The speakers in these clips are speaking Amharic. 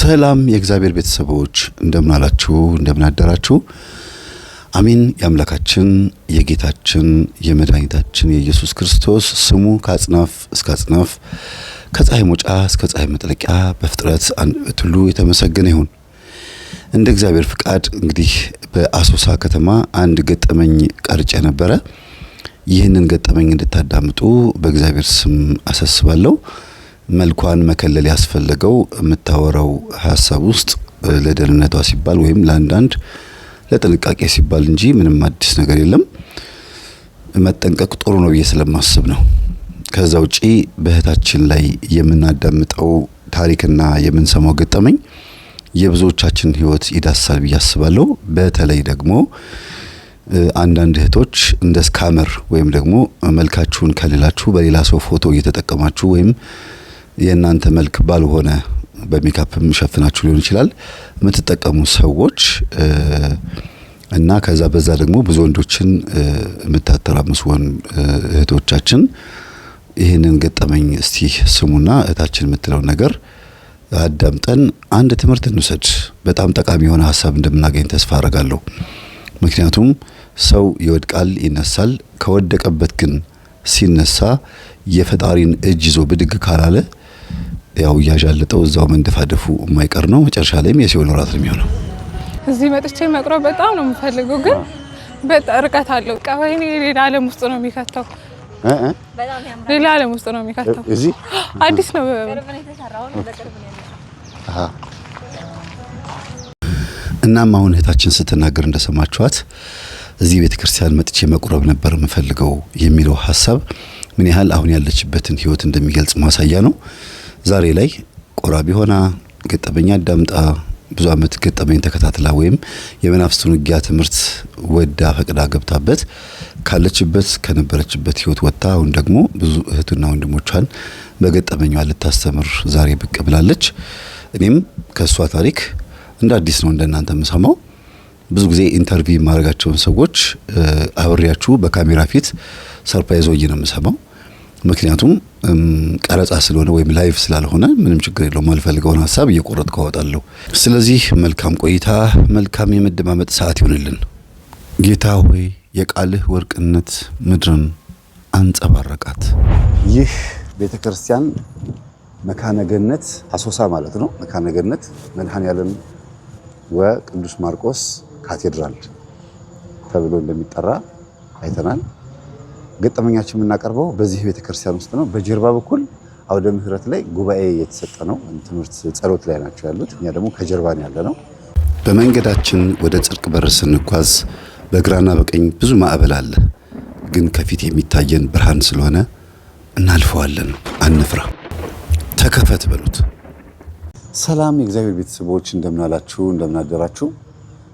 ሰላም የእግዚአብሔር ቤተሰቦች እንደምን አላችሁ እንደምን አደራችሁ አሜን ያምላካችን የጌታችን የመድኃኒታችን የኢየሱስ ክርስቶስ ስሙ ከአጽናፍ እስከ አጽናፍ ከፀሐይ መውጫ እስከ ፀሐይ መጥለቂያ በፍጥረት ሁሉ የተመሰገነ ይሁን እንደ እግዚአብሔር ፍቃድ እንግዲህ በአሶሳ ከተማ አንድ ገጠመኝ ቀርጬ ነበረ ይህንን ገጠመኝ እንድታዳምጡ በእግዚአብሔር ስም አሳስባለሁ መልኳን መከለል ያስፈልገው የምታወራው ሐሳብ ውስጥ ለደህንነቷ ሲባል ወይም ለአንዳንድ ለጥንቃቄ ሲባል እንጂ ምንም አዲስ ነገር የለም መጠንቀቅ ጥሩ ነው ስለማስብ ነው ከዛ ውጪ በህታችን ላይ የምናዳምጠው ታሪክና የምንሰማው ገጠመኝ የብዙዎቻችን ህይወት ይዳሳል ብያስባለሁ በተለይ ደግሞ አንዳንድ እህቶች እንደ ስካመር ወይም ደግሞ መልካችሁን ከሌላችሁ በሌላ ሰው ፎቶ እየተጠቀማችሁ ወይም የናንተ መልክ ባልሆነ በሜካፕም ሸፍናችሁ ሊሆን ይችላል የምትጠቀሙ ሰዎች እና ከዛ በዛ ደግሞ ብዙ ወንዶችን የምታተራምሱ እህቶቻችን ይሄንን ገጠመኝ እስቲ ስሙና እህታችን የምትለው ነገር አዳምጠን አንድ ትምህርት እንውሰድ በጣም ጠቃሚ የሆነ ሐሳብ እንደምናገኝ ተስፋ አደርጋለሁ ምክንያቱም ሰው ይወድቃል ይነሳል ከወደቀበት ግን ሲነሳ የፈጣሪን እጅ ይዞ ብድግ ካላለ ያው ያጃለጠው እዛው መንደፋደፉ የማይቀር ነው መጨረሻ ላይም የሲኦል ራት ነው የሚሆነው እዚህ መጥቼ መቅረብ በጣም ነው የምፈልገው ግን በጣም ርቀት አለው ቀበይኔ ሌላ ዓለም ውስጥ ነው የሚከተው ሌላ ዓለም ውስጥ ነው የሚከተው እዚህ አዲስ ነው እናም አሁን እህታችን ስትናገር እንደሰማችኋት እዚህ ቤተክርስቲያን መጥቼ መቅረብ ነበር የምፈልገው የሚለው ሐሳብ ምን ያህል አሁን ያለችበትን ህይወት እንደሚገልጽ ማሳያ ነው ዛሬ ላይ ቆራቢ ሆና ገጠመኝ አዳምጣ ብዙ አመት ገጠመኝ ተከታትላ ወይም የመናፍስቱን ውጊያ ትምህርት ወዳ ፈቅዳ ገብታበት ካለችበት ከነበረችበት ህይወት ወጣ አሁን ደግሞ ብዙ እህቱና ወንድሞቿን በገጠመኛዋ ልታስተምር ዛሬ ብቅ ብላለች እኔም ከሷ ታሪክ እንደ አዲስ ነው እንደናንተ የምሰማው ብዙ ጊዜ ኢንተርቪው ማድረጋቸውን ሰዎች አብሬያችሁ በካሜራ ፊት ሰርፕራይዝ ሆኜ ነው የምሰማው ምክንያቱም ቀረጻ ስለሆነ ወይም ላይቭ ስላልሆነ ምንም ችግር የለውም ማልፈልገውን ሐሳብ እየቆረጥኩ አወጣለሁ ስለዚህ መልካም ቆይታ መልካም የመደማመጥ ሰዓት ይሁንልን ጌታ ሆይ የቃልህ ወርቅነት ምድርን አንጸባረቃት ይህ ቤተክርስቲያን መካነ ገነት አሶሳ ማለት ነው መካነ ገነት መድኃኔዓለም ወቅዱስ ማርቆስ ካቴድራል ተብሎ እንደሚጠራ አይተናል ገጠመኛችን የምናቀርበው በዚህ ቤተክርስቲያን ውስጥ ነው በጀርባ በኩል አውደ ምህረት ላይ ጉባኤ የተሰጠ ነው ትምህርት ጸሎት ላይ ናቸው ያሉት እኛ ደግሞ ከጀርባ ነው ያለነው በመንገዳችን ወደ ጽድቅ በር ስንጓዝ በግራና በቀኝ ብዙ ማዕበል አለ ግን ከፊት የሚታየን ብርሃን ስለሆነ እናልፈዋለን አንፍራ ተከፈት በሉት ሰላም የእግዚአብሔር ቤተሰቦች እንደምን አላችሁ እንደምን አደራችሁ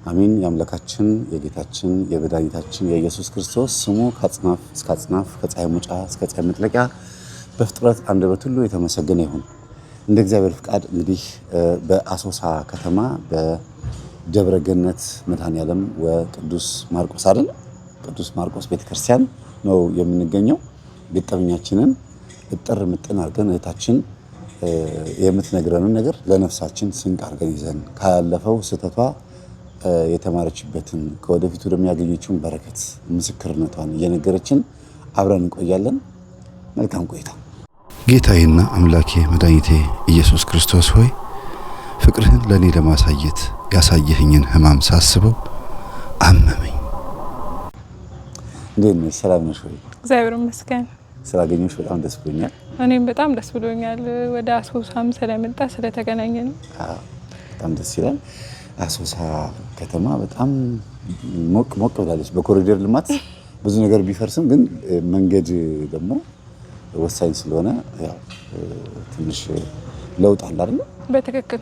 አሜን ያምላካችን የጌታችን የመድኃኒታችን የኢየሱስ ክርስቶስ ስሙ ከአጽናፍ እስከ አጽናፍ ከፀሐይ መውጫ እስከ ፀሐይ መጥለቂያ በፍጥረት አንደበት ሁሉ የተመሰገነ ይሁን እንደ እግዚአብሔር ፍቃድ እንግዲህ በአሶሳ ከተማ በደብረ ገነት መድኃኔዓለም ወቅዱስ ማርቆስ አይደል ቅዱስ ማርቆስ ቤተክርስቲያን ነው የምንገኘው ገጠመኛችንን እጥር ምጥን አድርገን እህታችን የምትነግረንን ነገር ለነፍሳችን ስንቅ አድርገን ይዘን ካለፈው ስህተቷ የተማረችበትን ከወደፊቱ የሚያገኘችውን በረከት ምስክርነቷን እየነገረችን አብረን እንቆያለን መልካም ቆይታ ጌታዬና አምላኬ መድኃኒቴ ኢየሱስ ክርስቶስ ሆይ ፍቅርህን ለኔ ለማሳየት ያሳየህኝን ህማም ሳስበው አመመኝ እንዴት ነሽ ሰላም ነሽ ወይ እግዚአብሔር ይመስገን ስላገኘሁሽ በጣም ደስ ብሎኛል እኔም በጣም ደስ ብሎኛል ወደ አሶሳም ስለመጣ ስለተገናኘን በጣም ደስ ይላል አሶሳ ከተማ በጣም ሞቅ ብላለች በኮሪደር ልማት ብዙ ነገር ቢፈርስም ግን መንገድ ደግሞ ወሳኝ ስለሆነ ያው ትንሽ ለውጥ አለ አይደል በትክክል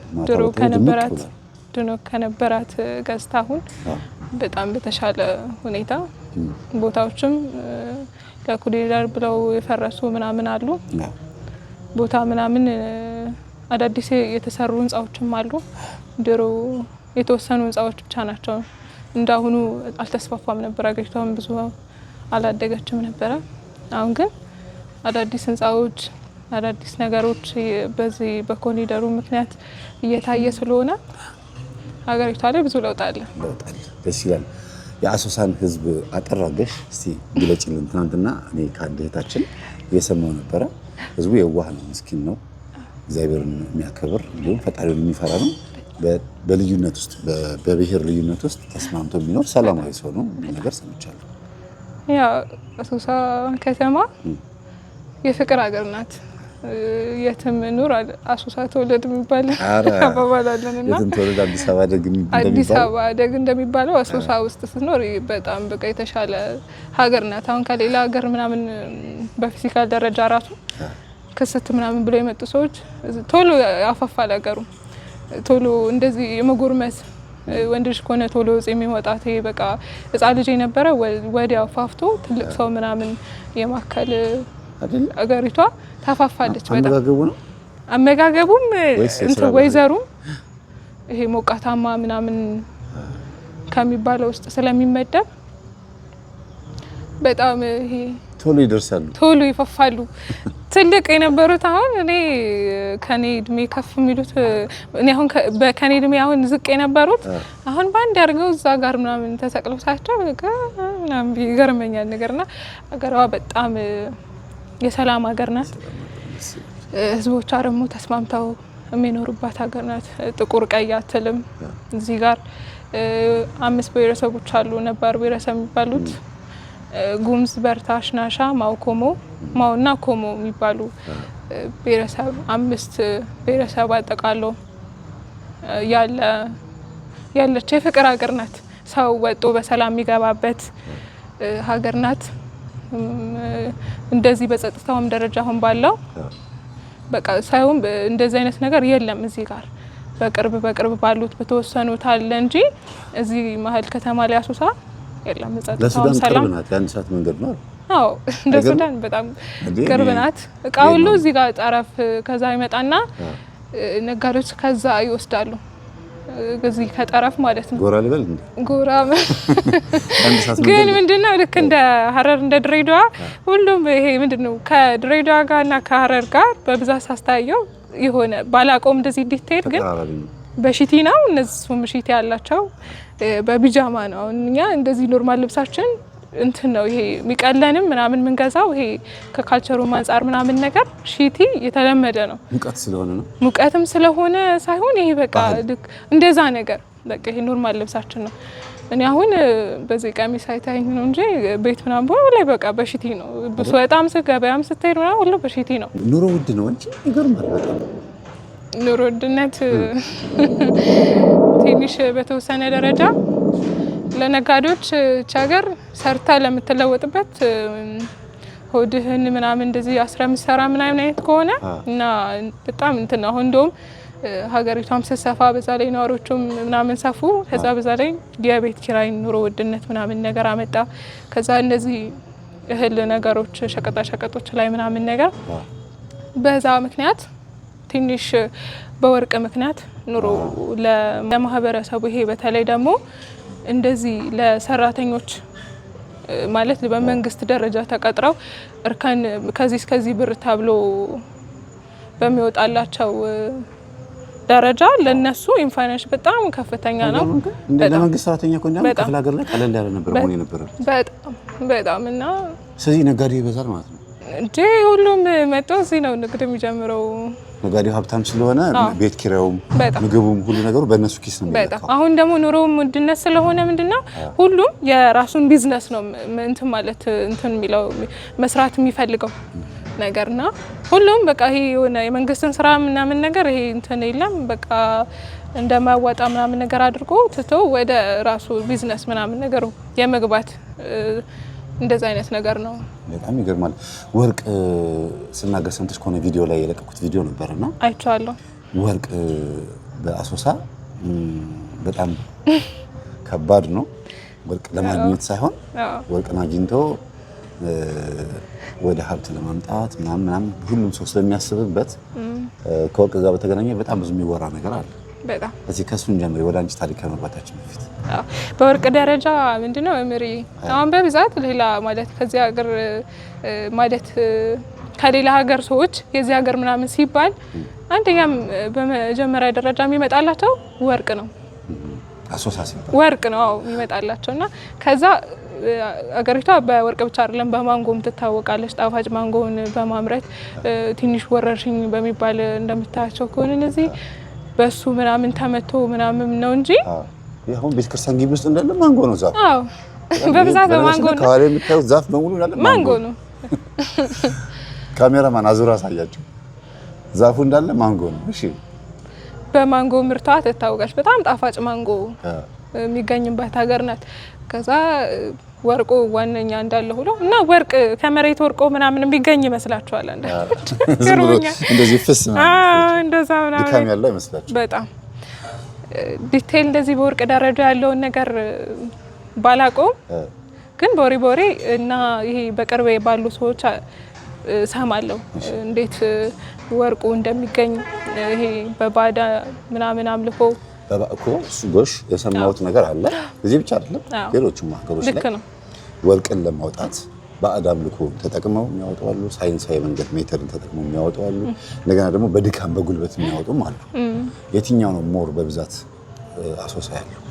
ድሮ ከነበራት ገጽታ አሁን በጣም በተሻለ ሁኔታ ቦታዎችም ለኮሪደር ብለው የፈረሱ ምናምን አሉ ቦታ ምናምን አዳዲስ የተሰሩ ህንጻዎችም አሉ ድሮ የተወሰኑ ህንጻዎች ብቻ ናቸው እንዳሁኑ አልተስፋፋም ነበር አገሪቷም ብዙ አላደገችም ነበር አሁን ግን አዳዲስ ህንጻዎች አዳዲስ ነገሮች በዚህ በኮሪደሩ ምክንያት እየታየ ስለሆነ ሀገሪቷ ላይ ብዙ ለውጥ አለ። ደስ ይላል። የአሶሳን ህዝብ አጠራገሽ እስቲ ግለጪልን። ትናንትና እኔ ከአንድ እህታችን እየሰማሁ ነበረ። ህዝቡ የዋህ ነው፣ ምስኪን ነው፣ እግዚአብሔርን የሚያከብር እንዲሁም ፈጣሪውን የሚፈራ ነው። በልዩነት ውስጥ በብሔር ልዩነት ውስጥ ተስማምቶ የሚኖር ሰላማዊ ሰው ነው ነገር ሰምቻለሁ። ያው አሶሳ ከተማ የፍቅር ሀገር ናት። የትም ኑር አሶሳ ተወለድ የሚባል አባባል አለንና የትም ተወለድ አዲስ አበባ ደግ እንደሚባለው አሶሳ ውስጥ ስትኖር በጣም በቃ የተሻለ ሀገር ናት። አሁን ከሌላ ሀገር ምናምን በፊዚካል ደረጃ ራሱ ክስት ምናምን ብሎ የመጡ ሰዎች ቶሎ ያፈፋል ሀገሩ ቶሎ እንደዚህ የመጎርመስ ወንድ ልጅ ከሆነ ቶሎ የሚወጣት ይሄ በቃ ህፃን ልጅ የነበረ ወዲያው ፋፍቶ ትልቅ ሰው ምናምን የማከል አገሪቷ ታፋፋለች። በጣም አመጋገቡም ወይዘሩም ይሄ ሞቃታማ ምናምን ከሚባለው ውስጥ ስለሚመደብ በጣም ይሄ ቶሎ ይደርሳሉ፣ ቶሎ ይፈፋሉ። ትልቅ የነበሩት አሁን እኔ ከኔ እድሜ ከፍ የሚሉት እኔ አሁን በከኔ እድሜ አሁን ዝቅ የነበሩት አሁን ባንድ ያርገው እዛ ጋር ምናምን ተሰቅለው ሳቸው ምናምን ይገርመኛል ነገርና አገሯ በጣም የሰላም ሀገር ናት። ህዝቦቿ ደግሞ ተስማምተው የሚኖሩባት ሀገር ናት። ጥቁር ቀይ አትልም። እዚህ ጋር 5 ብሔረሰቦች አሉ ነባር ብሔረሰብ የሚባሉት ጉምዝ፣ በርታ፣ ሽናሻ፣ ማውኮሞ፣ ማውና ኮሞ የሚባሉ ብሔረሰብ 5 ብሔረሰብ አጠቃሎ ያለች የፍቅር ሀገር ናት። ሰው ወጦ በሰላም የሚገባበት ሀገር ናት። እንደዚህ በጸጥታውም ደረጃ አሁን ባለው በቃ ሳይሆን እንደዚህ አይነት ነገር የለም። እዚህ ጋር በቅርብ ባሉት በተወሰኑት አለ እንጂ እዚህ መሀል ከተማ ላይ አሶሳ የለም። ጸጥታው ሰላም ናት። ያን ሰዓት መንገድ ነው። አዎ እንደ ሱዳን በጣም ቅርብ ናት። እቃ ሁሉ እዚህ ጋር ጠረፍ ከዛ ይመጣና ነጋዴዎች ከዛ ይወስዳሉ። እዚህ ከጠረፍ ማለት ነው። ጎራ ልበል እንዴ? ጎራ ግን ምንድነው ልክ እንደ ሀረር እንደ ድሬዳዋ ሁሉም ይሄ ምንድነው ከድሬዳዋ ጋርና ከሀረር ጋር በብዛት ሳስታየው የሆነ ባላቆም እንደዚህ ዲቴል ግን በሺቲ ነው። እነሱም ሺቲ ያላቸው በቢጃማ ነው። እኛ እንደዚህ ኖርማል ልብሳችን እንትን ነው ይሄ የሚቀለንም ምናምን የምንገዛው ይሄ ከካልቸሩ አንፃር ምናምን ነገር ሺቲ የተለመደ ነው። ሙቀት ስለሆነ ነው። ሙቀትም ስለሆነ ሳይሆን ይሄ በቃ እንደዛ ነገር በቃ ይሄ ኖርማል ልብሳችን ነው። እኔ አሁን በዚህ ቀሚስ አይታይኝ ነው እንጂ ቤት ምናምን ላይ በቃ በሺቲ ነው። በጣም ገበያም ስትሄድ ምናምን ሁሉ በሺቲ ነው። ኑሮ ውድ ነው እንጂ ይገርማል በጣም ኑሮ ውድነት ትንሽ በተወሰነ ደረጃ ለነጋዴዎች ሀገር ሰርታ ለምትለወጥበት ሆድህን ምናምን እንደዚህ አስራ ምሰራ ምናምን አይነት ከሆነ እና በጣም እንትን አሁን እንደውም ሀገሪቷም ስትሰፋ በዛ ላይ ነዋሪዎቹም ምናምን ሰፉ። ከዛ በዛ ላይ የቤት ኪራይ ኑሮ ውድነት ምናምን ነገር አመጣ። ከዛ እንደዚህ እህል ነገሮች ሸቀጣ ሸቀጦች ላይ ምናምን ነገር በዛ ምክንያት ትንሽ በወርቅ ምክንያት ኑሮ ለማህበረሰቡ ይሄ በተለይ ደግሞ እንደዚህ ለሰራተኞች ማለት በመንግስት ደረጃ ተቀጥረው እርከን ከዚህ እስከዚህ ብር ተብሎ በሚወጣላቸው ደረጃ ለነሱ ኢንፋይናንስ በጣም ከፍተኛ ነው። እንደ ለመንግስት ሰራተኛ ኮንዳም ክፍለ ሀገር ላይ ቀለል ያለ ነበር ሆነ ነበር በጣም እና ስለዚህ ነጋዴ ይበዛል ማለት ነው እንጂ ሁሉም መጥቶ እዚህ ነው ንግድ የሚጀምረው። ነጋዴው ሀብታም ስለሆነ ቤት ኪራዩም ምግቡም ሁሉ ነገሩ በእነሱ ኪስ ነው የሚመጣው። አሁን ደግሞ ኑሮውም ውድነት ስለሆነ ምንድነው ሁሉም የራሱን ቢዝነስ ነው እንትን ማለት እንትን የሚለው መስራት የሚፈልገው ነገርና ሁሉም በቃ ይሄ የሆነ የመንግስትን ስራ ምናምን ነገር ይሄ እንትን የለም በቃ እንደማያዋጣ ምናምን ነገር አድርጎ ትቶ ወደ ራሱ ቢዝነስ ምናምን ነገሩ የመግባት እንደዛ አይነት ነገር ነው። በጣም ይገርማል። ወርቅ ስናገር ሰምተሽ ከሆነ ቪዲዮ ላይ የለቀኩት ቪዲዮ ነበርና አይቻለሁ። ወርቅ በአሶሳ በጣም ከባድ ነው። ወርቅ ለማግኘት ሳይሆን ወርቅን አግኝቶ ወደ ሀብት ለማምጣት ምናምን ሁሉም ሰው ስለሚያስብበት ከወርቅ ጋር በተገናኘ በጣም ብዙ የሚወራ ነገር አለ። በጣም እዚህ ከሱን ጀምሮ ወደ አንቺ ታሪክ ከመግባታችን በፊት በወርቅ ደረጃ ምንድነው እምሪ አሁን በብዛት ሌላ ማለት ከዚህ ሀገር ማለት ከሌላ ሀገር ሰዎች የዚህ ሀገር ምናምን ሲባል አንደኛም በመጀመሪያ ደረጃ የሚመጣላቸው ወርቅ ነው። አሶሳ ሲባል ወርቅ ነው የሚመጣላቸውና ከዛ አገሪቷ በወርቅ ብቻ አይደለም በማንጎም ትታወቃለች። ጣፋጭ ማንጎን በማምረት ትንሽ ወረርሽኝ በሚባል እንደምታያቸው ከሆነ እነዚህ በሱ ምናምን ተመቶ ምናምን ነው እንጂ ይሁን ቤተክርስቲያን ግቢ ውስጥ እንዳለ ማንጎ ነው ዛፍ። አዎ በብዛት በማንጎ ነው። ካለ የምታዩት ዛፍ በሙሉ እንዳለ ማንጎ ነው። ካሜራማን አዙራ አሳያቸው። ዛፉ እንዳለ ማንጎ ነው። እሺ በማንጎ ምርቷ ትታወቃለች። በጣም ጣፋጭ ማንጎ የሚገኝበት ሀገር ናት። ከዛ ወርቁ ዋነኛ እንዳለ ሁሉ እና ወርቅ ከመሬት ወርቆ ምናምን ቢገኝ ይመስላችኋል? እንደዚህ ፍስ እንደዛ ምናምን ድካም ያለው ይመስላችኋል? በጣም ዲቴል እንደዚህ በወርቅ ደረጃ ያለውን ነገር ባላውቀውም ግን ቦሪ እና ይሄ በቅርቤ ባሉ ሰዎች ሰማለሁ እንዴት ወርቁ እንደሚገኝ ይሄ በባዳ ምናምን አምልኮ በባእኮ እሱ ጎሽ የሰማሁት ነገር አለ። እዚህ ብቻ አይደለም ሌሎችም ሀገሮች ላይ ወርቅን ለማውጣት ባዕድ አምልኮ ተጠቅመው የሚያወጡ አሉ። ሳይንሳዊ መንገድ ሜተርን ተጠቅመው የሚያወጡ አሉ። እንደገና ደግሞ በድካም በጉልበት የሚያወጡም አሉ። የትኛው ነው ሞር በብዛት አሶሳ ያለው?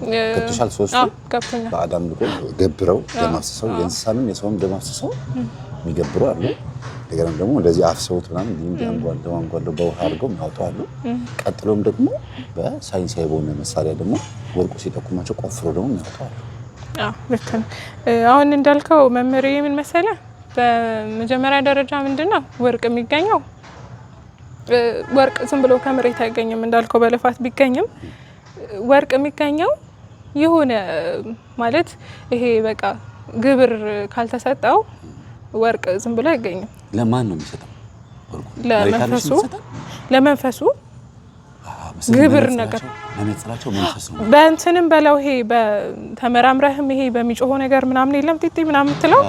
ገብቶሻል? ሶስቱ ባዕድ አምልኮ ገብረው ለማፍሰሰው የእንስሳንም የሰውም ለማፍሰሰው የሚገብሩ አሉ። እንደገና ደግሞ እንደዚህ አፍሰውት ምናምን እንዲህ አንጓለው በውሃ አድርገው የሚያወጡ አሉ። ቀጥሎም ደግሞ በሳይንሳዊ በሆነ መሳሪያ ደግሞ ወርቁ ሲጠቁማቸው ቆፍሮ ደግሞ የሚያወጡ አሉ። ልክ ነው። አሁን እንዳልከው መምህር ምን መሰለህ፣ በመጀመሪያ ደረጃ ምንድነው ወርቅ የሚገኘው? ወርቅ ዝም ብሎ ከመሬት አይገኝም። እንዳልከው በልፋት ቢገኝም ወርቅ የሚገኘው የሆነ ማለት ይሄ በቃ ግብር ካልተሰጠው ወርቅ ዝም ብሎ አይገኝም። ለማን ነው የሚሰጠው? ለመንፈሱ ግብር ነገር ለነጽራቸው መንፈስ ነው። በእንትንም በለው ይሄ በተመራምረህም ይሄ በሚጮሆ ነገር ምናምን የለም ጢጢ ምናምን ትለው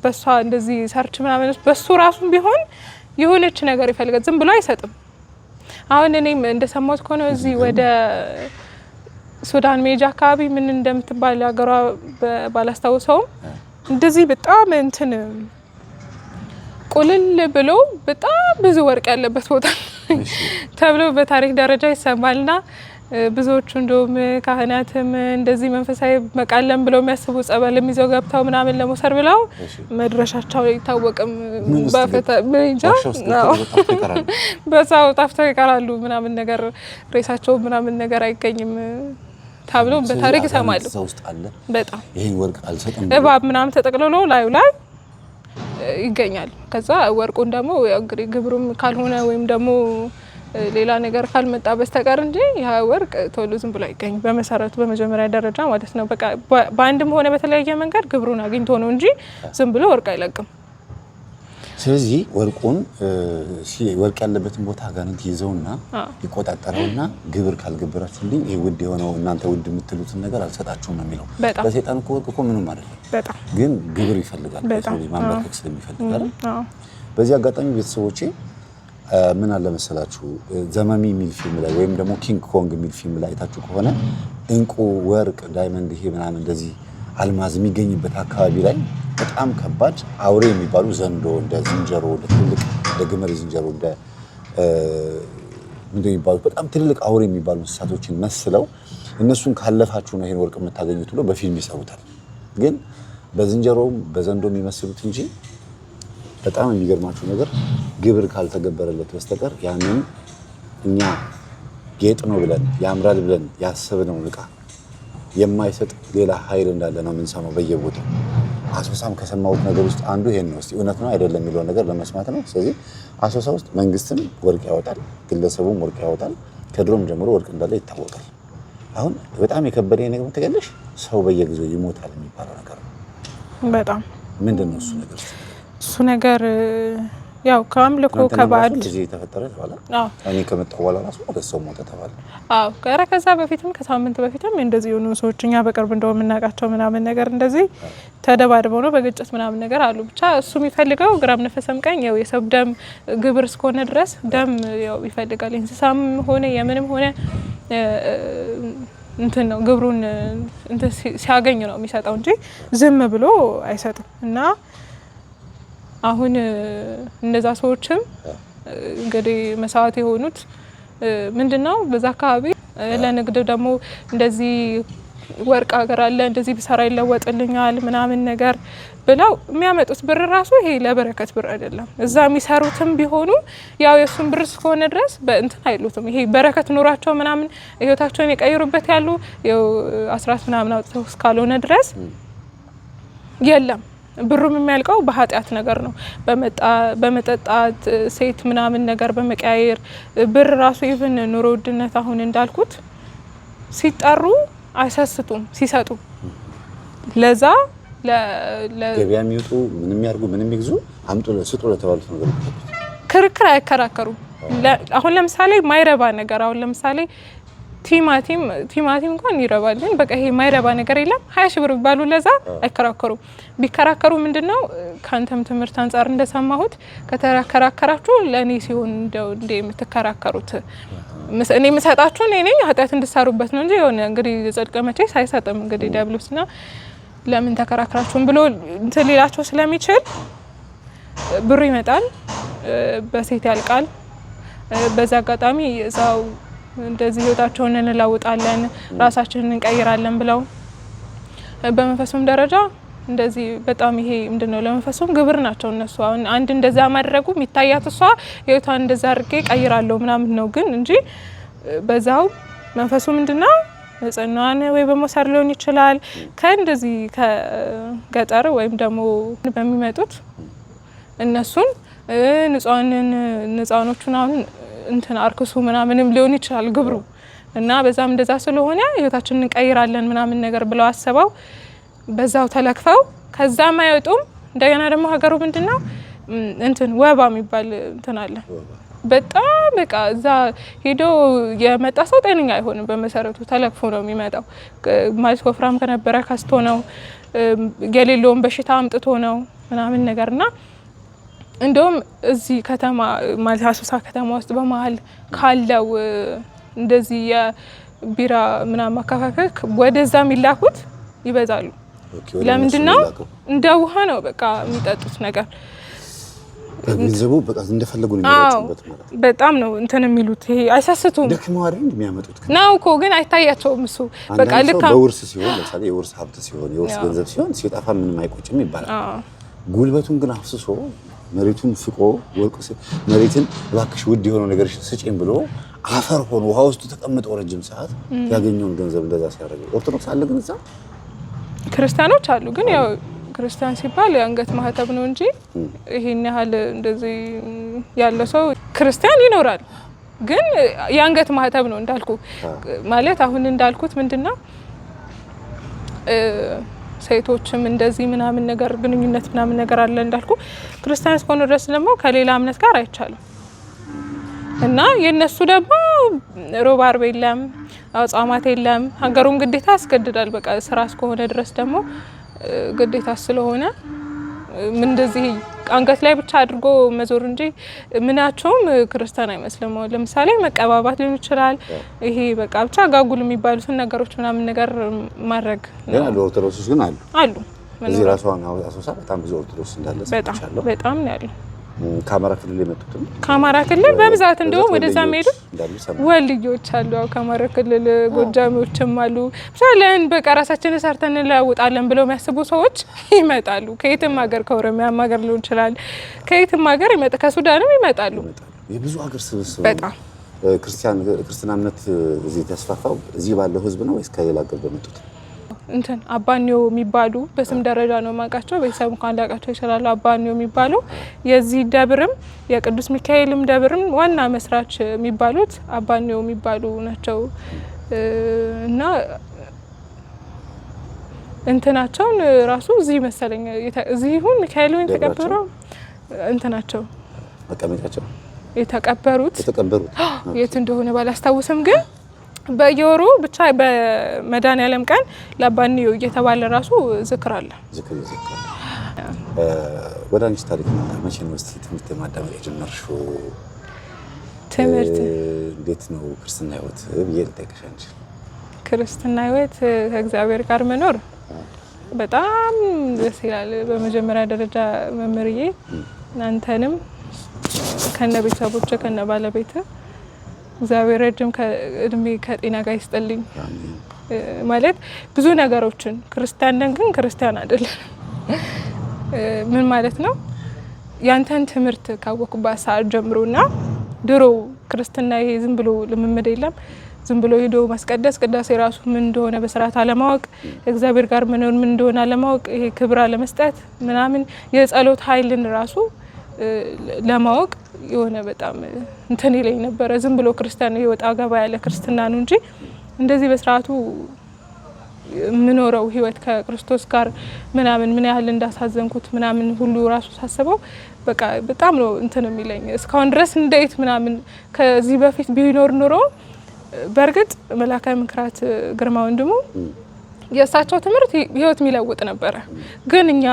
በሷ እንደዚህ ሰርች ምናምን በሱ ራሱም ቢሆን የሆነች ነገር ይፈልጋል። ዝም ብሎ አይሰጥም። አሁን እኔም እንደሰማሁት ከሆነ እዚህ ወደ ሱዳን ሜጃ አካባቢ ምን እንደምትባል ሀገሯ ባላስታውሰውም እንደዚህ በጣም እንትን ቁልል ብሎ በጣም ብዙ ወርቅ ያለበት ቦታ ተብሎ በታሪክ ደረጃ ይሰማልና ብዙዎቹ እንደውም ካህናትም እንደዚህ መንፈሳዊ መቃለም ብለው የሚያስቡ ጸበልም ይዘው ገብተው ምናምን ለመውሰድ ብለው መድረሻቸው አይታወቅም። በዛው ጠፍተው ይቀራሉ ምናምን ነገር ሬሳቸው ምናምን ነገር አይገኝም ተብሎ በታሪክ ይሰማሉ። በጣም ይሄን ወርቅ አልሰጠም እባብ ምናምን ተጠቅልሎ ላዩ ላይ ይገኛል። ከዛ ወርቁን ደግሞ እንግዲህ ግብሩም ካልሆነ ወይም ደግሞ ሌላ ነገር ካልመጣ በስተቀር እንጂ ያ ወርቅ ቶሎ ዝም ብሎ አይገኝ። በመሰረቱ በመጀመሪያ ደረጃ ማለት ነው በቃ በአንድም ሆነ በተለያየ መንገድ ግብሩን አግኝቶ ነው እንጂ ዝም ብሎ ወርቅ አይለቅም። ስለዚህ ወርቁን ወርቅ ያለበትን ቦታ አጋንንት ይዘውና ይቆጣጠረውና ግብር ካልገበራችሁልኝ ይሄ ውድ የሆነው እናንተ ውድ የምትሉትን ነገር አልሰጣችሁም ነው የሚለው። በሰይጣን እኮ ወርቅ እኮ ምንም አይደለም፣ ግን ግብር ይፈልጋል። ስለዚህ ማንበርከክ ስለሚፈልጋል። በዚህ አጋጣሚ ቤተሰቦቼ ምን አለ መሰላችሁ ዘመሚ የሚል ፊልም ላይ ወይም ደግሞ ኪንግ ኮንግ የሚል ፊልም ላይ አይታችሁ ከሆነ እንቁ፣ ወርቅ፣ ዳይመንድ ይሄ ምናምን እንደዚህ አልማዝ የሚገኝበት አካባቢ ላይ በጣም ከባድ አውሬ የሚባሉ ዘንዶ እንደ ዝንጀሮ እንደ ትልቅ እንደ ግመል ዝንጀሮ እንደ ምንድን የሚባሉ በጣም ትልቅ አውሬ የሚባሉ እንስሳቶችን መስለው እነሱን ካለፋችሁ ነው ይሄን ወርቅ የምታገኙት ብሎ በፊልም ይሰሩታል። ግን በዝንጀሮም በዘንዶ የሚመስሉት እንጂ በጣም የሚገርማችሁ ነገር ግብር ካልተገበረለት በስተቀር ያንን እኛ ጌጥ ነው ብለን ያምራል ብለን ያሰብነው ዕቃ የማይሰጥ ሌላ ኃይል እንዳለ ነው የምንሰማው በየቦታው። አሶሳም ከሰማሁት ነገር ውስጥ አንዱ ይሄን ነው። እስቲ እውነት ነው አይደለም የሚለው ነገር ለመስማት ነው። ስለዚህ አሶሳ ውስጥ መንግስትም ወርቅ ያወጣል፣ ግለሰቡም ወርቅ ያወጣል። ከድሮም ጀምሮ ወርቅ እንዳለ ይታወቃል። አሁን በጣም የከበደኝ ነገር ምትገልሽ ሰው በየጊዜው ይሞታል የሚባለው ነገር ነው። በጣም ምንድነው እሱ ነገር? እሱ ነገር ያው ከአምልኮ ከባድ እዚህ ተፈጠረ ተባለ። እኔ ከመጣሁ በኋላ ራሱ ወደ ሰው ሞተ ተባለ። ከዛ በፊትም ከሳምንት በፊትም እንደዚህ የሆኑ ሰዎች እኛ በቅርብ እንደው የምናውቃቸው ምናምን ነገር እንደዚህ ተደባድበው ነው በግጭት ምናምን ነገር አሉ። ብቻ እሱ የሚፈልገው ግራም ነፈሰም ቀኝ ያው የሰው ደም ግብር እስከሆነ ድረስ ደም ያው ይፈልጋል። እንስሳም ሆነ የምንም ሆነ እንትን ነው ግብሩን እንትን ሲያገኝ ነው የሚሰጠው እንጂ ዝም ብሎ አይሰጥም። እና አሁን እነዛ ሰዎችም እንግዲህ መስዋዕት የሆኑት ምንድነው በዛ አካባቢ ለንግድ ደግሞ እንደዚህ ወርቅ ሀገር አለ እንደዚህ ቢሰራ ይለወጥልኛል ምናምን ነገር ብለው የሚያመጡት ብር ራሱ ይሄ ለበረከት ብር አይደለም። እዛ የሚሰሩትም ቢሆኑ ያው የሱን ብር እስከሆነ ድረስ በእንትን አይሉትም። ይሄ በረከት ኑሯቸው ምናምን ህይወታቸውን የቀይሩበት ያሉ ያው 10 ምናምን አውጥተው እስካልሆነ ድረስ የለም። ብሩም የሚያልቀው በኃጢአት ነገር ነው። በመጠጣት ሴት ምናምን ነገር በመቀያየር ብር ራሱ ኢቭን ኑሮ ውድነት አሁን እንዳልኩት ሲጠሩ አይሰስቱም ሲሰጡ ለዛ ገበያ የሚወጡ ምንም ያርጉ ምንም ይግዙ አምጡ ለስጡ ለተባሉት ነገር ክርክር አይከራከሩም። አሁን ለምሳሌ ማይረባ ነገር አሁን ለምሳሌ ቲማቲም እንኳን ይረባል ግን በቃ ይሄ ማይረባ ነገር የለም 20 ሺህ ብር ባሉ ለዛ አይከራከሩም። ቢከራከሩ ምንድነው ካንተም ትምህርት አንፃር እንደሰማሁት ከተከራከራችሁ ለኔ ሲሆን እንደ የምትከራከሩት እኔ የምሰጣችሁ እኔ ነኝ ኃጢአት እንድትሰሩበት ነው እንጂ የሆነ እንግዲህ ጽድቅ መቼ ሳይሰጥም እንግዲህ ዲያብሎስና ለምን ተከራክራችሁን ብሎ እንትን ሊላቸው ስለሚችል ብሩ ይመጣል በሴት ያልቃል። በዛ አጋጣሚ እዛው እንደዚህ ህይወታቸውን እንለውጣለን ራሳችንን እንቀይራለን ብለው በመንፈሱም ደረጃ እንደዚህ በጣም ይሄ ምንድነው ለመንፈሱም ግብር ናቸው እነሱ። አሁን አንድ እንደዛ ማድረጉ የሚታያት እሷ ህይወቷን እንደዛ አድርጌ ቀይራለሁ ምናምን ነው ግን እንጂ በዛው መንፈሱ ምንድነው ንጽህናን ወይ በመውሰድ ሊሆን ይችላል ከእንደዚህ ከገጠር ወይም ደግሞ በሚመጡት እነሱን ንጹሃኖቹን አሁን እንትን አርክሱ ምናምንም ሊሆን ይችላል ግብሩ እና በዛም እንደዛ ስለሆነ ህይወታችንን እንቀይራለን ምናምን ነገር ብለው አስበው በዛው ተለክፈው ከዛም አይወጡም። እንደገና ደግሞ ሀገሩ ምንድነው እንትን ወባ የሚባል እንትን አለ። በጣም በቃ እዛ ሄዶ የመጣ ሰው ጤነኛ አይሆንም። በመሰረቱ ተለክፎ ነው የሚመጣው። ማለት ወፍራም ከነበረ ከስቶ ነው የሌለውን በሽታ አምጥቶ ነው ምናምን ነገርና እንደውም እዚህ ከተማ ማለት አሶሳ ከተማ ውስጥ በመሀል ካለው እንደዚህ የቢራ ምናምን ማከፋፈል ወደዛ የሚላኩት ይበዛሉ። ለምንድነው እንደ ውሃ ነው በቃ የሚጠጡት ነገር ገንዘቡ በቃ እንደፈለጉ ነው የሚያወጡበት ማለት ነው። በጣም ነው እንትን የሚሉት ይሄ አይሳስቱም። ደክመው አይደል የሚያመጡት ነው እኮ ግን አይታያቸውም። እሱ በቃ ልክ በውርስ ሲሆን ለምሳሌ የውርስ ሀብት ሲሆን የውርስ ገንዘብ ሲሆን ሲጠፋ ምንም አይቆጭም ይባላል። ጉልበቱን ግን አፍስሶ መሬቱን ፍቆ ወርቁ መሬትን እባክሽ ውድ የሆነው ነገር ስጪኝ ብሎ አፈር ሆኖ ውሃ ውስጥ ተቀምጦ ረጅም ሰዓት ያገኘውን ገንዘብ እንደዛ ሲያደርግ ኦርቶዶክስ አለ ግን እዛ ክርስቲያኖች አሉ ግን ያው ክርስቲያን ሲባል የአንገት ማህተብ ነው እንጂ ይሄን ያህል እንደዚህ ያለ ሰው ክርስቲያን ይኖራል ግን የአንገት ማህተብ ነው እንዳልኩ ማለት አሁን እንዳልኩት ምንድነው ሴቶችም እንደዚህ ምናምን ነገር ግንኙነት ምናምን ነገር አለ እንዳልኩ ክርስቲያን እስከሆነ ድረስ ደግሞ ከሌላ እምነት ጋር አይቻልም እና የነሱ ደግሞ ሮብ ዓርብ የለም ጾማት የለም ሀገሩም ግዴታ ያስገድዳል በቃ ስራ እስከሆነ ድረስ ደግሞ ግዴታ ስለሆነ ምን እንደዚህ አንገት ላይ ብቻ አድርጎ መዞር እንጂ ምናቸውም ክርስቲያን አይመስልም። ለምሳሌ መቀባባት ሊሆን ይችላል ይሄ በቃ ብቻ ጋጉል የሚባሉትን ነገሮች ምናምን ነገር ማድረግ ነው። ኦርቶዶክሶች ግን አሉ እዚህ ራሷን አሶሳ በጣም ብዙ ኦርቶዶክስ እንዳለ ሰምቻለሁ። በጣም ነው ያለው። ከአማራ ክልል የመጡት ከአማራ ክልል በብዛት እንደውም ወደዛ ሄዱ ወልዮች አሉ። ከአማራ ክልል ጎጃሚዎችም አሉ። ብቻለን በቃ ራሳችንን ሰርተን እንለውጣለን ብለው የሚያስቡ ሰዎች ይመጣሉ። ከየትም ሀገር ከኦሮሚያም ሀገር ሊሆን ይችላል ከየትም ሀገር ይመጣ ከሱዳንም ይመጣሉ። የብዙ ሀገር ስብስብ በጣም ክርስትና እምነት እዚህ ተስፋፋው እዚህ ባለው ህዝብ ነው ወይስ ከሌላ ሀገር በመጡት? እንትን አባኒዮ የሚባሉ በስም ደረጃ ነው ማቃቸው በሰው እንኳን ላቃቸው ይችላል። አባኒዮ የሚባሉ የዚህ ደብርም የቅዱስ ሚካኤልም ደብርም ዋና መስራች የሚባሉት አባኒዮ የሚባሉ ናቸው እና እንትናቸውን ራሱ እዚህ መሰለኝ እዚህ ይሁን ሚካኤል ወይ ተቀበረው እንትናቸው መቀመጫቸው የተቀበሩት የት እንደሆነ ባላስታውስም ግን በየወሩ ብቻ በመድኃኔዓለም ቀን ለአባኒዮ እየተባለ ራሱ ዝክር አለ። ዝክር ወደ አንቺ ታሪክ መቼ ነው እስቲ ትምህርት ማዳመጥ የጀመርሽው? ትምህርት እንዴት ነው ክርስትና ህይወት ብዬ ልጠይቅሽ አንቺ? ክርስትና ህይወት ከእግዚአብሔር ጋር መኖር በጣም ደስ ይላል። በመጀመሪያ ደረጃ መምህርዬ አንተንም ከነ ቤተሰቦቼ ከነ ባለቤት እግዚአብሔር ረጅም እድሜ ከጤና ጋር ይስጥልኝ። ማለት ብዙ ነገሮችን ክርስቲያን ነን ግን ክርስቲያን አይደለም። ምን ማለት ነው? ያንተን ትምህርት ካወቅኩባት ሰዓት ጀምሮና ድሮ ክርስትና ይሄ ዝም ብሎ ልምምድ የለም። ዝም ብሎ ሄዶ ማስቀደስ ቅዳሴ ራሱ ምን እንደሆነ በስርዓት አለማወቅ፣ እግዚአብሔር ጋር መኖር ምን እንደሆነ አለማወቅ፣ ይሄ ክብር አለመስጠት ምናምን የጸሎት ኃይልን ራሱ ለማወቅ የሆነ በጣም እንትን ይለኝ ነበረ። ዝም ብሎ ክርስቲያን ይወጣ ገባ ያለ ክርስትና ነው እንጂ እንደዚህ በስርዓቱ ምኖረው ህይወት ከክርስቶስ ጋር ምናምን ምን ያህል እንዳሳዘንኩት ምናምን ሁሉ ራሱ ሳስበው በቃ በጣም ነው እንትን የሚለኝ እስካሁን ድረስ እንዴት ምናምን ከዚህ በፊት ቢኖር ኑሮ በርግጥ መላከ ምክራት ግርማ ወንድሙ የእሳቸው ትምህርት ህይወት የሚለውጥ ነበረ። ግን እኛ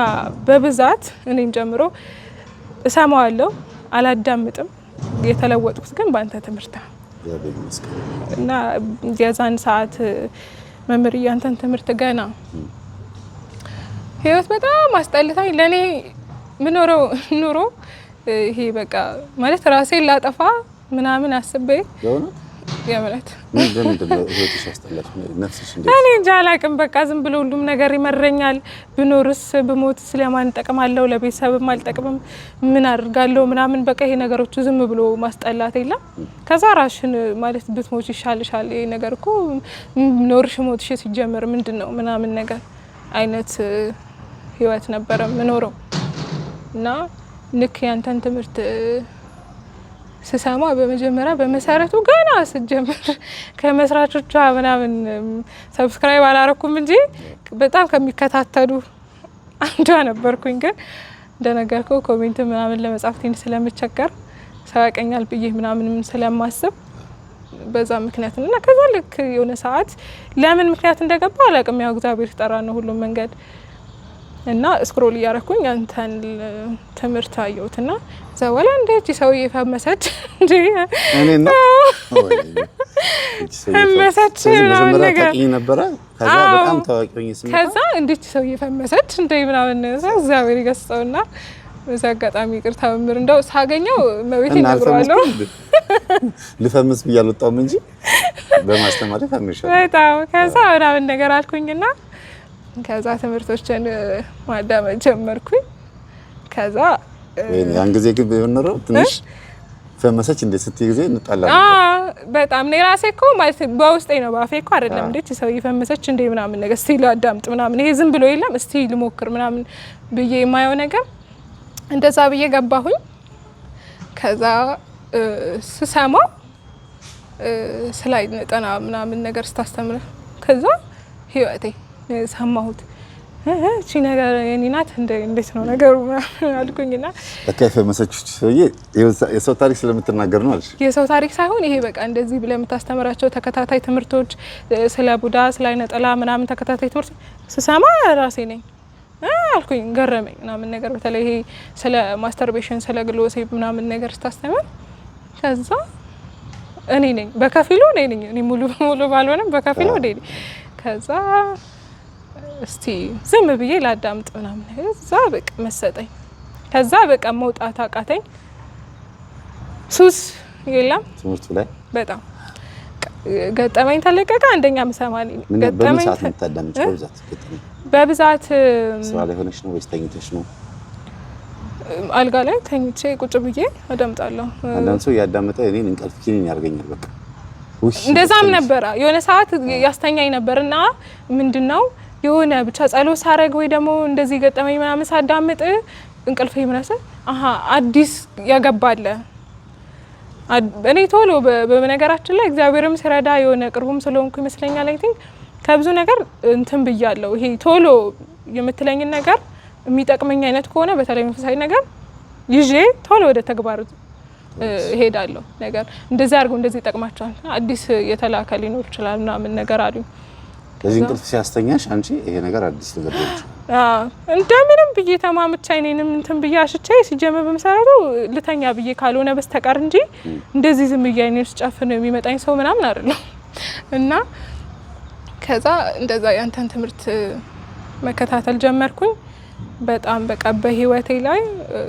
በብዛት እኔን ጨምሮ እሰማዋለሁ አላዳምጥም። የተለወጥኩት ግን በአንተ ትምህርት እና የዛን ሰዓት መምህር ያንተን ትምህርት ገና ህይወት በጣም አስጠልታኝ ለኔ ምኖረው ኑሮ ይሄ በቃ ማለት ራሴን ላጠፋ ምናምን አስቤ የምለት ህይወትሽ ያስጠላሽ ነፍስሽ እንዴት እኔ እንጃ አላውቅም። በቃ ዝም ብሎ ሁሉም ነገር ይመረኛል። ብኖርስ ብሞት ስለማን ጠቅማለሁ? ለቤተሰብም አልጠቅምም። ምን አድርጋለሁ ምናምን በቃ ይሄ ነገሮች ዝም ብሎ ማስጠላት የለም። ከዛ ራሽን ማለት ብትሞች ይሻልሻል። ይሄ ነገር እኮ ኖርሽ ሞትሽ ሲጀምር ምንድነው ምናምን ነገር አይነት ህይወት ነበረ ምኖረው እና ልክ ያንተን ትምህርት ስሰማ በመጀመሪያ በመሰረቱ ገና ስጀምር ከመስራቾቿ ምናምን ሰብስክራይብ አላረኩም እንጂ በጣም ከሚከታተሉ አንዷ ነበርኩኝ። ግን እንደነገርኩ ኮሜንት ምናምን ለመጻፍ ትንሽ ስለምቸገር ሰው ያቀኛል ብዬ ምናምን ስለማስብ በዛ ምክንያት እና ከዛ ልክ የሆነ ሰዓት ለምን ምክንያት እንደገባ አላውቅም። ያው እግዚአብሔር ጠራ ነው ሁሉም መንገድ እና ስክሮል እያረኩኝ አንተን ትምህርት አየሁትና ዘወላ እንዴት ሰውዬ ፈመሰች እንዴ እኔና ፈመሰች ምናምን ነገር ነበረ። ከዛ በጣም ታዋቂ ሆኜ ስመጣ ከዛ እንዴት ሰውዬ ፈመሰች እንዴ ምናምን እግዚአብሔር ይገስጸውና በዛ አጋጣሚ ይቅርታ መምህር እንደው ሳገኘው መቤት ይነግረዋለሁ ልፈምስ ብዬ አልወጣሁም እንጂ በማስተማር ፈምሻለሁ በጣም ከዛ ምናምን ነገር አልኩኝና ከዛ ትምህርቶችን ማዳመጥ ጀመርኩኝ። ከዛ ያን ጊዜ ግን ቢሆንነው ትንሽ ፈመሰች እንደ ስትይ ጊዜ እንጣላለን። በጣም ነው ራሴ እኮ ማለት በውስጤ ነው ባፌ እኮ አይደለም እንዴ ሰው ይፈመሰች እንደ ምናምን ነገር እስቲ ላዳምጥ ምናምን ይሄ ዝም ብሎ የለም እስቲ ልሞክር ምናምን ብዬ የማየው ነገር እንደዛ ብዬ ገባሁኝ። ከዛ ስሰማው ስላይ ነጠና ምናምን ነገር ስታስተምር ከዛ ህይወቴ ሰማሁት እቺ ነገር የኔ ናት እንዴት ነው ነገሩ አልኩኝና ለካፈ መሰች ሰውዬ የሰው ታሪክ ስለምትናገር ነው አልሽ። የሰው ታሪክ ሳይሆን ይሄ በቃ እንደዚህ ብለ የምታስተምራቸው ተከታታይ ትምህርቶች ስለ ቡዳ ስለ ነጠላ ምናምን ተከታታይ ትምህርት ስሰማ ራሴ ነኝ አልኩኝ። ገረመኝ ምናምን ነገር በተለይ ይሄ ስለ ማስተርቤሽን ስለ ግሎሴ ምናምን ነገር ስታስተምር ከዛ እኔ ነኝ በከፊሉ እኔ ሙሉ ባልሆነም በከፊሉ እኔ ነኝ። ከዛ እስቲ ዝም ብዬ ላዳምጥ ምናምን እዛ በቃ መሰጠኝ። ከዛ በቃ መውጣት አቃተኝ። ሱስ የለም ትምህርቱ ላይ በጣም ገጠመኝ ተለቀቀ። አንደኛ መሰማኒ ገጠመኝ በብዛት ስራ ላይ ሆነሽ ነው ወይስ ተኝተሽ ነው? አልጋ ላይ ተኝቼ ቁጭ ብዬ አዳምጣለሁ። አንዳንድ ሰው ያዳመጠ እኔን እንቅልፍ ኪኒን ያርገኛል በቃ እንደዛም ነበር። የሆነ ሰዓት ያስተኛኝ ነበርና ምንድነው የሆነ ብቻ ጸሎት ሳረግ ወይ ደግሞ እንደዚህ ገጠመኝ ምናምን ሳዳምጥ እንቅልፍ ይመነሰ አዲስ ያገባለ እኔ ቶሎ በነገራችን ላይ እግዚአብሔርም ሲረዳ የሆነ ቅርቡም ስለሆንኩ ይመስለኛል አይ ቲንክ ከብዙ ነገር እንትን ብያለሁ። ይሄ ቶሎ የምትለኝ ነገር የሚጠቅመኝ አይነት ከሆነ በተለይ መንፈሳዊ ነገር ይዤ ቶሎ ወደ ተግባር ሄዳለሁ። ነገር እንደዚህ አድርጎ እንደዚህ ይጠቅማቸዋል አዲስ የተላከ ሊኖር ይችላል ምናምን ነገር አሉኝ። ለዚህ እንቅልፍ ሲያስተኛሽ አንቺ ይሄ ነገር አዲስ ነገር ነው እንደምንም ብዬ ተማምቻ እኔንም እንትን ብዬ አሽቼ ሲጀመር በመሰረቱ ልተኛ ብዬ ካልሆነ በስተቀር እንጂ እንደዚህ ዝም ብዬ አይኔን ስጨፍን የሚመጣኝ ሰው ምናምን አይደለም። እና ከዛ እንደዛ ያንተን ትምህርት መከታተል ጀመርኩኝ። በጣም በቃ በህይወቴ ላይ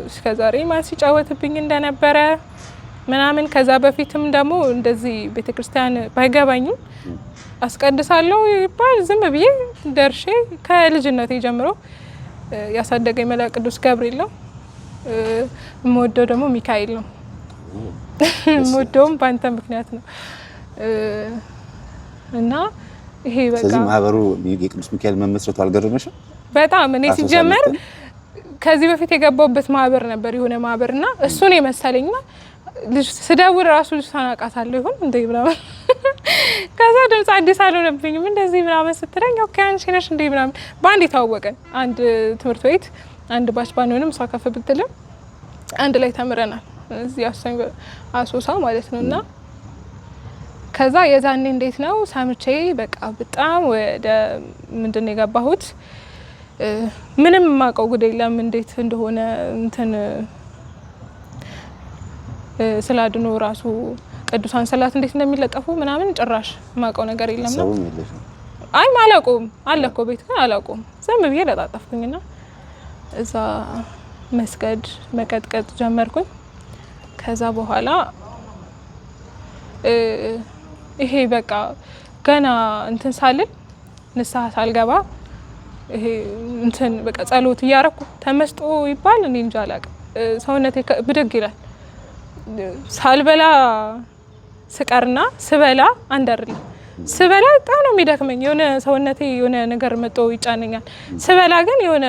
እስከዛሬ ማን ሲጫወትብኝ እንደነበረ ምናምን ከዛ በፊትም ደግሞ እንደዚህ ቤተክርስቲያን ባይገባኝም አስቀድሳለሁ ይባል ዝም ብዬ ደርሼ ከልጅነቴ ጀምሮ ያሳደገኝ መልአክ ቅዱስ ገብርኤል ነው። የምወደው ደግሞ ሚካኤል ነው። የምወደውም በአንተ ምክንያት ነው እና ይሄ በቃ ስለዚህ ማህበሩ የቅዱስ ሚካኤል መመስረቱ አልገረመሽም? በጣም እኔ ሲጀመር ከዚህ በፊት የገባውበት ማህበር ነበር የሆነ ማህበርና እሱን የመሰለኝና ልጅ ስደውል ራሱ ልጅ ታናቃታለሁ ይሁን እንዴ ምናምን ከዛ ድምጽ አዲስ አልሆነብኝም እንደዚህ ምናምን ስትለኝ ኦኬ አንቺ ነሽ እንዴ ምናምን በአንድ የታወቀን አንድ ትምህርት ቤት አንድ ባች ባንሆንም እሷ ከፍ ብትልም አንድ ላይ ተምረናል እዚህ አሶሳ ማለት ነውና ከዛ የዛኔ እንዴት ነው ሳምቼ በቃ በጣም ወደ ምንድነው የገባሁት ምንም ማቀው ጉድ የለም እንዴት እንደሆነ እንትን ስላድኖ ራሱ ቅዱሳን ሰላት እንዴት እንደሚለጠፉ ምናምን ጭራሽ ማቀው ነገር የለም ነው አይ ማላቆም አለኮ ቤት ግን አላቆም ዝም ብዬ ለጣጣፍኩኝና እዛ መስገድ መቀጥቀጥ ጀመርኩኝ ከዛ በኋላ ይሄ በቃ ገና እንትን ሳልል ንስሐ ሳልገባ ይሄ እንትን በቃ ጸሎት እያረኩ ተመስጦ ይባል እኔ እንጃ አላውቅም ሰውነቴ ብድግ ይላል ሳልበላ ስቀርና ስበላ አንድ አይደለም ስበላ በጣም ነው የሚደክመኝ የሆነ ሰውነቴ የሆነ ነገር መጥቶ ይጫነኛል ስበላ ግን የሆነ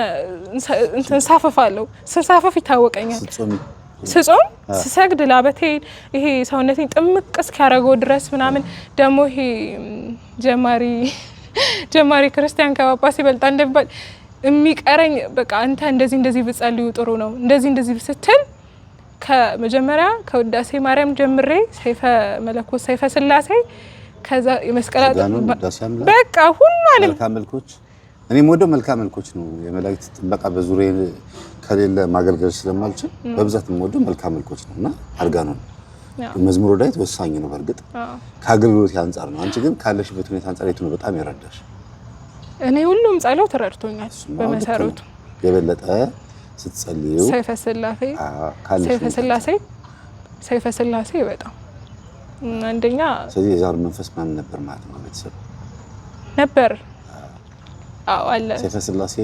እንትን ሳፈፋለሁ ስንሳፈፍ ይታወቀኛል ስጾም ስሰግድ ላበቴን ይሄ ሰውነቴን ጥምቅ እስኪያደርገው ድረስ ምናምን ደግሞ ይሄ ጀማሪ ክርስቲያን ከጳጳስ ይበልጣል እንደሚባል የሚቀረኝ በቃ አንተ እንደዚህ ብጸልዩ ጥሩ ነው እንደዚህ ስትል ከመጀመሪያ ከውዳሴ ማርያም ጀምሬ ሰይፈ መለኮት ሰይፈ ስላሴ ከዛ የመስቀል በቃ ሁሉ አለ መልካም መልኮች እኔም ወደ መልካም መልኮች ነው የመላእክት ጥበቃ በዙሪያ ከሌለ ማገልገል ስለማልችል በብዛት ወደ መልካም መልኮች ነውና አርጋኖ መዝሙር ዳዊት ወሳኝ ነው በርግጥ ከአገልግሎት አንፃር ነው አንቺ ግን ካለሽበት ሁኔታ አንፃር የቱ ነው በጣም ይረዳሽ? እኔ ሁሉም ጸሎት ተረድቶኛል በመሰረቱ የበለጠ ስትጸልዩ ሰይፈ ስላሴ በጣም አንደኛ ስለዚህ የዛር መንፈስ ማን ነበር ማለት ነው ቤተሰብ ነበር አዎ አለ ሰይፈ ስላሴ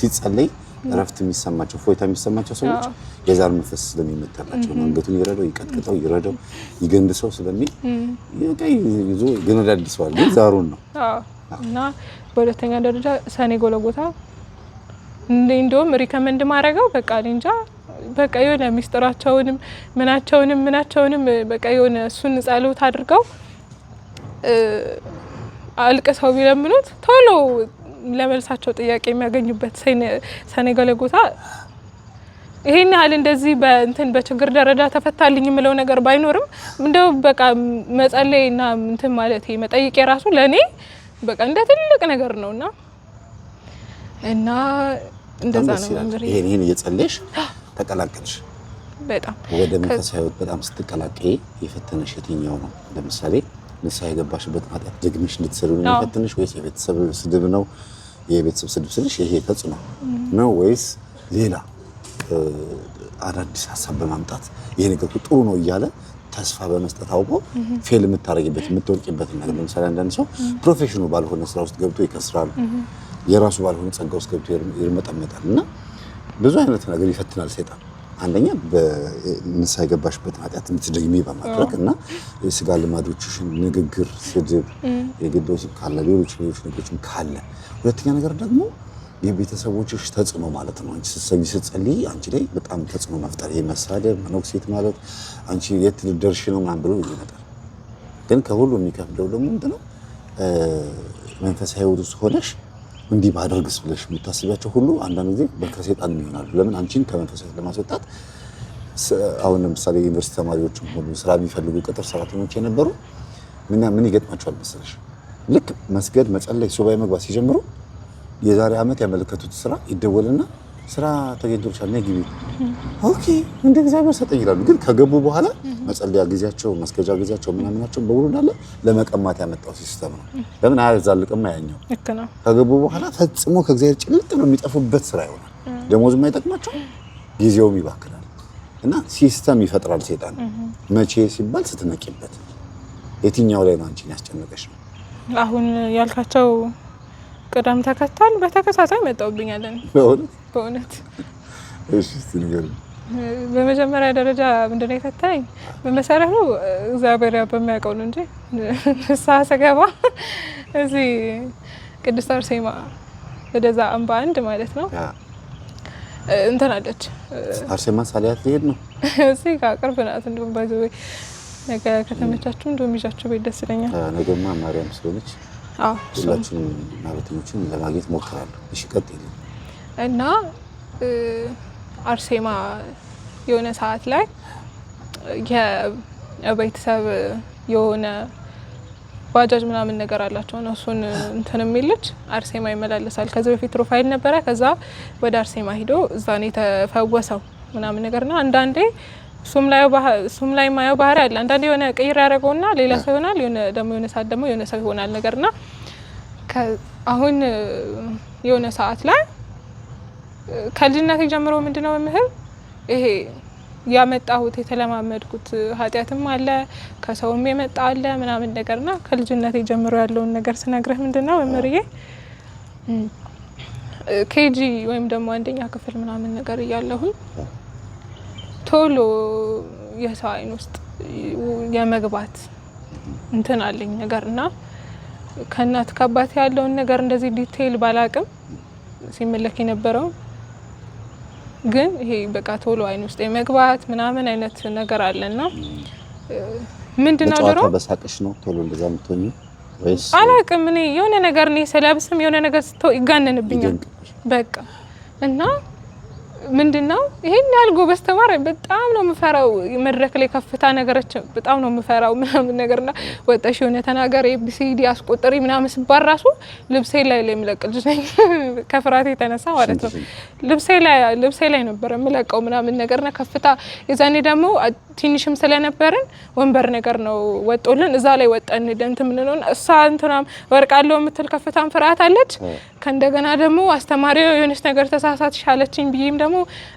ሲጸልይ እረፍት የሚሰማቸው ፎይታ የሚሰማቸው ሰዎች የዛር መንፈስ ስለሚመጣላቸው ነው አንገቱን ይረዳው ይቀጥቅጠው ይረዳው ይገንድሰው ስለሚል ይዞ ገነዳድሰዋል ዛሩን ነው እና በሁለተኛ ደረጃ ሰኔ ጎለጎታ እንደውም ሪከመንድ ማድረገው በቃ እንጃ በቃ የሆነ ሚስጥራቸውንም ምናቸውንም በቃ የሆነ እሱን ጸሎት አድርገው አልቀሰው ቢለምኑት ቶሎ ለመልሳቸው ጥያቄ የሚያገኙበት ሰኔ ጎለጎታ ይሄን ያህል እንደዚህ በእንትን በችግር ደረጃ ተፈታልኝ የምለው ነገር ባይኖርም እንደው በቃ መጸለይና እንትን ማለት መጠየቅ የራሱ ለኔ በቃ እንደ ትልቅ ነገር ነውና እና እንደዛ ነው እንግዲህ ይሄን እየጸለይሽ ተቀላቀልሽ በጣም ወደ መንፈሳዊ ህይወት በጣም ስትቀላቀይ የፈተነሽ የትኛው ነው? ለምሳሌ ንስሐ የገባሽበት ማለት ደግመሽ እንድትሰሪው ነው የፈተነሽ ወይስ የቤተሰብ ስድብ ነው? የቤተሰብ ስድብ ስልሽ ይሄ ተጽዕኖ ነው ወይስ ሌላ አዳዲስ ሀሳብ በማምጣት ይሄ ነገር ጥሩ ነው እያለ ተስፋ በመስጠት አውቆ ፌል የምታረጊበት የምትወርቂበት ነገር ለምሳሌ አንዳንድ ሰው ፕሮፌሽኑ ባልሆነ ስራ ውስጥ ገብቶ ይከስራል የራሱ ባልሆነ ጸጋ ውስጥ ገብቶ ይርመጠመጣል እና ብዙ አይነት ነገር ይፈትናል ሰይጣን አንደኛ በንስሐ የገባሽበት ኃጢአት እንድትደግሚ በማድረግ እና የስጋ ልማዶችሽን ንግግር ስድብ የግዶች ካለ ሌሎች ነገሮችም ካለ ሁለተኛ ነገር ደግሞ የቤተሰቦችሽ ተጽዕኖ ማለት ነው አንቺ ስትጸልይ አንቺ ላይ በጣም ተጽዕኖ መፍጠር የመሳደብ መኖክሴት ማለት አንቺ የት ልደርሽ ነው ማን ብሎ ይመጣል ግን ከሁሉ የሚከብደው ደግሞ ምንድነው መንፈሳዊ ህይወት ውስጥ ሆነሽ እንዲህ ባደርግስ ብለሽ የምታስቢያቸው ሁሉ አንዳንድ ጊዜ በከሰይጣን ይሆናሉ ለምን አንቺን ከመንፈሳዊ ለማስወጣት አሁን ለምሳሌ ዩኒቨርሲቲ ተማሪዎችም ሁሉ ስራ የሚፈልጉ ቅጥር ሰራተኞች የነበሩ ምን ይገጥማቸዋል መሰለሽ ልክ መስገድ መጸለይ ሱባኤ መግባት ሲጀምሩ የዛሬ አመት ያመለከቱት ስራ ይደወልና ስራ ተገኝቶልሻል ነይ ግቢ ኦኬ እንደ እግዚአብሔር ሰጠኝ ይላሉ። ግን ከገቡ በኋላ መጸለያ ጊዜያቸው መስገጃ ጊዜያቸው ምናምናቸው በሙሉ እንዳለ ለመቀማት ያመጣው ሲስተም ነው። ለምን አያዛልቅም ያኛው ልክ ነው። ከገቡ በኋላ ፈጽሞ ከእግዚአብሔር ጭልጥ ነው የሚጠፉበት ስራ ይሆናል። ደሞዝ የማይጠቅማቸው ጊዜውም ይባክናል። እና ሲስተም ይፈጥራል ሰይጣን። መቼ ሲባል ስትነቂበት የትኛው ላይ ነው አንቺን ያስጨነቀሽ ነው? አሁን ያልካቸው ቅደም ተከተል በተከታታይ መጣውብኛል በእውነት። እሺ ንገሪኝ። በመጀመሪያ ደረጃ ምንድነው የፈታኝ? በመሰረቱ እግዚአብሔር በሚያውቀው ነው እንጂ ንስሐ ስገባ እዚህ ቅድስት አርሴማ ወደዛ አምባ አንድ ማለት ነው እንትን አለች። አርሴማ ሳሊያት ሊሄድ ነው እዚህ ጋር ቅርብ ናት። እንደውም ባይዘው ነገ ከተመቻችሁ እንደውም ይዣችሁ ቤት ደስ ይለኛል። ነገማ ማርያም ስለሆነች ሁላችንም ማለትኞችን ለማግኘት ሞክራለሁ። እሺ ቀጥል። እና አርሴማ የሆነ ሰዓት ላይ የቤተሰብ የሆነ ባጃጅ ምናምን ነገር አላቸው ነው እሱን እንትን የሚልች አርሴማ ይመላለሳል። ከዚህ በፊት ፕሮፋይል ነበረ። ከዛ ወደ አርሴማ ሄዶ እዛ ነው የተፈወሰው ምናምን ነገርና አንዳንዴ እሱም ላይ ማየው ባህሪ አለ። አንዳንዴ የሆነ ቀይር ያደረገውና ሌላ ሰው ይሆናል። የሆነ ደግሞ የሆነ ሰዓት ደግሞ የሆነ ሰው ይሆናል ነገርና አሁን የሆነ ሰዓት ላይ ከልጅነቴ ጀምሮ ምንድነው መምህር ይሄ ያመጣሁት የተለማመድኩት ኃጢያትም አለ ከሰውም የመጣ አለ ምናምን ነገርና ከልጅነቴ ጀምሮ ያለውን ነገር ስነግርህ ምንድነው መምህርዬ ኬጂ ወይም ደግሞ አንደኛ ክፍል ምናምን ነገር እያለሁኝ ቶሎ የሰው አይን ውስጥ የመግባት እንትን አለኝ ነገርና ከእናት ከአባት ያለውን ነገር እንደዚህ ዲቴይል ባላቅም ሲመለክ የነበረው ግን ይሄ በቃ ቶሎ አይን ውስጥ የመግባት ምናምን አይነት ነገር አለና ምንድነው ድሮ በሳቅሽ ነው ቶሎ እንደዛ ምትሆኚ ወይስ አላቅም። እኔ የሆነ ነገር ነው ስለብስም የሆነ ነገር ይጋነንብኛል በቃ እና ምንድነው ይሄን ያልጎ በስተማር በጣም ነው የምፈራው። መድረክ ላይ ከፍታ ነገሮች በጣም ነው የምፈራው ምናምን ነገርና ወጣሽ የሆነ ተናገር ኤቢሲዲ አስቆጥሪ ምናምን ሲባል ራሱ ልብሴ ላይ የሚለቅልኝ ነኝ ከፍራቴ የተነሳ ማለት ነው። ልብሴ ላይ ነበር የምለቀው ምናምን ነገርና ከፍታ የዛኔ ደግሞ ትንሽም ስለነበርን ወንበር ነገር ነው ወጦልን እዛ ላይ ወጣን ደንት ምን ነው እሷ እንትናም ወርቃለው የምትል ከፍታም ፍርሃት አለች። ከእንደገና ደግሞ አስተማሪው የሆነች ነገር ተሳሳትሽ አለችኝ ብዬም ደግሞ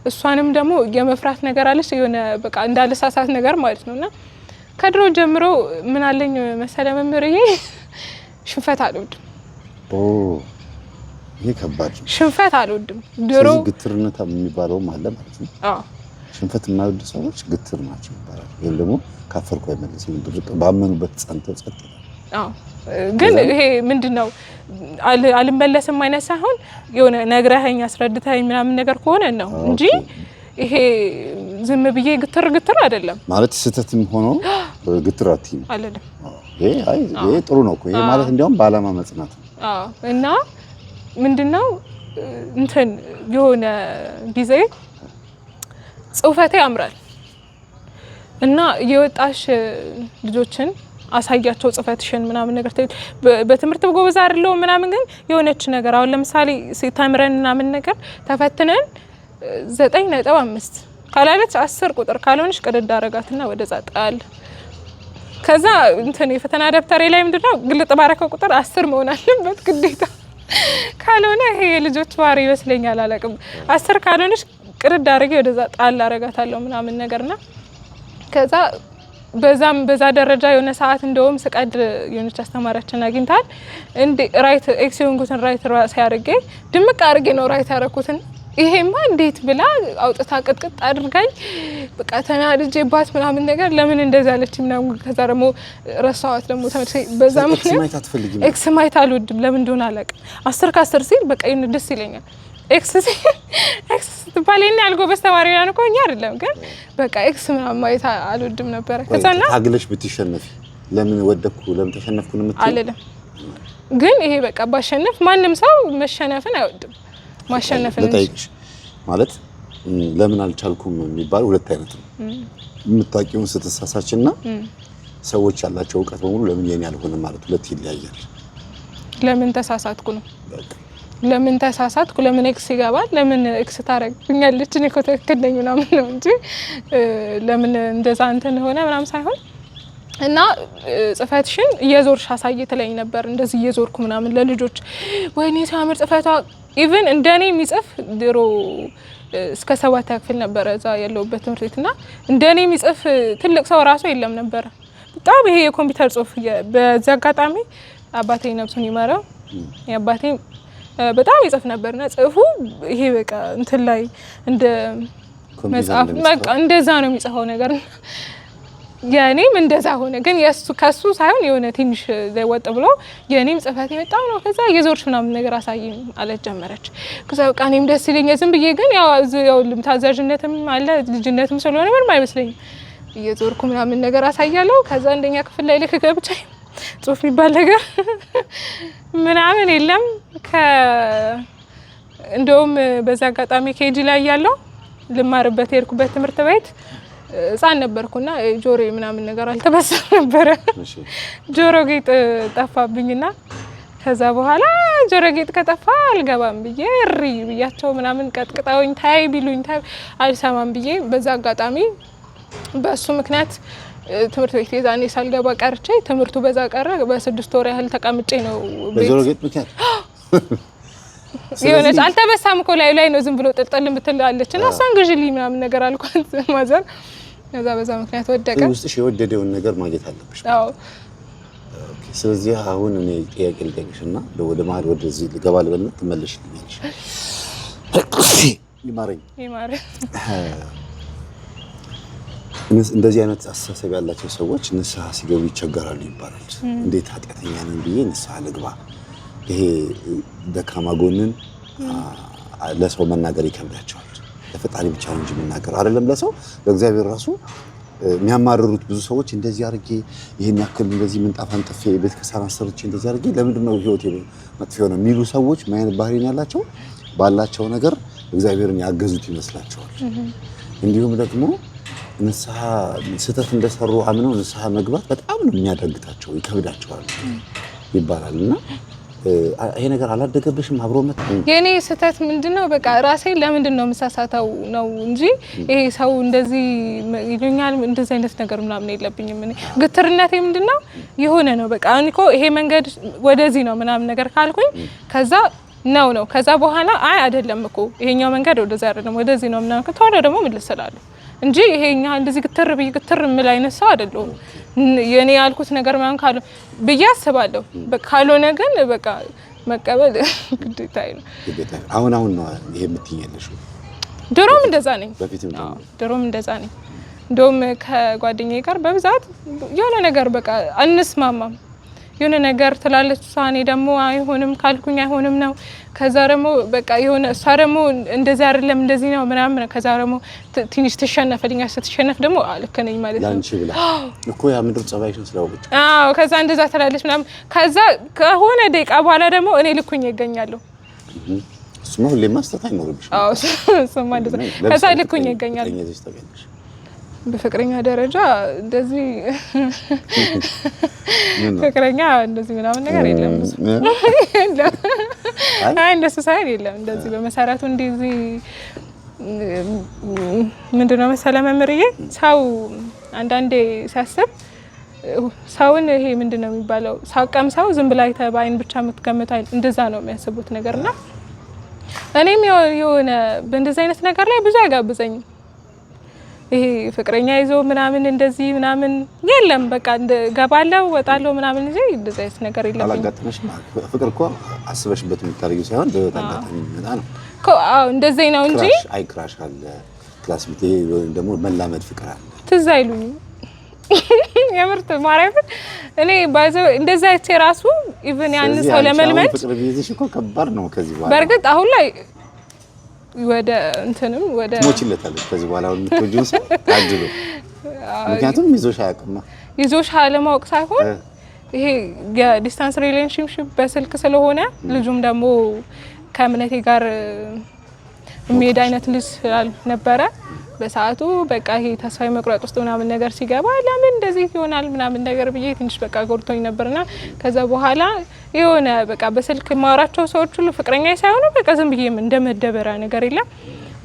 እሷንም ደግሞ የመፍራት ነገር አለች የሆነ በቃ እንዳልሳሳት ነገር ማለት ነውና ከድሮ ጀምሮ ምን አለኝ መሰለ መምህርዬ ሽንፈት አልወድም። ይሄ ከባድ ሽንፈት አልወድም። ድሮ ግትርነት የሚባለው አለ ማለት ነው። ሽንፈት የማይወዱ ሰዎች ግትር ናቸው ይባላል። ይሄን ደግሞ ካፈርኩ አይመለስም ድርቅ ባመኑበት ጸንተው ጸጥ ግን ይሄ ምንድነው አልመለስም አይነት ሳይሆን የሆነ ነግረኸኝ አስረድተኸኝ ምናምን ነገር ከሆነ ነው እንጂ ይሄ ዝም ብዬ ግትር አይደለም ማለት ስተትም ሆኖ ግትር አትይም አይደለም። ይሄ ጥሩ ነው እኮ ይሄ ማለት እንዲያውም ባላማ መጽናት ነው። እና ምንድነው እንትን የሆነ ጊዜ ጽሁፈቴ ያምራል እና የወጣሽ ልጆችን አሳያቸው ጽፈትሽን ምናምን ነገር በትምህርት ጎበዝ አይደለው ምናምን ግን የሆነች ነገር አሁን ለምሳሌ ተምረን ምናምን ነገር ተፈትነን 9.5 ካላለች 10 ቁጥር ካልሆነሽ ቅድድ አረጋትና ወደ ጻጣል ከዛ እንትን የፈተና ደብተሬ ላይ ምንድነው ግልጥ ባረከው ቁጥር 10 መሆን አለበት ግዴታ ካልሆነ ይሄ የልጆች ባህሪ ይመስለኛል አላቅም 10 ካልሆነሽ ቅድድ አረጋ ወደዛ ጣል አረጋታለሁ ምናምን ነገርና ከዛ በዛ ደረጃ የሆነ ሰዓት እንደውም ስቀድ የሆነች አስተማሪያችን አግኝታል እንዴ ራይት ኤክሲዮንኩትን ራይት ሲያርገ ድምቅ አርጌ ነው ራይት ያረኩትን ይሄማ እንዴት ብላ አውጥታ ቅጥቅጥ አድርጋኝ በቃ ተናድጄባት ምናምን ነገር ለምን እንደዛ አለች ምናምን ከዛ ደግሞ ረሳዋት ደግሞ ተመልሼ በዛም ኤክስ ማይት አልወድም ለምን እንደሆነ አላውቅም 10 ከ10 ሲል በቃ ይሄን ደስ ይለኛል ኤክስ ትባለኝ አልጎ በስተማሪ ያን እኮ እኛ አይደለም ግን በቃ ኤክስ ምናምን ማየት አልወድም ነበር። ከዛና ታግለሽ ብትሸነፊ ለምን ወደኩ ለምን ተሸነፍኩ ነው የምትይው አይደለም ግን ይሄ በቃ ባሸነፍ ማንም ሰው መሸነፍን አይወድም ማሸነፍን እንጂ ማለት ለምን አልቻልኩም የሚባል ሁለት አይነት ነው። የምታውቂውን ስትሳሳችና ሰዎች ያላቸው እውቀት በሙሉ ለምን የኔ ያልሆነ ማለት ሁለት ይለያያል። ለምን ተሳሳትኩ ነው ለምን ተሳሳትኩ ለምን ኤክስ ይገባል ለምን ኤክስ ታረግኛለች እኔ እኮ ትክክል ነኝ ምናምን ነው እንጂ ለምን እንደዛ እንትን ሆነ ምናምን ሳይሆን እና ጽፈትሽን እየዞርሽ አሳይ ትለኝ ነበር እንደዚህ እየዞርኩ ምናምን ለልጆች ወይኔ ሲያምር ጽፈቷ ኢቭን እንደኔ የሚጽፍ ድሮ እስከ 7 ክፍል ነበር እዛ ያለውበት ትምህርት ቤትና እንደኔ የሚጽፍ ትልቅ ሰው ራሱ የለም ነበር በጣም ይሄ የኮምፒውተር ጽሁፍ በዛ አጋጣሚ አባቴ ነፍሱን ይማረው ያባቴ በጣም ይጽፍ ነበርና ጽሁፉ ይሄ በቃ እንትን ላይ እንደ መጽሐፍ በቃ እንደዛ ነው የሚጽፈው ነገር የኔም እንደዛ ሆነ ግን የሱ ከሱ ሳይሆን የሆነ ትንሽ ወጥ ብሎ የኔም ጽፈቴ በጣም ነው ከዛ የዞርሽ ምናምን ነገር አሳይኝ አለች ጀመረች ከዛ በቃ እኔም ደስ ይለኛል ዝም ብዬ ግን ያው ታዛዥነትም አለ ልጅነትም ስለሆነ ምንም አይመስለኝም እየዞርኩ ምናምን ነገር አሳያለሁ ከዛ አንደኛ ክፍል ላይ ልክ ገብቼ ጽሁፍ የሚባል ነገር ምናምን የለም እንደውም በዛ አጋጣሚ ኬጂ ላይ ያለው ልማርበት የርኩበት ትምህርት ቤት ህፃን ነበርኩና ጆሮ ምናምን ነገር አልተበሳም ነበር ጆሮ ጌጥ ጠፋብኝና ከዛ በኋላ ጆሮ ጌጥ ከጠፋ አልገባም ብዬ እሪ ብያቸው ምናምን ቀጥቅጣውኝ ታይ ቢሉኝ ታይ አልሰማም ብዬ በዛ አጋጣሚ በሱ ምክንያት ትምህርት ቤት የዛኔ ሳልገባ ቀርቼ ትምህርቱ በዛ ቀረ በ6 ወር ያህል ተቀምጬ ነው በጆሮ ጌጥ ምክንያት የሆነች አልተበሳም እኮ ላይ ነው ዝም ብሎ ጥልጥል የምትላለች እና እሷን ግዢልኝ ምናምን ነገር አልኳት ማዘር ከዛ በዛ ምክንያት ወደቀ ውስጥሽ የወደደውን ነገር ማግኘት አለብሽ አዎ ኦኬ ስለዚህ አሁን እኔ ጥያቄ ልጠይቅሽና ወደ መሀል ወደዚህ ልገባ ልበልና ትመለሽልኛለሽ ይማረኝ እንደዚህ አይነት አስተሳሰብ ያላቸው ሰዎች ንስሐ ሲገቡ ይቸገራሉ ይባላል እንዴት ኃጢአተኛ ነኝ ብዬ ንስሐ ልግባ ይሄ ደካማ ጎንን ለሰው መናገር ይከብዳቸዋል ለፈጣሪ ብቻ ነው እንጂ መናገር አይደለም ለሰው ለእግዚአብሔር ራሱ የሚያማርሩት ብዙ ሰዎች እንደዚህ አድርጌ ይሄን ያክል እንደዚህ ምንጣፍ አንጥፌ ቤት ክርስቲያን አሰርቼ እንደዚህ አድርጌ ለምንድን ነው ህይወቴ መጥፎ ነው የሚሉ ሰዎች ማየን ባህሪን ያላቸው ባላቸው ነገር እግዚአብሔርን ያገዙት ይመስላቸዋል እንዲሁም ደግሞ ንስሐ ስህተት እንደሰሩ አምነው ንስሐ መግባት በጣም ነው የሚያዳግታቸው ይከብዳቸዋል ይባላልና ይሄ ነገር አላደገብሽም አብሮ መጣ የኔ ስህተት ምንድነው በቃ ራሴ ለምንድን ነው መሳሳተው ነው እንጂ ይሄ ሰው እንደዚህ ይሉኛል እንደዚህ አይነት ነገር ምናምን የለብኝም እኔ ግትርነቴ ምንድነው የሆነ ነው በቃ እኔኮ ይሄ መንገድ ወደዚህ ነው ምናምን ነገር ካልኩኝ ከዛ ነው ከዛ በኋላ አይ አይደለም እኮ ይሄኛው መንገድ ወደዛ አይደለም ወደዚህ ነው ምናምን ከተወለ ደግሞ ምልስላለሁ እንጂ ይሄኛ እንደዚህ ግትር ምን አይነት ሰው አይደለም የኔ ያልኩት ነገር ማን ካለ በያስባለሁ በካሎነ ግን በቃ መቀበል ግዴታዬ ነው አሁን ነው ይሄ የምትይኛለሽ ድሮም እንደዛ ነኝ በፊትም ድሮም እንደዛ ነኝ እንደውም ከጓደኛዬ ጋር በብዛት የሆነ ነገር በቃ አንስማማም የሆነ ነገር ትላለች ሳኔ ደግሞ አይሆንም ካልኩኝ አይሆንም ነው ከዛ ደግሞ በቃ የሆነ እሷ ደግሞ እንደዚህ አይደለም እንደዚህ ነው ምናምን ከዛ ደግሞ ትንሽ ተሸነፈልኛ ስትሸነፍ ደግሞ ልክ ነኝ ማለት ነው ላንቺ ብላ እኮ ያ ምድር ጸባይሽን ስላወቀች ከዛ እንደዛ ትላለች ምናምን ከዛ ከሆነ ደቂቃ በኋላ ደግሞ እኔ ልኩኝ ይገኛለሁ እሱማ ሁሌ ማስተታ አይኖርብሽ እሱማ እንደዛ ከዛ ልኩኝ ይገኛለሁ በፍቅረኛ ደረጃ እንደዚህ ፍቅረኛ እንደዚህ ምናምን ነገር የለም አይ እንደሱ ሳይሆን የለም እንደዚህ በመሰረቱ እንደዚህ ምንድነው መሰለ መምርዬ ሰው አንዳንዴ ሲያስብ ሰውን ይሄ ምንድነው የሚባለው ሳቀም ሰው ዝም ብላ አይተባይን ብቻ የምትገምተው እንደዛ ነው የሚያስቡት ነገርና እኔም የሆነ በእንደዚህ አይነት ነገር ላይ ብዙ አይጋብዘኝ ይሄ ፍቅረኛ ይዞ ምናምን እንደዚህ ምናምን የለም በቃ ገባለው ወጣለው ምናምን እንጂ እንደዚህ አይነት ነገር የለም አላጋጥመሽ ፍቅር እኮ አስበሽበት የምታረጊው ሳይሆን በታጋጣሚ የሚመጣ ነው እኮ እንደዚህ ነው እንጂ አይ ክራሽ አለ ክላስ ምት ወይም ደግሞ መላመድ ፍቅር አለ ትዝ አይሉኝም የምርት ማራይፍ እኔ ባይዘው እንደዛ አይቼ ራሱ ኢቭን ያን ሰው ለመልመድ ፍቅር ቢይዝሽ እኮ ከባድ ነው ከዚህ በኋላ በርግጥ አሁን ላይ ወደ እንትንም ወደ ሞችለታለች ከዚህ በኋላ ወንድጆን ሰው አድሎ ምክንያቱም ይዞሽ አለማወቅ ሳይሆን ይሄ የዲስታንስ ሪሌሽንሺፕ በስልክ ስለሆነ ልጁም ደግሞ ከእምነቴ ጋር የሚሄድ አይነት ልጅ ነበረ በሰዓቱ በቃ ይሄ ተስፋ መቁረጥ ውስጥ ምናምን ነገር ሲገባ ለምን እንደዚህ ይሆናል ምናምን ነገር ብዬ ትንሽ በቃ ጎርቶኝ ነበርና ከዛ በኋላ የሆነ በቃ በስልክ ማውራቸው ሰዎች ሁሉ ፍቅረኛ ሳይሆኑ በቃ ዝም ብዬ እንደ መደበሪያ ነገር የለም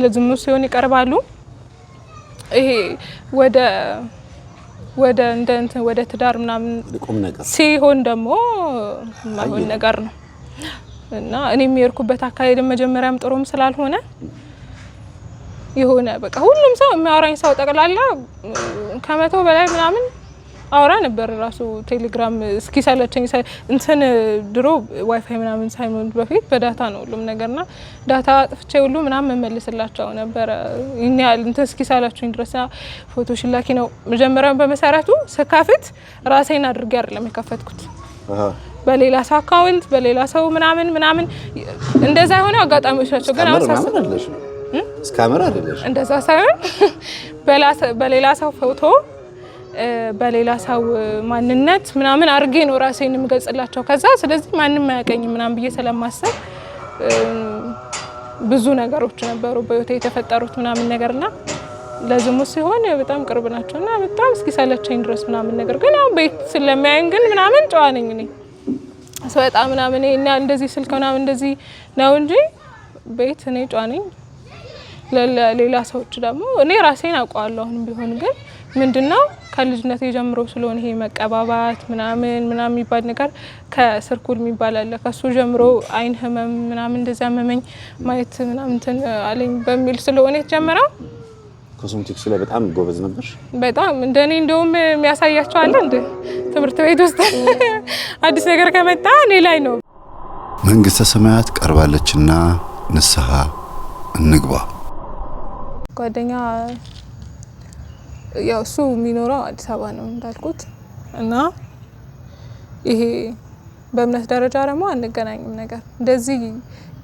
ለዝሙት ሲሆን ይቀርባሉ። ይሄ ወደ እንትን ወደ ትዳር ምናምን ሲሆን ደግሞ ማይሆን ነገር ነው እና እኔም የሄድኩበት አካሄድ መጀመሪያም ጥሩም ስላልሆነ የሆነ በቃ ሁሉም ሰው የሚያወራኝ ሰው ጠቅላላ ከመቶ በላይ ምናምን አውራ ነበር። ራሱ ቴሌግራም እስኪ ሰለቸኝ እንትን ድሮ ዋይፋይ ምናምን ሳይሞን በፊት በዳታ ነው ሁሉም ነገርና ዳታ አጥፍቼ ሁሉ ምናምን መመልስላቸው ነበር። ይኛል እንትን እስኪ ሰለቸኝ ድረስ ፎቶሽ ላኪ ነው መጀመሪያው በመሰረቱ ስካፍት ራሴን አድርጌ አይደለም የከፈትኩት በሌላ ሰው አካውንት በሌላ ሰው ምናምን እንደዛ የሆነ አጋጣሚዎች ናቸው። ግን አሁን ስካመር አይደለሽ እንደዛ ሳይሆን በሌላ ሰው ፎቶ በሌላ ሰው ማንነት ምናምን አርጌ ነው ራሴን የምገልጽላቸው። ከዛ ስለዚህ ማንንም አያቀኝ ምናምን ብዬ ስለማሰብ ብዙ ነገሮች ነበሩ በህይወቴ የተፈጠሩት ምናምን ነገርና ለዝሙት ሲሆን በጣም ቅርብ ናቸውና በጣም እስኪ ሰለቸኝ ድረስ ምናምን ነገር ግን አሁን ቤት ስለሚያየኝ ግን ምናምን ጨዋ ነኝ እኔ ስወጣ ምናምን እና እንደዚህ ስልክ ምናምን እንደዚህ ነው እንጂ ቤት እኔ ጨዋ ነኝ። ለሌላ ሰዎች ደግሞ እኔ ራሴን አውቀዋለሁ። አሁን ቢሆን ግን ምንድነው ከልጅነት ጀምሮ ስለሆነ ይሄ መቀባባት ምናምን የሚባል ነገር ከስርኩል የሚባል አለ ከሱ ጀምሮ አይን ህመም ምናምን እንደዛ መመኝ ማየት ምናምን እንትን አለኝ በሚል ስለሆነ የተጀመረው ኮስሞቲክስ ላይ በጣም ጎበዝ ነበር። በጣም እንደኔ እንደውም የሚያሳያቸው አለ እንደ ትምህርት ቤት ውስጥ አዲስ ነገር ከመጣ እኔ ላይ ነው። መንግስተ ሰማያት ቀርባለችና ንስሐ እንግባ። ጓደኛ ያው እሱ የሚኖረው አዲስ አበባ ነው እንዳልኩት እና ይሄ በእምነት ደረጃ ደግሞ አንገናኝም ነገር እንደዚህ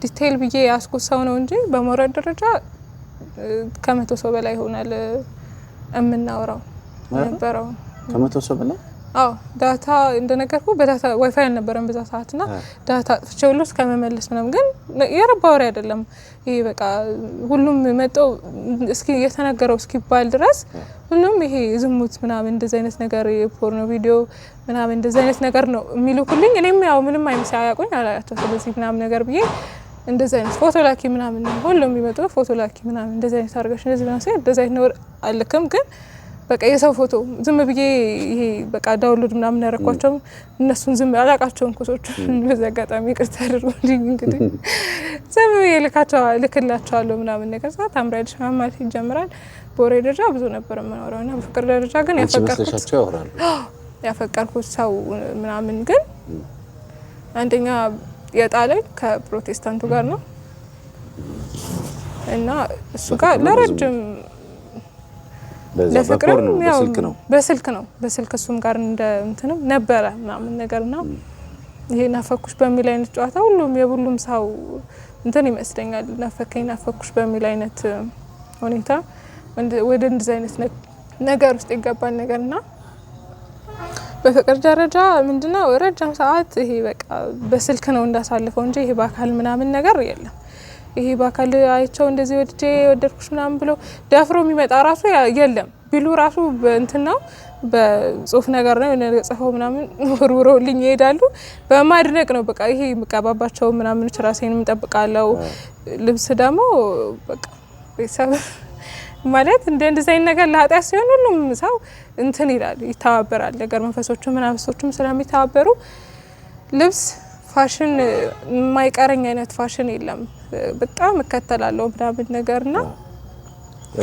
ዲቴል ብዬ ያስኩት ሰው ነው እንጂ በሞራል ደረጃ ከመቶ ሰው በላይ ይሆናል የምናወራው ነበረው። ከመቶ ሰው በላይ አዎ ዳታ እንደነገርኩ በዳታ ዋይፋይ አልነበረም በዛ ሰዓትና ዳታ ፍቼውሉ እስከመመለስ ምናምን ግን የረባ ወሬ አይደለም። ይሄ በቃ ሁሉም መጥቶ እስኪ የተነገረው እስኪባል ድረስ ሁሉም ይሄ ዝሙት ምናምን እንደዚህ አይነት ነገር የፖርኖ ቪዲዮ ምናምን እንደዚህ አይነት ነገር ነው የሚልኩልኝ። እኔም ያው ምንም አይመስል አያውቁኝ አላያቸው ስለዚህ ምናምን ነገር ብዬ እንደዚህ አይነት ፎቶ ላኪ ምናምን ሁሉም የሚመጡ ፎቶ ላኪ ምናምን እንደዚህ አይነት አድርገሽ እንደዚህ ምናምን ሲል እንደዚህ አይነት ነው አልክም ግን በቃ የሰው ፎቶ ዝም ብዬ ይሄ በቃ ዳውንሎድ ምናምን ያረኳቸው እነሱን ዝም አላቃቸውን ኮሶች በዛ አጋጣሚ ይቅርታ አድርጉልኝ እንግዲህ ዝም ብዬ ልክላቸዋለሁ ምናምን ነገር ሰዓት አምራይልሽ ማለት ይጀምራል። በወሬ ደረጃ ብዙ ነበር የምኖረውና በፍቅር ደረጃ ግን ያፈቀርኩት ሰው ምናምን ግን አንደኛ የጣለኝ ከፕሮቴስታንቱ ጋር ነው እና እሱ ጋር ለረጅም ለፍቅርም ያው በስልክ እሱም ጋር እንደ እንትንም ነበረ ምናምን ነገርና ይሄ ናፈኩሽ በሚል አይነት ጨዋታ ሁሉም ሰው እንትን ይመስለኛል ናፈኩሽ በሚል አይነት ሁኔታ ወደ እንደዚህ አይነት ነገር ውስጥ ይገባል ነገርና በፍቅር ደረጃ ምንድነው ረጅም ሰዓት ይሄ በቃ በስልክ ነው እንዳሳልፈው እንጂ ይሄ በአካል ምናምን ነገር የለም። ይሄ በአካል አይቸው እንደዚህ ወደድኩሽ ምናምን ብሎ ዳፍሮ የሚመጣ ራሱ የለም ቢሉ ራሱ በእንትን ነው በጽሁፍ ነገር ነው ጽፈው ምናምን ወርውረውልኝ ይሄዳሉ። በማድነቅ ነው በቃ ይሄ መቀባባቸው ምናምን ራሴንም ጠብቃለሁ። ልብስ ደግሞ በቃ ቤተሰብ ማለት እንደዚህ አይነት ነገር ለኃጢአት ሲሆን ሁሉም ሰው እንትን ይላል ይተባበራል። ነገር መንፈሶቹም ምናምሶቹም ስለሚተባበሩ ልብስ ፋሽን የማይቀረኝ አይነት ፋሽን የለም። በጣም እከተላለሁ ምናምን ነገርና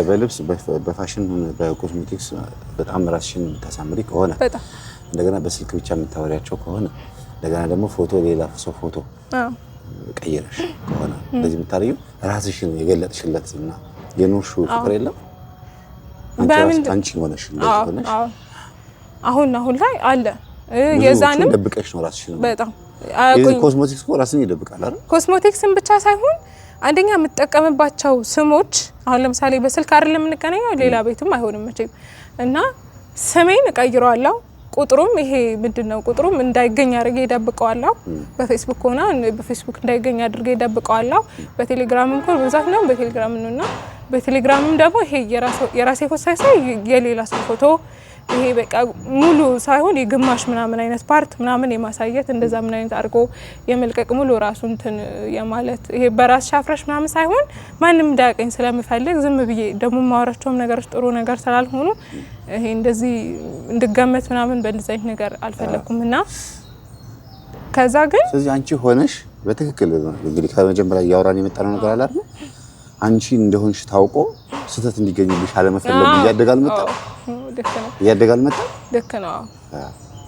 በልብስ በፋሽን በኮስሞቲክስ በጣም ራስሽን ተሳምሪ ከሆነ እንደገና በስልክ ብቻ የምታወሪያቸው ከሆነ እንደገና ደግሞ ፎቶ ሌላ ሰው ፎቶ ቀይረሽ ከሆነ እንደዚህ የምታደርጊው ራስሽን የገለጥሽለትና የኖርሽው ፍቅር የለም አንቺ ሆነሽ እንደሆነሽ አሁን ላይ አለ የዛንም ደብቀሽ ነው ራስሽን በጣም ኮስሞቲክስ እኮ ራስን ይደብቃል አይደል? ኮስሞቲክስን ብቻ ሳይሆን አንደኛ የምትጠቀምባቸው ስሞች አሁን ለምሳሌ በስልክ አይደለም የምንገናኘው ሌላ ቤትም አይሆንም መቼም እና ስሜን እቀይረዋለሁ። ቁጥሩም ይሄ ምንድነው ቁጥሩም እንዳይገኝ አድርጌ እደብቀዋለሁ። በፌስቡክ ሆና በፌስቡክ እንዳይገኝ አድርጌ እደብቀዋለሁ። በቴሌግራም እንኳን በዛት ነው በቴሌግራም ነውና በቴሌግራምም ደግሞ ይሄ የራሴ ፎቶ ሳይሆን የሌላ ሰው ፎቶ ይሄ በቃ ሙሉ ሳይሆን የግማሽ ምናምን አይነት ፓርት ምናምን የማሳየት እንደዛ ምን አይነት አድርጎ የመልቀቅ ሙሉ ራሱን እንትን የማለት ይሄ በራስ ሻፍረሽ ምናምን ሳይሆን ማንም እንዳያቀኝ ስለምፈልግ ዝም ብዬ ደግሞ ማወራቸውም ነገሮች ጥሩ ነገር ስላልሆኑ ይሄ እንደዚህ እንድገመት ምናምን በእንደዚህ አይነት ነገር አልፈለኩም። እና ከዛ ግን ስለዚህ አንቺ ሆነሽ በትክክል እንግዲህ ከመጀመሪያ ያወራን የመጣነው ነገር አለ አይደል? አንቺ እንደሆንሽ ታውቆ ስህተት እንዲገኝልሽ አለመፈለግ እያደጋል መጣ። ልክ ነው። እያደጋል መጣ። ልክ ነው።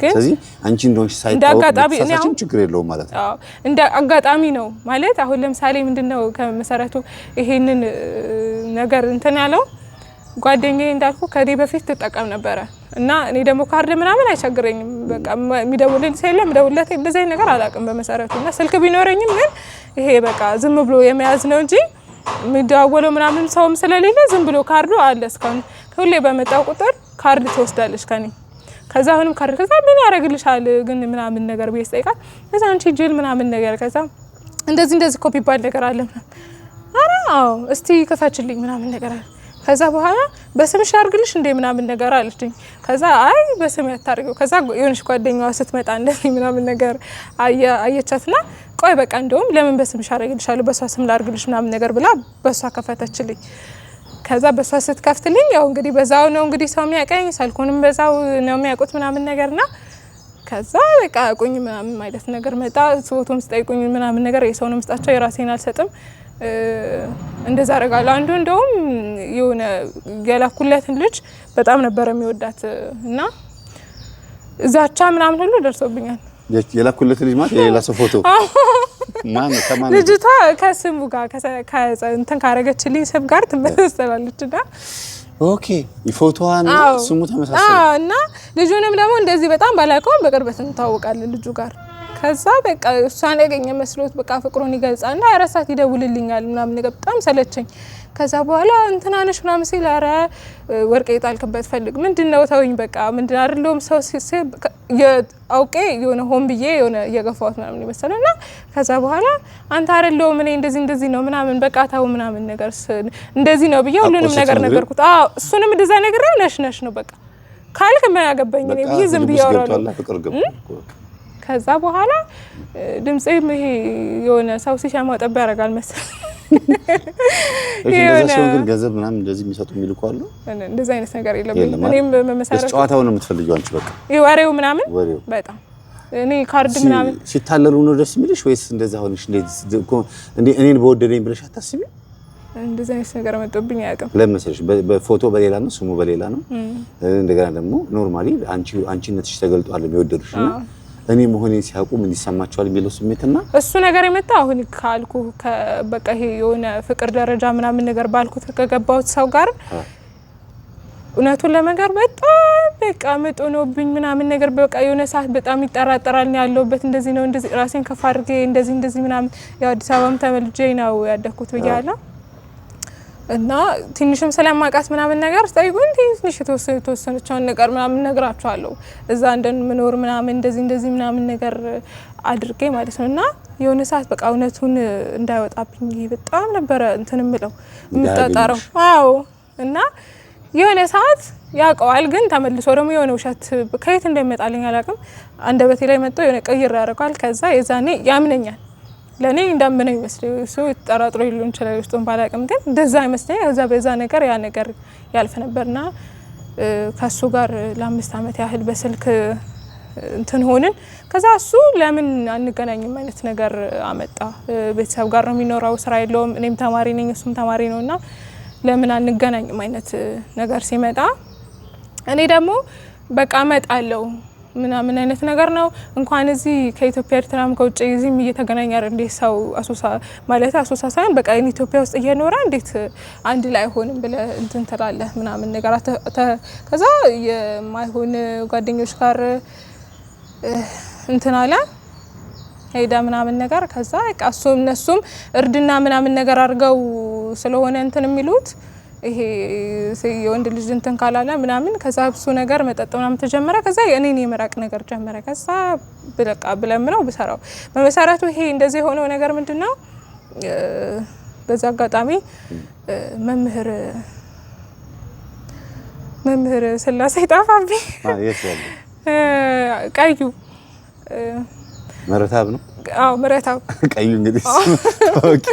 ግን ስለዚህ አንቺ እንደሆንሽ ሳይታወቅ ተሳሳችን ችግር የለውም ማለት ነው። እንደ አጋጣሚ ነው ማለት አሁን ለምሳሌ ምንድነው ከመሰረቱ ይሄንን ነገር እንትን ያለው ጓደኛዬ እንዳልኩ ከኔ በፊት ተጠቀም ነበረ እና እኔ ደግሞ ካርድ ምናምን አይቸግረኝም። በቃ የሚደውልልኝ ሰለም ደውልለት እንደዚህ አይነት ነገር አላውቅም በመሰረቱ እና ስልክ ቢኖረኝም ግን ይሄ በቃ ዝም ብሎ የመያዝ ነው እንጂ የሚደዋወለው ምናምን ሰውም ስለሌለ ዝም ብሎ ካርዱ አለ። እስካሁን ሁሌ በመጣው ቁጥር ካርድ ትወስዳለች ከኔ። ከዛ አሁንም ካርድ ከዛ ምን ያደርግልሻል ግን ምናምን ነገር ቤት ጠይቃት ከዛ አንቺ ጅል ምናምን ነገር ከዛ እንደዚህ ኮፒ ባል ነገር አለ ምናምን አራ አዎ እስቲ ከፋችልኝ ምናምን ነገር አለ። ከዛ በኋላ በስምሽ ያርግልሽ እንደ ምናምን ነገር አለችኝ። ከዛ አይ በስም ያታርገው። ከዛ የሆነች ጓደኛዋ ስትመጣ እንደዚህ ምናምን ነገር አየቻትና ቆይ በቃ እንደውም ለምን በስምሽ አረግልሻለሁ በሷ ስም ላርግልሽ ምናምን ነገር ብላ በሷ ከፈተችልኝ። ከዛ በሷ ስትከፍትልኝ ያው እንግዲህ በዛው ነው እንግዲህ ሰው የሚያቀኝ ሳልኩንም በዛው ነው የሚያውቁት ምናምን ነገርና ከዛ በቃ አቁኝ ምናምን ማለት ነገር መጣ። ፎቶም ስጠይቁኝ ምናምን ነገር የሰው ነው መስጣቸው የራሴን አልሰጥም እንደዛ አረጋለሁ። አንዱ እንደውም የሆነ የላኩለትን ልጅ በጣም ነበር የሚወዳት እና ዛቻ ምናምን ሁሉ ደርሶብኛል። የላኩለት ልጅ ማለት የሌላ ሰው ፎቶ ማን ከማን ልጅቷ ከስሙ ጋር እንትን ካረገችልኝ ስም ጋር ትመሳሰላለችና ኦኬ ፎቶዋን ስሙ ተመሳሳለ እና ልጁንም ደግሞ እንደዚህ በጣም ባላውቀውም በቅርበት እንታወቃለን ልጁ ጋር። ከዛ በቃ እሷን ያገኘ መስሎት በቃ ፍቅሩን ይገልጻልና ያረሳት ይደውልልኛል ምናምን ነገር በጣም ሰለቸኝ። ከዛ በኋላ እንትናነሽ ምናምን ሲል ኧረ ወርቄ የጣልክበት ፈልግ ምንድነው ተውኝ በቃ ምንድን አይደለም ሰው አውቄ የሆነ ሆን ብዬ የሆነ እየገፋሁት ምናምን ይመስልና ከዛ በኋላ አንተ አይደለም እኔ እንደዚህ ነው ምናምን በቃ ታው ምናምን ነገር እንደዚህ ነው ብዬ ሁሉንም ነገር ነገርኩት። እሱንም እንደዛ ነገር ነሽ ነው በቃ ካልክ ምን ያገባኝ እኔ ብዬ ዝም ብዬ አወራለሁ። ከዛ በኋላ ድምጼም ይሄ የሆነ ሰው ሲሻማ ጠባ ያረጋል መሰለኝ። እንደዛ ሰው ግን ገንዘብ ምናምን እንደዚህ የሚሰጡ የሚልኩ አሉ። እንደዛ አይነት ነገር የለም። እኔም በመሰረቱ ጨዋታው ነው የምትፈልጊው አንቺ በቃ ወሬው ምናምን በጣም እኔ ካርድ ምናምን ሲታለሉ ነው ደስ የሚልሽ ወይስ እንደዛ ሆነሽ እንዴ እኔን በወደደኝ ብለሽ አታስቢ? እንደዛ አይነት ነገር መጥቶብኝ አያውቅም። ለምሳሌ በፎቶ በሌላ ነው ስሙ በሌላ ነው። እንደገና ደግሞ ኖርማሊ አንቺነትሽ ተገልጧል የሚወደዱሽ እና እኔ መሆኔን ሲያውቁ ምን ይሰማቸዋል የሚለው ስሜትና እሱ ነገር የመጣ አሁን ካልኩ በቃ ይሄ የሆነ ፍቅር ደረጃ ምናምን ነገር ባልኩት ከገባሁት ሰው ጋር እውነቱን ለመንገር በጣም በቃ መጦ ነውብኝ ምናምን ነገር በቃ የሆነ ሰዓት በጣም ይጠራጠራል ያለውበት እንደዚህ ነው እንደዚህ ራሴን ከፍ አድርጌ እንደዚህ ምናምን ያው አዲስ አበባም ተመልጄ ነው ያደኩት ብያለሁ እና ትንሽም ስለማቃት ምናምን ነገር ስጠይቁኝ ትንሽ የተወሰነችውን ነገር ምናምን ነግራቸዋለሁ እዛ እንደምኖር ምናምን እንደዚህ ምናምን ነገር አድርጌ ማለት ነው። እና የሆነ ሰዓት በቃ እውነቱን እንዳይወጣብኝ በጣም ነበረ እንትን ምለው የምጣጣረው። አዎ እና የሆነ ሰዓት ያውቀዋል ግን ተመልሶ ደግሞ የሆነ ውሸት ከየት እንደሚመጣልኝ አላውቅም አንደበቴ ላይ መጥቶ የሆነ ቀይር ያደርጋል። ከዛ የዛኔ ያምነኛል ለኔ እንዳምነው ይመስል እሱ ተጠራጥሮ ይሉን ይችላል ውስጡን ባላውቅም ግን እንደዛ ይመስለኝ። ከዛ በዛ ነገር ያ ነገር ያልፍ ነበርና ከሱ ጋር ለ5 አመት ያህል በስልክ እንትን ሆነን ከዛ እሱ ለምን አንገናኝም አይነት ነገር አመጣ። ቤተሰብ ጋር ነው የሚኖረው ስራ የለውም እኔም ተማሪ ነኝ እሱም ተማሪ ነውና ለምን አንገናኝም አይነት ነገር ሲመጣ እኔ ደግሞ በቃ እመጣለሁ ምናምን አይነት ነገር ነው። እንኳን እዚህ ከኢትዮጵያ ኤርትራም ከውጭ እዚህም እየተገናኘ አይደል እንዴ ሰው አሶሳ ማለት አሶሳ ሳይሆን በቃ ኢትዮጵያ ውስጥ እየኖረ እንዴት አንድ ላይ ሆንም ብለ እንትን ትላለህ ምናምን ነገር ከዛ የማይሆን ጓደኞች ጋር እንትን አለ ሄዳ ምናምን ነገር ከዛ በቃ እነሱም እርድና ምናምን ነገር አድርገው ስለሆነ እንትን የሚሉት ይሄ የወንድ ልጅ እንትን ካላለ ምናምን ከዛ እሱ ነገር መጠጥ ምናምን ተጀመረ። ከዛ እኔን የመራቅ ነገር ጀመረ። ከዛ በቃ ብለምነው ብሰራው በመሰረቱ ይሄ እንደዚህ የሆነው ነገር ምንድነው በዛ አጋጣሚ መምህር መምህር ስላሴ ጠፋብኝ። የት ያለ ቀዩ መረታብ ነው? አዎ መረታብ። ቀዩ እንግዲህ ኦኬ።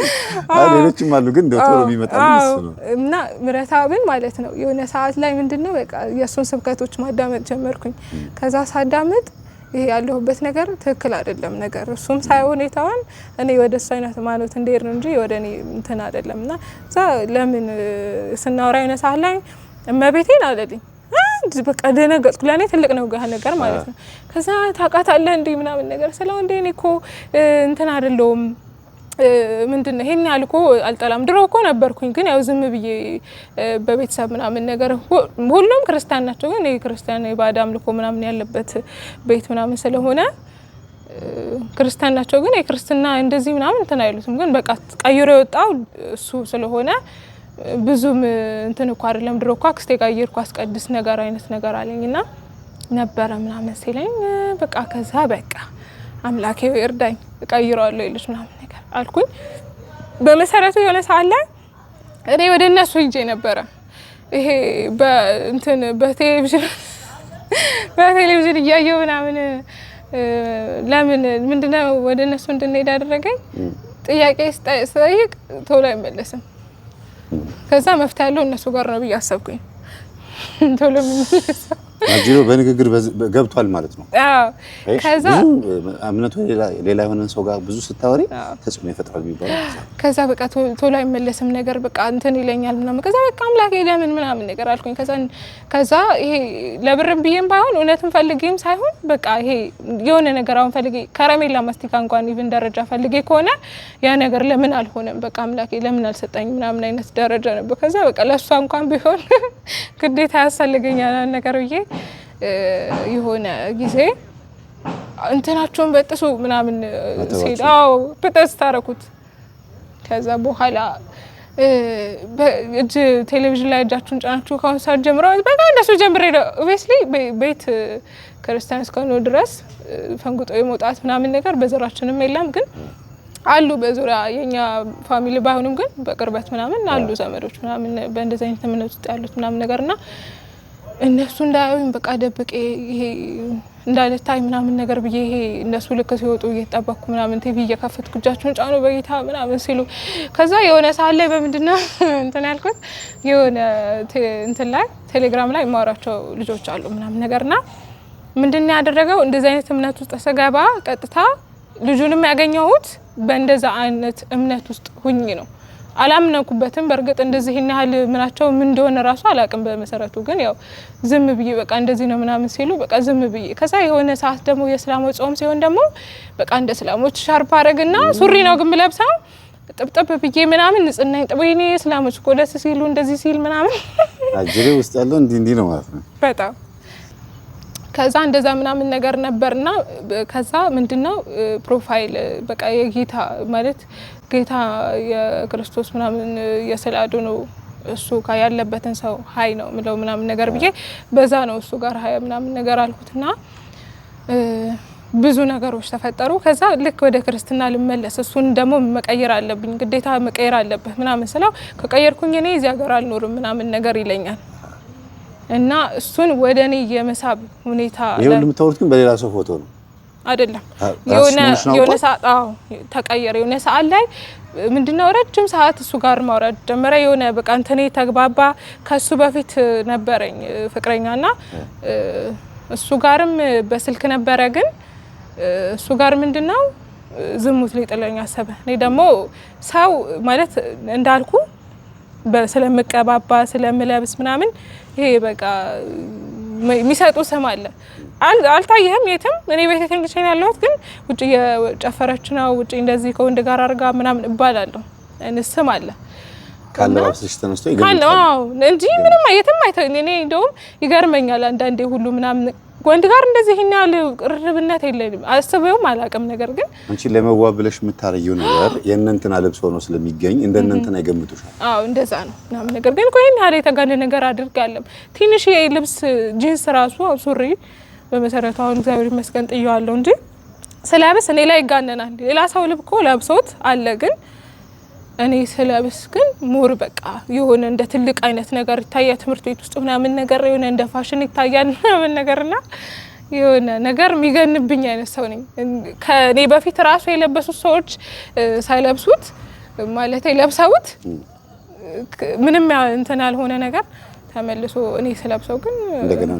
ሌሎችም አሉ ግን ዶክተር የሚመጣልኝ እሱ ነው። እና መረታብን ማለት ነው የሆነ ሰዓት ላይ ምንድነው በቃ የሱን ስብከቶች ማዳመጥ ጀመርኩኝ። ከዛ ሳዳመጥ ይሄ ያለሁበት ነገር ትክክል አይደለም ነገር እሱም ሳይሆን የታውን እኔ ወደ እሱ አይነት ሃይማኖት እንዴር ነው እንጂ ወደ እኔ እንትን አይደለም። እና እዛ ለምን ስናወራ የሆነ ሰዓት ላይ እመቤቴን አለልኝ። በቃ ደነገጥኩ። ለኔ ትልቅ ነው ጋር ነገር ማለት ነው። ከዛ ታውቃታለህ እንዴ ምናምን ነገር ስለው እንዴ እኔ እኮ እንትን አይደለሁም ምንድነው ይሄን ያህል እኮ አልጠላም። ድሮ እኮ ነበርኩኝ ግን ያው ዝም ብዬ በቤተሰብ ምናምን ነገር ሁሉም ክርስቲያን ናቸው ግን የክርስቲያን የባዕድ አምልኮ ምናምን ያለበት ቤት ምናምን ስለሆነ ክርስቲያን ናቸው ግን የክርስትና እንደዚህ ምናምን እንትን አይሉትም። ግን በቃ ቀይሮ የወጣው እሱ ስለሆነ ብዙም እንትን እኮ አይደለም። ድሮ እኮ አክስቴ ጋር እየሄድኩ አስቀድስ ነገር አይነት ነገር አለኝና ነበረ ምናምን ሲለኝ በቃ ከዛ በቃ አምላኬ እርዳኝ እቀይረዋለሁ ይልሽ ምናምን ነገር አልኩኝ። በመሰረቱ የሆነ ሰዓት ላይ እኔ ወደ እነሱ ሂጄ ነበረ። ይሄ በእንትን በቴሌቪዥን እያየሁ ምናምን ለምን ምንድነው ወደ እነሱ እንድንሄድ አደረገኝ። ጥያቄ ስጠይቅ ቶሎ አይመለስም። ከዛ መፍትሄ ያለው እነሱ ጋር ነው ብዬ አሰብኩኝ። ቶሎ የሚመለሰው አጅሮ በንግግር ገብቷል ማለት ነው። አዎ ከዛ እምነቱ ሌላ የሆነን ሰው ጋር ብዙ ስታወሪ ተጽዕኖ ይፈጥራል የሚባለው። ከዛ በቃ ቶሎ አይመለስም ነገር በቃ እንትን ይለኛል ምናምን። ከዛ በቃ አምላኬ ለምን ምናምን ነገር አልኩኝ። ከዛ ይሄ ለብርም ብዬም ባይሆን እውነትም ፈልጌም ሳይሆን በቃ ይሄ የሆነ ነገር አሁን ፈልጌ ከረሜላ ማስቲካ እንኳን ኢቭን ደረጃ ፈልጌ ከሆነ ያ ነገር ለምን አልሆነም በቃ አምላኬ ለምን አልሰጠኝ ምናምን አይነት ደረጃ ነበር። ከዛ በቃ ለሷ እንኳን ቢሆን ግዴታ ያስፈልገኛል ነገር ብዬ የሆነ ጊዜ እንትናቸውን በጥሱ ምናምን ሲዳው በጥስ ታረኩት። ከዛ በኋላ እጅ ቴሌቪዥን ላይ እጃችሁን ጫናችሁ ካውንሰር ጀምሮ በቃ እንደሱ ጀምሬ ነው ኦብቪየስሊ ቤት ክርስቲያን እስከሆነ ድረስ ፈንጉጦ የመውጣት ምናምን ነገር በዘራችንም የለም። ግን አሉ በዙሪያ የኛ ፋሚሊ ባይሆንም ግን በቅርበት ምናምን አሉ ዘመዶች ምናምን በእንደዚህ አይነት እምነት ውስጥ ያሉት ምናምን ነገርና እነሱ እንዳያዩኝ በቃ ደብቄ ይሄ እንዳልታይ ምናምን ነገር ብዬ ይሄ እነሱ ልክ ሲወጡ እየተጠበቅኩ ምናምን ቲቪ እየከፈትኩ እጃቸውን ጫኑ በጌታ ምናምን ሲሉ ከዛ የሆነ ሰዓት ላይ በምንድነው እንትን ያልኩት የሆነ እንትን ላይ ቴሌግራም ላይ ማውራቸው ልጆች አሉ ምናምን ነገርና ምንድነው ያደረገው እንደዚህ አይነት እምነት ውስጥ ተሰገባ ቀጥታ ልጁንም ያገኘሁት በእንደዛ አይነት እምነት ውስጥ ሁኝ ነው። አላምነኩበትም በርግጥ እንደዚህ ያህል ምናቸው ምን እንደሆነ ራሱ አላቅም በመሰረቱ ግን ያው ዝም ብዬ በቃ እንደዚህ ነው ምናምን ሲሉ በቃ ዝም ብዬ ከዛ የሆነ ሰዓት ደግሞ የእስላሞች ጾም ሲሆን ደግሞ በቃ እንደ እስላሞች ሻርፕ አረግና ሱሪ ነው ግን ለብሰው ጥብጥብ ብዬ ምናምን ንጽህና ወይኔ እስላሞች እኮ ደስ ሲሉ እንደዚህ ሲል ምናምን አጅሬ ውስጥ ያለው እንዲህ ነው ማለት ነው በጣም ከዛ እንደዛ ምናምን ነገር ነበርና ከዛ ምንድነው ፕሮፋይል በቃ የጌታ ማለት ጌታ የክርስቶስ ምናምን የሰላዱ ነው እሱ ጋር ያለበትን ሰው ሀይ ነው ምለው ምናምን ነገር ብዬ በዛ ነው እሱ ጋር ሀይ ምናምን ነገር አልኩትና ብዙ ነገሮች ተፈጠሩ። ከዛ ልክ ወደ ክርስትና ልመለስ እሱን ደግሞ መቀየር አለብኝ ግዴታ መቀየር አለበት ምናምን ስለው ከቀየርኩኝ እኔ እዚህ ሀገር አልኖርም ምናምን ነገር ይለኛል እና እሱን ወደ እኔ የመሳብ ሁኔታ ይሁን የምታወሩት ግን በሌላ ሰው ፎቶ ነው አይደለም። የሆነ ሰዓት ተቀየረ። የሆነ ሰዓት ላይ ምንድነው ረጅም ሰዓት እሱ ጋር ማውራት ጀመረ። የሆነ በቃ እንተኔ ተግባባ። ከሱ በፊት ነበረኝ ፍቅረኛና እሱ ጋርም በስልክ ነበረ። ግን እሱ ጋር ምንድነው ዝሙት ሊጥለኝ አሰበ። እኔ ደግሞ ሰው ማለት እንዳልኩ ስለምቀባባ ስለምለብስ ምናምን ይሄ በቃ የሚሰጡ ስም አለ። አልታየህም የትም እኔ ቤት ተንግቼ ያለሁት ግን ውጪ የጨፈረች ነው ውጪ እንደዚህ ከወንድ ጋር አርጋ ምናምን እባላለሁ። ስም አለ ካለባብስሽ ተነስቶ ይገርማል እንጂ ምንም የትም አይተኝ። እኔ እንደውም ይገርመኛል አንዳንዴ ሁሉ ምናምን ወንድ ጋር እንደዚህ ያለ ቅርርብነት የለኝም አስበውም አላውቅም። ነገር ግን አንቺ ለመዋብ ብለሽ የምታረየው ነገር የእነንተና ልብስ ሆኖ ስለሚገኝ እንደነንተና ይገምቱሻል። አዎ እንደዛ ነው ምናምን ነገር ግን ኮይን ያለ የተጋነ ነገር አድርጋለም ትንሽ የልብስ ጂንስ ራሱ ሱሪ በመሰረቱ አሁን እግዚአብሔር ይመስገን ጥያለሁ እንጂ ስለብስ እኔ ላይ ይጋነናል። ሌላ ሰው ልብኮ ለብሶት አለ ግን እኔ ስለብስ ግን ሙር በቃ የሆነ እንደ ትልቅ አይነት ነገር ይታያል ትምህርት ቤት ውስጥ ምናምን ነገር የሆነ እንደ ፋሽን ይታያል ምናምን ነገርና የሆነ ነገር የሚገንብኝ አይነት ሰው ነኝ። ከኔ በፊት ራሱ የለበሱት ሰዎች ሳይለብሱት ማለት ለብሰውት ምንም እንትን ያልሆነ ነገር ተመልሶ እኔ ስለብሰው ግን እንደገና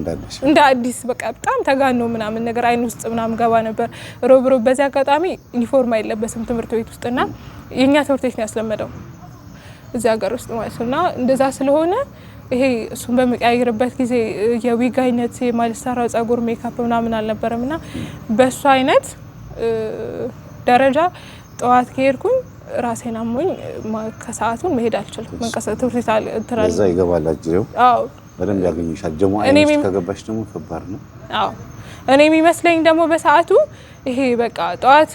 እንደ አዲስ በቃ በጣም ተጋኖ ምናምን ነገር አይን ውስጥ ምናምን ገባ ነበር። ሮብ በዚህ አጋጣሚ ዩኒፎርም አይለበስም ትምህርት ቤት ውስጥና የኛ ትምህርት ቤት ነው ያስለመደው እዚህ ሀገር ውስጥ ማለት ነውና እንደዛ ስለሆነ ይሄ እሱን በመቀያየርበት ጊዜ የዊግ አይነት የማልሰራው ጸጉር ሜካፕ ምናምን አልነበረምና በሱ አይነት ደረጃ ጠዋት ከሄድኩኝ ራሴን አሞኝ ከሰዓቱን መሄድ አልችልም። መንቀሳቀስ ትምህርት ቤት እንትራል እዛ ይገባል አጅሬው። አዎ በደንብ ያገኙሻል። ደግሞ አይንሽ ከገባሽ ደግሞ ከባድ ነው። አዎ እኔ የሚመስለኝ ደግሞ በሰዓቱ ይሄ በቃ ጠዋት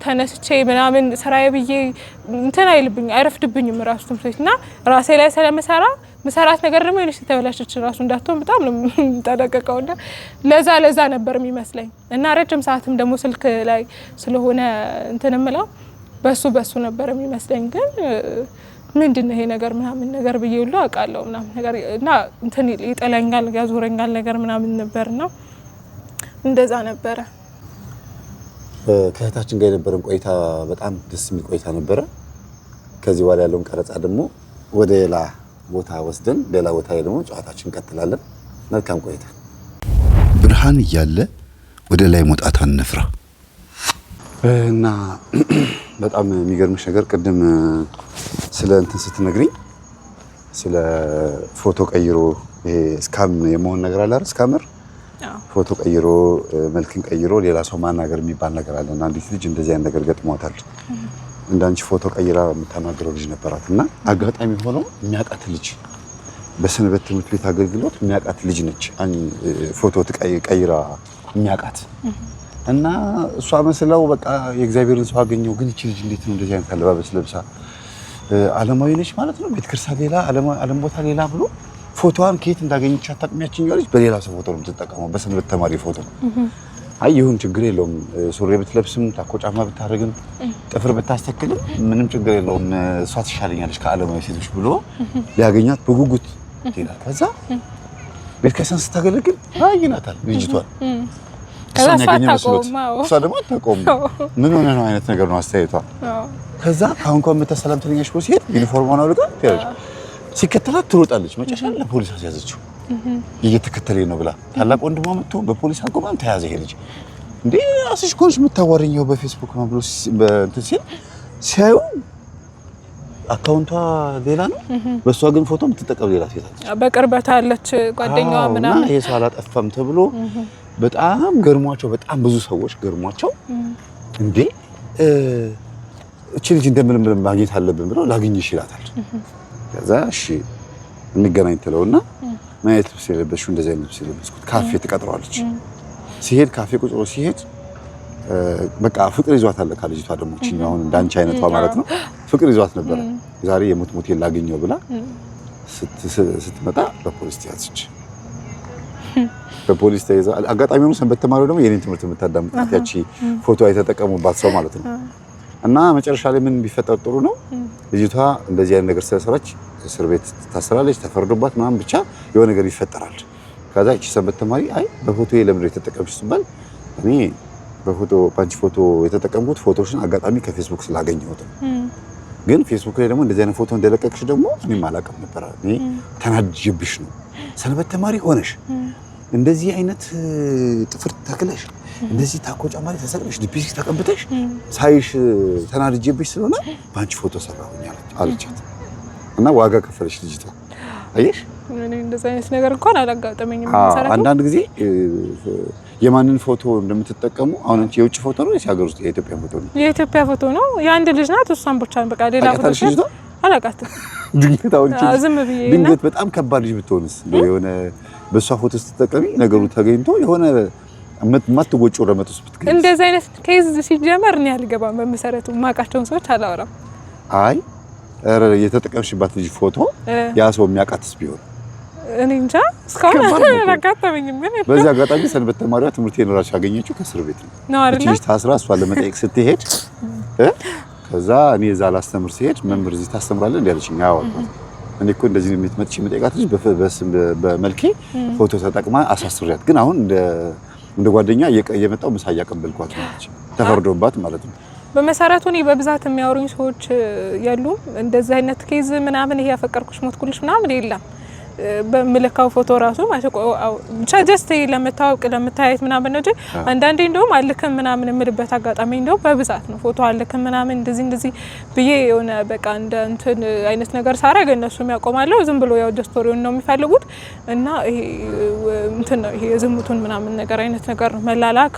ተነስቼ ምናምን ስራዬ ብዬ እንትን አይልብኝ አይረፍድብኝም ራሱ ትምህርት ቤትና ራሴ ላይ ስለምሰራ መሰራት ነገር ደግሞ የነሽ ተበላሽች ራሱ እንዳትሆን በጣም ነው ተደቀቀውና ለዛ ነበር የሚመስለኝ እና ረጅም ሰዓትም ደግሞ ስልክ ላይ ስለሆነ እንትን እምለው በሱ ነበር የሚመስለኝ። ግን ምንድነው ይሄ ነገር ምናምን ነገር ብዬ ሁሉ አውቃለሁ ምናምን ነገር እና እንትን ይጠላኛል ያዞረኛል ነገር ምናምን ነበርና እንደዛ ነበረ። ከእህታችን ጋር የነበረን ቆይታ በጣም ደስ የሚል ቆይታ ነበረ። ከዚህ በኋላ ያለውን ቀረጻ ደግሞ ወደ ሌላ ቦታ ወስደን ሌላ ቦታ ላይ ደግሞ ጨዋታችን እንቀጥላለን። መልካም ቆይታ። ብርሃን እያለ ወደ ላይ መውጣት አንፍራ እና በጣም የሚገርምሽ ነገር ቅድም ስለ እንትን ስትነግሪኝ ስለ ፎቶ ቀይሮ ይሄ ስካም የመሆን ነገር አለ አይደል? ስካመር ፎቶ ቀይሮ መልክን ቀይሮ ሌላ ሰው ማናገር የሚባል ነገር አለና አንዲት ልጅ እንደዚህ አይነት ነገር ገጥሟታል። እንዳንቺ ፎቶ ቀይራ የምታናገረው ልጅ ነበራት እና አጋጣሚ ሆኖ የሚያውቃት ልጅ በሰንበት ትምህርት ቤት አገልግሎት የሚያውቃት ልጅ ነች። ፎቶ ቀይራ የሚያውቃት እና እሷ መስለው በቃ የእግዚአብሔርን ሰው አገኘው። ግን እቺ ልጅ እንዴት ነው እንደዚህ አይነት አለባበስ ለብሳ ዓለማዊ ነች ማለት ነው? ቤተክርስቲያን ሌላ ዓለም ቦታ ሌላ ብሎ ፎቶዋን ከየት እንዳገኘች አታውቅም። ልጅ በሌላ ሰው ፎቶ ነው የምትጠቀመው፣ በሰንበት ተማሪ ፎቶ። አይ ይሁን ችግር የለውም ሱሪ ብትለብስም ታኮ ጫማ ብታረግም ጥፍር ብታስተክልም ምንም ችግር የለውም እሷ ትሻለኛለች ከዓለማዊ ሴቶች ብሎ ሊያገኛት በጉጉት ይላል። ከዛ ቤተክርስቲያን ስታገለግል አይናታል ልጅቷን። እሷ ደግሞ አታውቀውም። ምን ሆነ ነው አይነት ነገር ነው አስተያየቷ። ከዛ አሁን እንኳን መተሰላም ትልኛሽ ብሎ ሲሄድ ዩኒፎርሟን አውልቃ ትያለች። ሲከተላት ትሮጣለች። መጨረሻ ለፖሊስ አስያዘችው። እየተከተለኝ ነው ብላ ታላቅ ወንድሟ መጥቶ በፖሊስ አቆማም ተያዘ። ይሄ ልጅ እንዴ አስሽ ኮንሽ የምታዋሪኘው በፌስቡክ ነው ብሎ በእንትን ሲል ሲያዩ አካውንቷ ሌላ ነው፣ በሷ ግን ፎቶ የምትጠቀም ሌላ ሴት አለች። በቅርበት አለች ጓደኛዋ ምናምን። ይሄ ሰው አላጠፋም ተብሎ በጣም ገርሟቸው፣ በጣም ብዙ ሰዎች ገርሟቸው እንዴ እቺ ልጅ እንደምንም ማግኘት አለብን ብለው ላግኝሽ ይላታል። ከዛ እሺ እንገናኝ ትለውና ማየት ልብስ የለበሽው እንደዚህ አይነት ልብስ የለበስኩት ካፌ ትቀጥረዋለች። ሲሄድ ካፌ ቁጭ ብሎ ሲሄድ በቃ ፍቅር ይዟታል። ልጅቷ ደግሞ እቺኛውን እንዳንቺ አይነቷ ማለት ነው ፍቅር ይዟት ነበረ። ዛሬ የሞት ላገኘው ብላ ስትመጣ በፖሊስ ተያዘች። በፖሊስ ተይዛ አጋጣሚ ሆኖ ሰንበት ተማሪው ደግሞ የኔን ትምህርት የምታዳምጣት ያቺ ፎቶ የተጠቀሙባት ሰው ማለት ነው። እና መጨረሻ ላይ ምን ቢፈጠር ጥሩ ነው ልጅቷ እንደዚህ አይነት ነገር ስለሰራች እስር ቤት ታሰራለች፣ ተፈርዶባት ምናምን ብቻ የሆነ ነገር ይፈጠራል። ከዛ እቺ ሰንበት ተማሪ አይ በፎቶ ለምን የተጠቀምሽ ሲባል እኔ ባንቺ ፎቶ የተጠቀምኩት ፎቶሽን አጋጣሚ ከፌስቡክ ስላገኘሁት ነው። ግን ፌስቡክ ላይ ደግሞ እንደዚህ አይነት ፎቶ እንደለቀቅሽ ደግሞ እኔም አላውቅም ነበር። እኔ ተናድጄብሽ ነው ሰንበት ተማሪ ሆነሽ እንደዚህ አይነት ጥፍር ተክለሽ እንደዚህ ታኮ ጫማ ላይ ተሰቅለሽ ዲፒስክ ተቀብተሽ ሳይሽ ተናድጄብሽ ስለሆነ ባንቺ ፎቶ ሰራሁኝ አለቻት። እና ዋጋ ከፈለሽ ልጅቷ። አየሽ እኔ እንደዛ አይነት ነገር እንኳን አላጋጠመኝም። አንዳንድ ጊዜ የማንን ፎቶ እንደምትጠቀሙ አሁን አንቺ የውጭ ፎቶ ነው ወይስ የሀገር ውስጥ የኢትዮጵያ ፎቶ ነው? የኢትዮጵያ ፎቶ ነው። የአንድ ልጅ ናት። እሷን ብቻ በቃ ሌላ ፎቶ አላውቃትም። ድንገት በጣም ከባድ ልጅ ብትሆንስ የሆነ በሷ ፎቶ ስትጠቀሚ ነገሩ ተገኝቶ የሆነ ማትወጪው ረመጥስ ብትገኝ እንደዚህ አይነት ኬዝ ሲጀመር እኔ አልገባም። በመሰረቱ ማቃቸውን ሰዎች አላወራም። አይ የተጠቀምሽባት ልጅ ፎቶ ያ ሰው የሚያውቃትስ ቢሆን እኔ እንጃ እስካሁን አላጋጠመኝም። ግን በዚህ አጋጣሚ ሰንበት ተማሪዋ ትምህርት የኖራች ያገኘችው ከእስር ቤት ነው አይደል? ታስራ እሷን ለመጠየቅ ስትሄድ ከዛ እኔ እዛ ላስተምር ሲሄድ መምህር እዚህ ታስተምራለህ እንዴ አለችኝ። አዎ እኔ እኮ እንደዚህ የምትመጪ መጠቃት ልጅ በመልኬ ፎቶ ተጠቅማ አሳስሪያት፣ ግን አሁን እንደ ጓደኛ እየመጣው ምሳ እያቀበልኳት ማለት ተፈርዶባት ማለት ነው። በመሰረቱ እኔ በብዛት የሚያወሩኝ ሰዎች የሉም። እንደዚህ አይነት ኬዝ ምናምን ይሄ ያፈቀርኩሽ ሞትኩልሽ ምናምን የለም። በመለካው ፎቶ ራሱ ብቻ ጀስት ለመታወቅ ለመታየት ምናምን እንጂ አንዳንዴ እንደውም አልክም ምናምን የምልበት አጋጣሚ እንደውም በብዛት ነው። ፎቶ አልክም ምናምን እንደዚህ ብዬ የሆነ በቃ እንደ እንትን አይነት ነገር ሳረግ እነሱም ያቆማሉ። ዝም ብሎ ያው ስቶሪውን ነው የሚፈልጉት እና ይሄ እንትን ነው ይሄ የዝሙቱን ምናምን ነገር አይነት ነገር መላላክ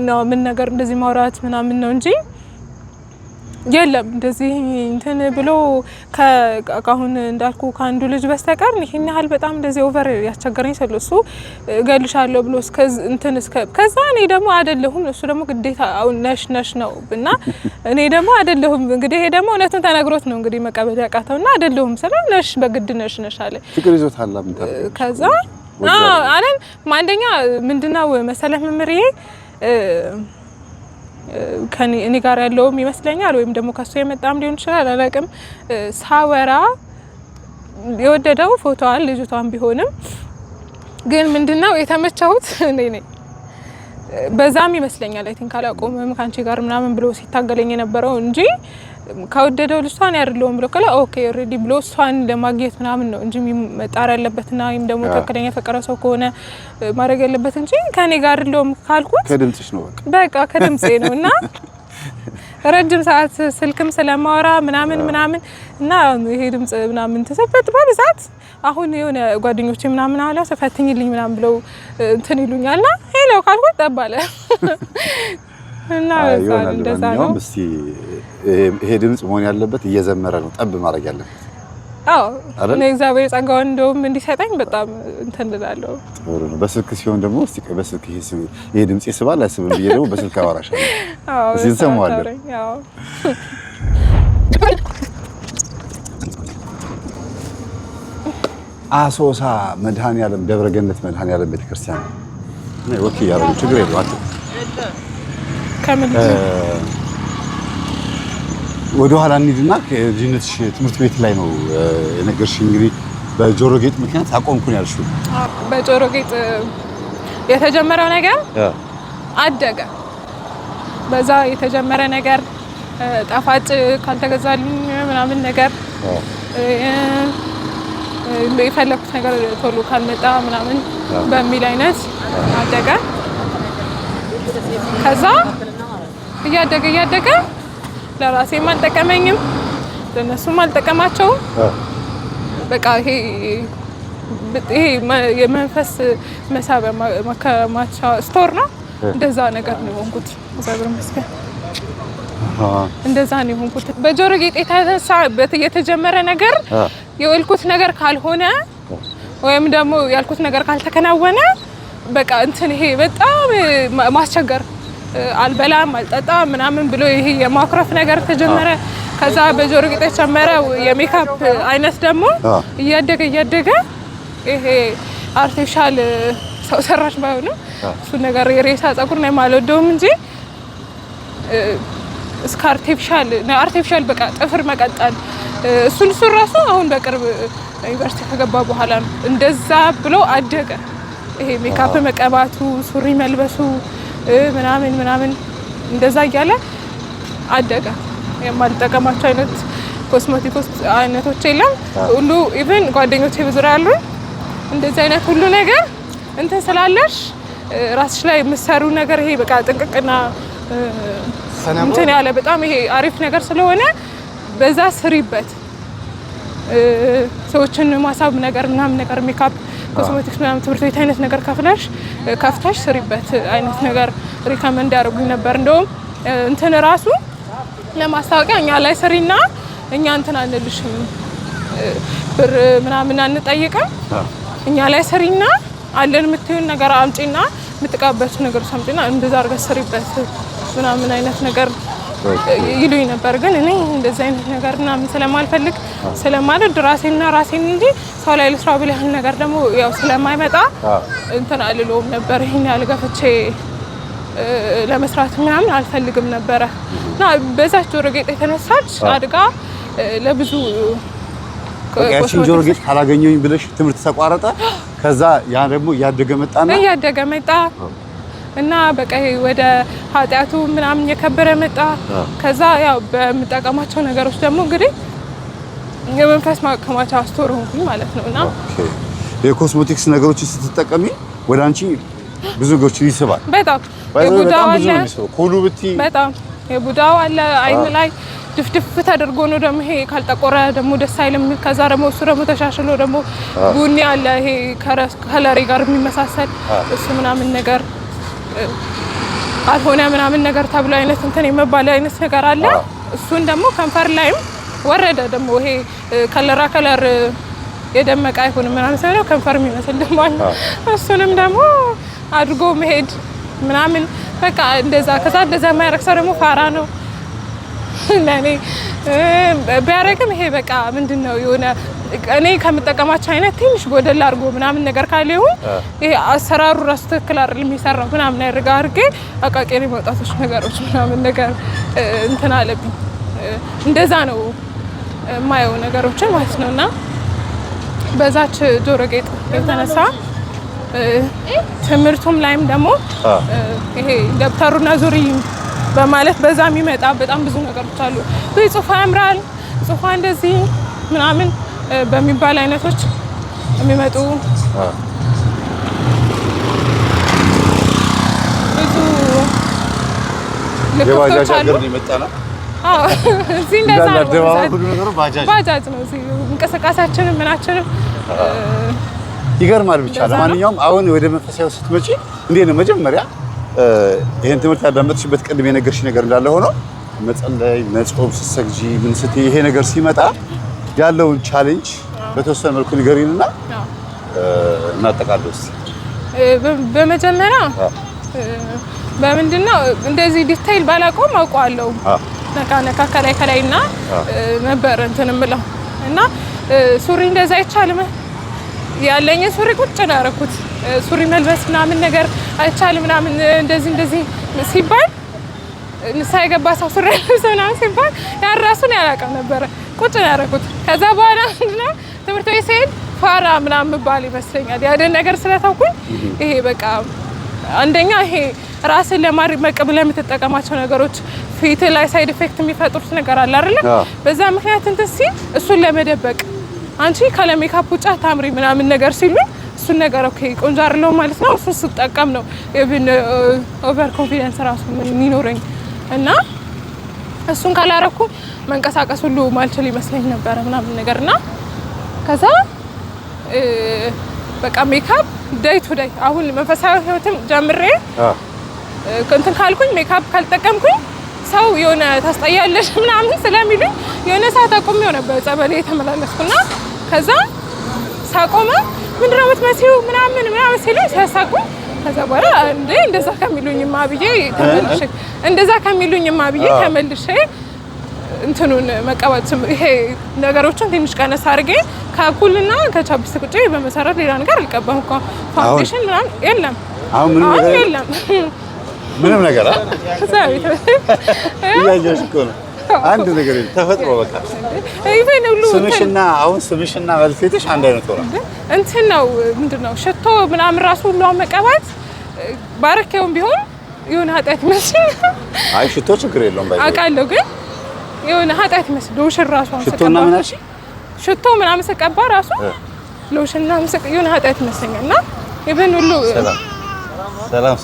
ነው ምን ነገር እንደዚህ ማውራት ምናምን ነው እንጂ የለም እንደዚህ እንትን ብሎ ከአሁን እንዳልኩ ከአንዱ ልጅ በስተቀር ይሄን ያህል በጣም እንደዚህ ኦቨር ያስቸገረኝ ሰው እሱ እገልሻለሁ ብሎ ከዛ እኔ ደግሞ አይደለሁም እሱ ደግሞ ግዴታ አሁን ነሽ ነው እና እኔ ደግሞ አይደለሁም እንግዲህ ይሄ ደግሞ እውነቱን ተነግሮት ነው እንግዲህ መቀበል ያቃተውና አይደለሁም ስለ ነሽ በግድ ነሽ አለ። ፍቅር ይዞታል አምጣ ከዛ አለን አንደኛ ምንድነው መሰለህ መምሪዬ እኔ ጋር ያለውም ይመስለኛል ወይም ደግሞ ከሱ የመጣም ሊሆን ይችላል አላውቅም። ሳወራ የወደደው ፎቶዋን ልጅቷን ቢሆንም ግን ምንድነው የተመቻሁት እኔ ነኝ። በዛም ይመስለኛል አይ ቲንክ አላውቅም ካንቺ ጋር ምናምን ብሎ ሲታገለኝ የነበረው እንጂ ከወደደው ልጅቷን ያርለውም ብሎ ከላ ኦኬ ኦሬዲ ብሎ እሷን ለማግኘት ምናምን ነው እንጂ መጣር ያለበትና ወይም ደግሞ ተከለኛ ፈቀረ ሰው ከሆነ ማድረግ ያለበት እንጂ ከኔ ጋር አይደለም ካልኩት ከድምጽሽ ነው በቃ ከድምጼ ነውና ረጅም ሰዓት ስልክም ስለማወራ ምናምን እና ይሄ ድምጽ ምናምን ተሰፈት በብዛት አሁን የሆነ ጓደኞቼ ምናምን አለው ተፈትኝልኝ ምናምን ብለው እንትን ይሉኛልና ሄሎ ካልኩት ተባለ እና እንደዛ ነው። እስቲ ይሄ ድምጽ መሆን ያለበት እየዘመረ ነው ጠብ ማድረግ ያለበት። አዎ እኔ እግዚአብሔር ጸጋውን እንደውም እንዲሰጠኝ በጣም እንትን እላለሁ። ጥሩ ነው። በስልክ ሲሆን ደግሞ እስቲ በስልክ ይሄ ድምጽ ይስባል አይስብም ብዬ ደግሞ በስልክ አወራሻለሁ። አዎ እዚህ እንሰማዋለን። አዎ አሶሳ መድኃኔዓለም ደብረገነት መድኃኔዓለም ቤተክርስቲያን ነው ወኪል ያለው ችግር የለውም። ከምን ወደ ኋላ እንሂድና ከልጅነትሽ ትምህርት ቤት ላይ ነው የነገርሽኝ። እንግዲህ በጆሮ ጌጥ ምክንያት አቆምኩኝ ያልሽው። በጆሮ ጌጥ የተጀመረው ነገር አደገ። በዛ የተጀመረ ነገር ጣፋጭ ካልተገዛልኝ ምናምን ነገር የፈለኩት ነገር ቶሎ ካልመጣ ምናምን በሚል አይነት አደገ። ከዛ እያደገ ለራሴም አልጠቀመኝም ለነሱም አልጠቀማቸውም። በቃ ይሄ የመንፈስ መሳቢያ ማከማቻ ስቶር ነው። እንደዛ ነገር ነው የሆንኩት። እግዚአብሔር ይመስገን እንደዛ ነው የሆንኩት። በጆሮ ጌጥ የተነሳበት የተጀመረ ነገር የወልኩት ነገር ካልሆነ ወይም ደግሞ ያልኩት ነገር ካልተከናወነ በቃ እንትን ይሄ በጣም ማስቸገር አልበላም አልጠጣም ምናምን ብሎ ይሄ የማክረፍ ነገር ተጀመረ። ከዛ በጆሮ ጌጥ የተጨመረ የሜካፕ አይነት ደግሞ እያደገ ይሄ አርቲፊሻል ሰው ሰራሽ ባይሆንም እሱ ነገር የሬሳ ፀጉር ነው የማልወደውም እንጂ እስከ አርቲፊሻል በቃ ጥፍር መቀጠል እሱን ራሱ አሁን በቅርብ ዩኒቨርሲቲ ከገባ በኋላ ነው እንደዛ ብሎ አደገ። ይሄ ሜካፕ መቀባቱ ሱሪ መልበሱ ምናምን እንደዛ እያለ አደገ። የማልጠቀማቸው አይነት ኮስሞቲክስ አይነቶች የለም ሁሉ ኢቭን ጓደኞቼ በዙሪያ ያሉ እንደዚህ አይነት ሁሉ ነገር እንትን ስላለሽ ራስሽ ላይ የምትሰሩ ነገር ይሄ በቃ ጥንቅቅና እንትን ያለ በጣም ይሄ አሪፍ ነገር ስለሆነ በዛ ስሪበት። ሰዎችን ማሳብ ነገር ምናምን ነገር ሜካፕ ኮስሞቲክስ ምናምን ትምህርት ቤት አይነት ነገር ከፍተሽ ስሪበት አይነት ነገር ሪከመንድ ያደርጉኝ ነበር። እንደውም እንትን ራሱ ለማስታወቂያ እኛ ላይ ስሪና እኛ እንትን አንልሽም ብር ምናምን አንጠይቅም። እኛ ላይ ስሪና አለን የምትይውን ነገር አምጪና የምትቀበሱ ነገር አምጪና እንደዛ አድርገሽ ስሪበት ምናምን አይነት ነገር ይሉኝ ነበር። ግን እኔ እንደዚህ አይነት ነገር ምናምን ስለማልፈልግ ስለማልወድ ራሴን እንጂ ሰው ላይ ልስራ ብለህ ነገር ደግሞ ያው ስለማይመጣ እንትን አልለውም ነበር። ይሄን ያልገፈቼ ለመስራት ምናምን አልፈልግም ነበረ። እና በዛች ጆሮ ጌጥ የተነሳች አድጋ ለብዙ ያቺን ጆሮ ጌጥ ካላገኘሁኝ ብለሽ ትምህርት ተቋረጠ። ከዛ ያ ደግሞ እያደገ መጣ እና በቃ ወደ ኃጢአቱ ምናምን የከበረ መጣ። ከዛ ያው በምጠቀማቸው ነገሮች ደግሞ እንግዲህ የመንፈስ ማከማቻ ስቶር ሆንኩኝ ማለት ነው። እና የኮስሞቲክስ ነገሮችን ስትጠቀሚ ወደ አንቺ ብዙ ነገሮችን ይስባል። በጣም የቡዳው አለ ኩሉ ብቲ በጣም የቡዳው አለ አይን ላይ ድፍድፍ ተደርጎ ነው ደግሞ ይሄ ካልጠቆረ ደግሞ ደስ አይልም። ከዛ ደግሞ እሱ ደግሞ ተሻሽሎ ደግሞ ቡኒ አለ ይሄ ከለሪ ጋር የሚመሳሰል እሱ ምናምን ነገር አልሆነ ምናምን ነገር ተብሎ አይነት እንትን የመባል አይነት ነገር አለ። እሱን ደግሞ ከንፈር ላይም ወረደ ደግሞ ይሄ ከለር የደመቀ አይሆንም ምናምን ሳይሆን ከንፈር የሚመስል ደግሞ አለ። እሱንም ደግሞ አድርጎ መሄድ ምናምን በቃ እንደዛ። ከዛ እንደዛ የማያረግ ሰው ደግሞ ፋራ ነው ለኔ ቢያረግም ይሄ በቃ ምንድነው የሆነ እኔ ከምጠቀማቸው አይነት ትንሽ ጎደል አድርጎ ምናምን ነገር ካለው ይሄ አሰራሩ ራሱ ትክክል አይደለም የሚሰራው ምናምን አድርጌ አቃቄሪ መውጣቶች ነገሮች ምናምን ነገር እንትን አለብኝ። እንደዛ ነው የማየው ነገሮችን ማለት ነውና በዛች ጆሮ ጌጥ የተነሳ ትምህርቱም ላይም ደግሞ ይሄ ደብተሩና ዙሪ በማለት በዛ የሚመጣ በጣም ብዙ ነገሮች አሉ። ወይ ጽሁፋ ያምራል ጽሁፋ እንደዚህ ምናምን በሚባል አይነቶች የሚመጡ ብዙ ልክፍቶች አሉ። አዎ እዚህ እንደዛ ነው። ባጃጅ ነው እዚህ እንቅስቃሴያችንም ምናችንም ይገርማል። ብቻ ለማንኛውም አሁን ወደ መንፈሳዊ ስትመጪ እንዴት ነው መጀመሪያ ይሄን ትምህርት ያዳመጥሽበት ቅድም የነገርሽ ነገር እንዳለ ሆኖ መጸለይ መጾም ስትሰግጂ ምን ስትይ ይሄ ነገር ሲመጣ ያለውን ቻሌንጅ በተወሰነ መልኩ ንገሪንና እናጠቃለሁ። በመጀመሪያ በምንድነው እንደዚህ ዲቴይል ባላቆም አውቀዋለሁ ነካ ከላይና ነበር እንትን እምለው እና ሱሪ እንደዛ አይቻልም ያለኝ ሱሪ ቁጭ ነው ያደረኩት። ሱሪ መልበስ ምናምን ነገር አይቻልም ምናምን እንደዚህ ሲባል ንስሓ የገባ ሰው ሱሪ መልበስ ምናምን ሲባል ያራሱን ያላቀም ነበር ቁጭ ነው ያደረኩት። ከዛ በኋላ ትምህርት ቤት ስሄድ ፋራ ምናምን ባል ይመስለኛል ያደን ነገር ስለታውኩኝ ይሄ በቃ አንደኛ ይሄ ራስን ለማድመቅ ብለህ የምትጠቀማቸው ነገሮች ፊት ላይ ሳይድ ኢፌክት የሚፈጥሩት ነገር አለ አይደል? በዛ ምክንያት እንትን ሲል እሱን ለመደበቅ አንቺ ካለ ሜካፕ ውጭ ታምሪ ምናምን ነገር ሲሉ እሱን ነገር ኦኬ ቆንጆ አይደለው ማለት ነው። እሱ ስጠቀም ነው ኢቭን ኦቨር ኮንፊደንስ ራሱ የሚኖረኝ እና እሱን ካላረኩ መንቀሳቀስ ሁሉ ማልችል ይመስለኝ ነበር ምናምን ነገርና ከዛ በቃ ሜካፕ ዴይ ቱ ዴይ አሁን መንፈሳዊ ህይወትም ጀምሬ እንትን ካልኩኝ ሜካፕ ካልተጠቀምኩኝ ሰው የሆነ ታስጠያለሽ ምናምን ስለሚሉኝ የሆነ ሰዓት አቆሜው ነበር ጸበሌ የተመላለስኩና ከዛ ሳቆመ ምንድነው የምትመስዪው ምናምን ሲሉኝ ሲያሳቁኝ ከዛ በኋላ እንደዛ ከሚሉኝማ ብዬ ተመልሼ እንትኑን መቀባት ይሄ ነገሮችን ትንሽ ቀነስ አድርጌ ከኩልና ከቻፕስቲክ ቁጭ በመሰረት ሌላ ነገር አልቀባም እኮ ፋውንዴሽን ምናምን የለም። አሁን የለም ምንም ነገር እያየሽ እኮ ነው። አንድ ነገር ተፈጥሮ በቃ ኢቭን ሁሉ ስምሽና መልክሽ አንድ አይነት ሆነ እንትን ነው ምንድነው ሽቶ ምናምን ራሱ ሁሉ መቀባት ባረከውም ቢሆን የሆነ ኃጢአት ይመስል አይ ሽቶ ችግር የለውም ባይ አውቃለሁ ግን የሆነ ኃጢአት ይመስል ሎሽን ራሱ ሽቶና ምናምን ሽቶ ምናምን ስቀባ ራሱ ሎሽንና የሆነ ኃጢአት ይመስለኛልና ኢቭን ሁሉ ሰላም